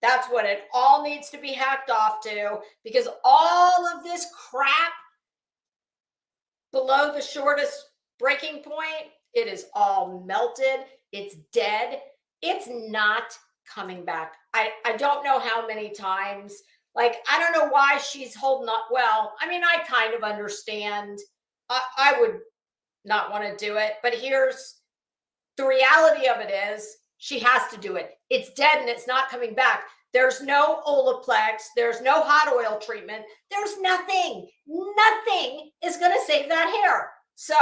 that's what it all needs to be hacked off to, because all of this crap below the shortest breaking point, it is all melted. It's dead. It's not coming back. I don't know how many times. Like, I don't know why she's holding up. Well, I mean, I kind of understand. I would not want to do it. But here's the reality of it is she has to do it. It's dead and it's not coming back. There's no Olaplex. There's no hot oil treatment. There's nothing. Nothing is going to save that hair. So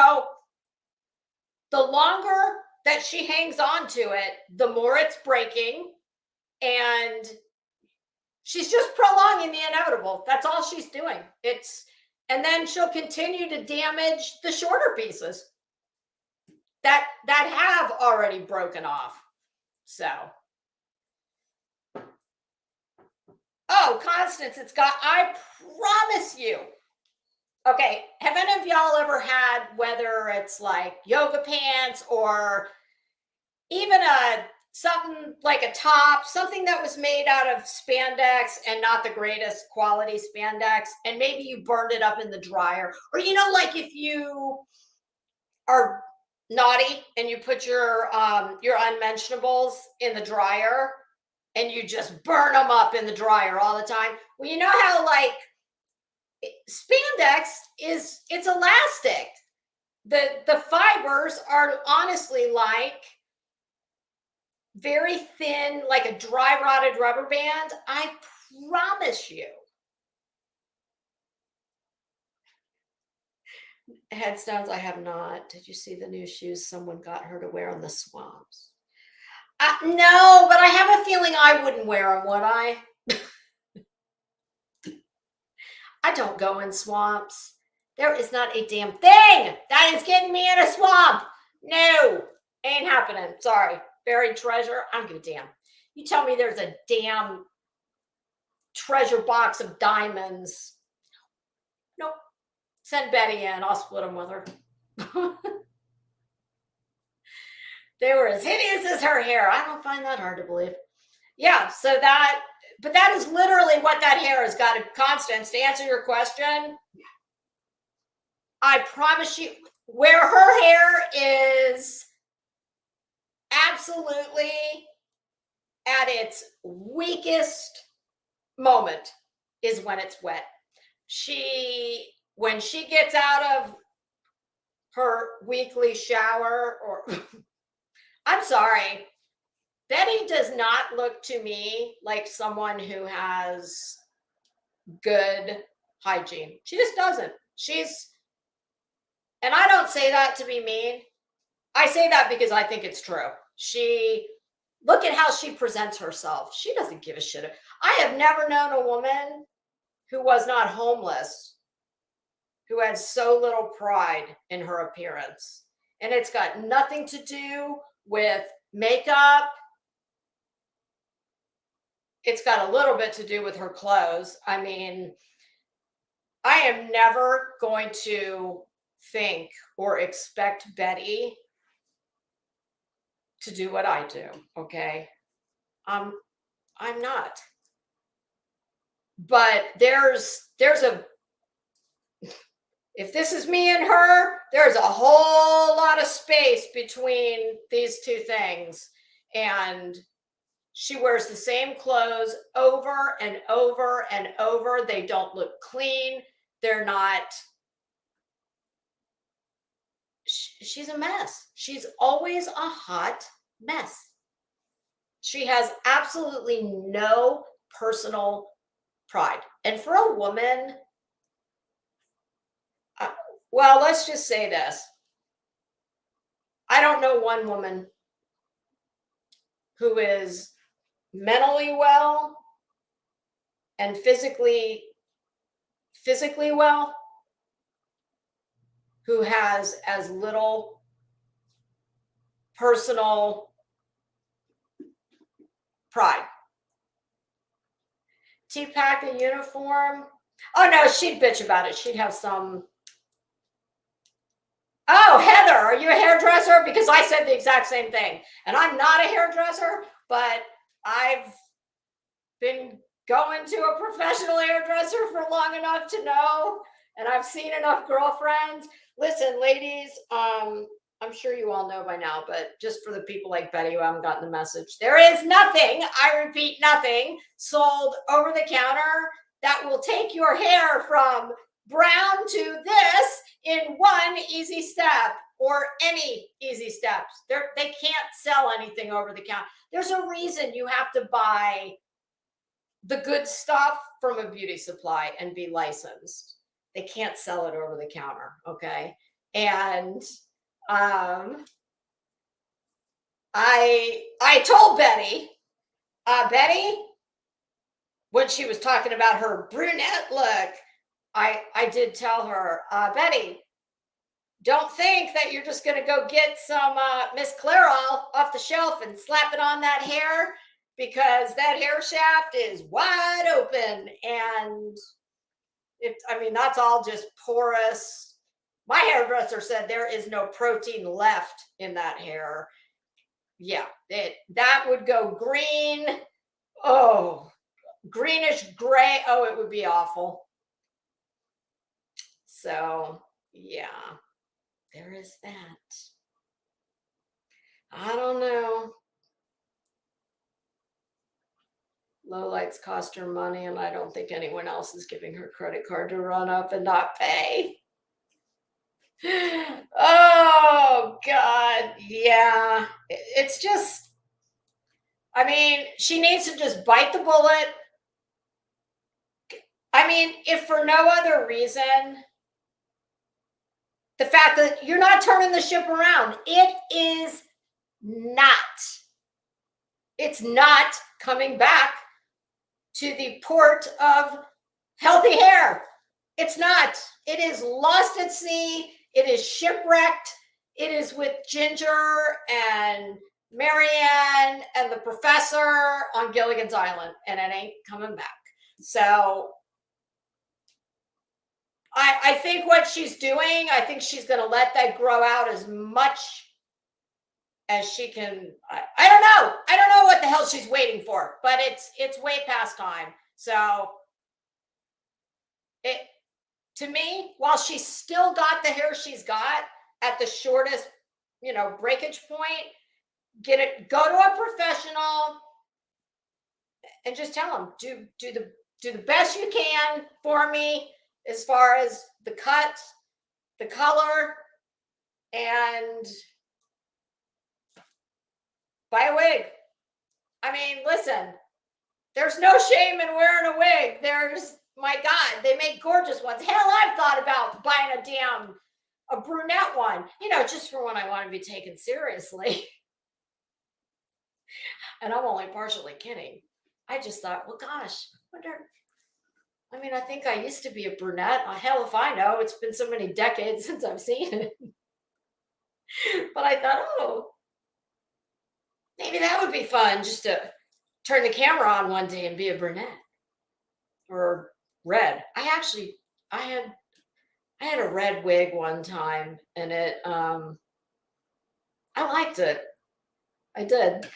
the longer that she hangs on to it, the more it's breaking. And she's just prolonging the inevitable. That's all she's doing. And then she'll continue to damage the shorter pieces that have already broken off. So. Oh, Constance, I promise you. Okay, have any of y'all ever had, whether it's like yoga pants or even something like a top, something that was made out of spandex and not the greatest quality spandex, and maybe you burned it up in the dryer, or like if you are naughty and you put your unmentionables in the dryer and you just burn them up in the dryer all the time. Well, you know how like spandex it's elastic. The fibers are honestly like very thin, like a dry rotted rubber band. I promise you. Headstones, I have not. Did you see the new shoes someone got her to wear on the swamps? No, but I have a feeling I wouldn't wear them, would I? I don't go in swamps. There is not a damn thing that is getting me in a swamp. No, ain't happening. Sorry. Buried treasure. I don't give a damn. You tell me there's a damn treasure box of diamonds. Nope. Send Betty in. I'll split them with her. They were as hideous as her hair. I don't find that hard to believe. Yeah, but that is literally what that hair has got. Constance, to answer your question, I promise you, where her hair is absolutely at its weakest moment is when it's wet. When she gets out of her weekly shower, or I'm sorry, Betty does not look to me like someone who has good hygiene. She just doesn't. And I don't say that to be mean. I say that because I think it's true. She Look at how she presents herself. She doesn't give a shit. I have never known a woman who was not homeless who had so little pride in her appearance. And it's got nothing to do with makeup. It's got a little bit to do with her clothes. I mean, I am never going to think or expect Betty to do what I do, okay? I'm not. But there's a, if this is me and her, there's a whole lot of space between these two things. And she wears the same clothes over and over and over. They don't look clean. They're not, she's a mess. She's always a hot mess. She has absolutely no personal pride. And for a woman, well, let's just say this. I don't know one woman who is mentally well and physically well who has as little personal pride. T-Pack a uniform. Oh no, she'd bitch about it. She'd have some. Oh, Heather, are you a hairdresser? Because I said the exact same thing. And I'm not a hairdresser, but I've been going to a professional hairdresser for long enough to know, and I've seen enough girlfriends. Listen, ladies, I'm sure you all know by now, but just for the people like Betty who haven't gotten the message, there is nothing, I repeat, nothing sold over the counter that will take your hair from brown to this in one easy step or any easy steps. They can't sell anything over the counter. There's a reason you have to buy the good stuff from a beauty supply and be licensed. They can't sell it over the counter, okay? And I told Betty, Betty, when she was talking about her brunette look, I did tell her, Betty, don't think that you're just going to go get some Miss Clairol off the shelf and slap it on that hair, because that hair shaft is wide open and I mean, that's all just porous. My hairdresser said there is no protein left in that hair. Yeah, that would go green. Oh, greenish gray. Oh, it would be awful. So, yeah, there is that. I don't know. Lowlights cost her money, and I don't think anyone else is giving her credit card to run up and not pay. Oh, God. Yeah. It's just, I mean, she needs to just bite the bullet. I mean, if for no other reason, the fact that you're not turning the ship around, it's not coming back to the port of healthy hair. It's not. It is lost at sea. It is shipwrecked. It is with Ginger and Marianne and the professor on Gilligan's Island, and it ain't coming back. So I think what she's doing, I think she's going to let that grow out as much as she can. I don't know. I don't know what the hell she's waiting for, but it's way past time. So to me, while she's still got the hair she's got at the shortest, breakage point, go to a professional and just tell them, do the best you can for me as far as the cut, the color, and buy a wig. I mean, listen, there's no shame in wearing a wig. My God, they make gorgeous ones. Hell, I've thought about buying a brunette one, just for when I want to be taken seriously. And I'm only partially kidding. I just thought, well, gosh, I mean, I think I used to be a brunette. Hell if I know. It's been so many decades since I've seen it. But I thought, oh, maybe that would be fun just to turn the camera on one day and be a brunette or red. I had a red wig one time and I liked it. I did.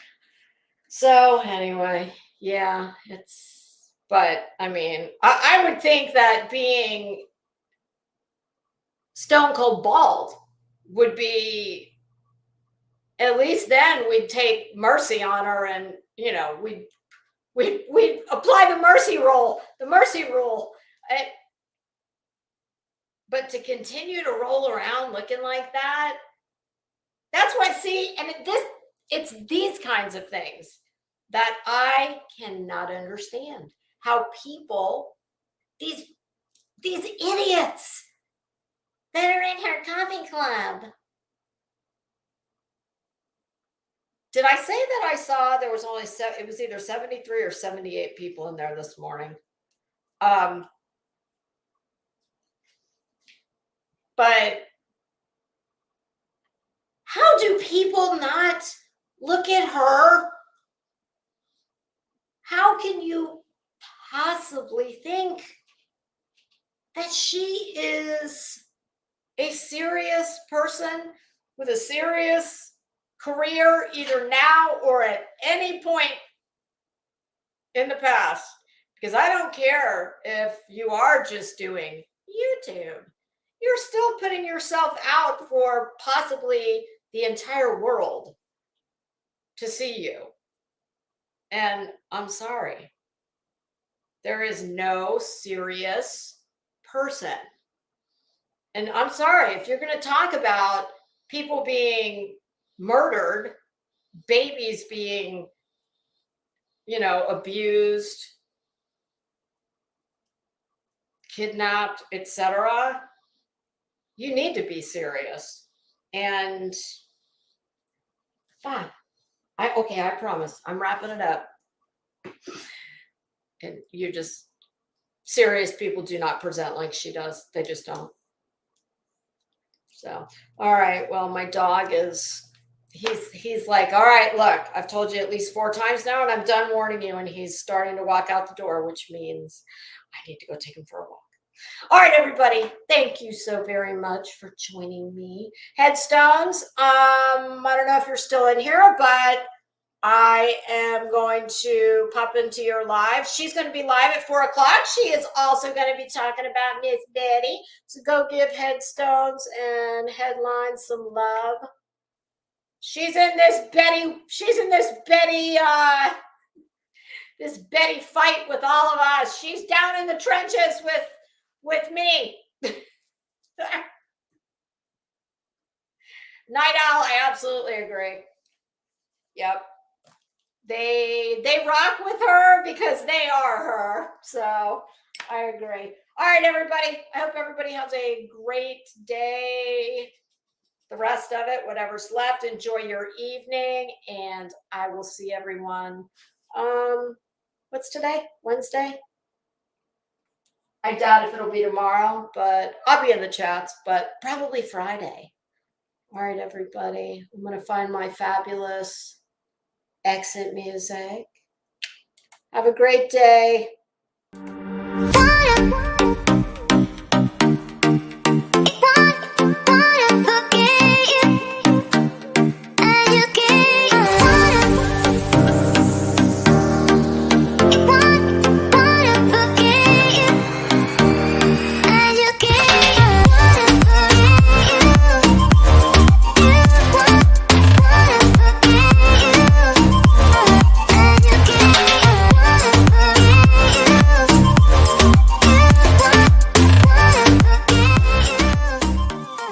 So anyway, yeah, but I mean, I would think that being stone cold bald would be, at least then we'd take mercy on her and, we'd apply the mercy rule. But to continue to roll around looking like that, that's why, see, and it's these kinds of things that I cannot understand. How people, these idiots that are in her coffee club. Did I say that I saw there was only it was either 73 or 78 people in there this morning? But how do people not look at her? How can you possibly think that she is a serious person with a serious career, either now or at any point in the past? Because I don't care if you are just doing YouTube. You're still putting yourself out for possibly the entire world to see you. And I'm sorry, there is no serious person. And I'm sorry, if you're going to talk about people being murdered, babies being, abused, kidnapped, etc., you need to be serious. And I promise, I'm wrapping it up. And serious people do not present like she does. They just don't. So, all right. Well, my dog he's like, all right, look, I've told you at least 4 times now, and I'm done warning you. And he's starting to walk out the door, which means I need to go take him for a walk. All right, everybody. Thank you so very much for joining me. Headstones. I don't know if you're still in here, but I am going to pop into your live. She's going to be live at 4 o'clock. She is also going to be talking about Miss Betty. So go give Headstones and Headlines some love. She's in this Betty fight with all of us. She's down in the trenches with me. Night Owl, I absolutely agree. Yep. They rock with her because they are her. So I agree. All right, everybody. I hope everybody has a great day. The rest of it, whatever's left, enjoy your evening, and I will see everyone. What's today? Wednesday? I doubt if it'll be tomorrow, but I'll be in the chats, but probably Friday. All right, everybody. I'm going to find my fabulous exit music. Have a great day.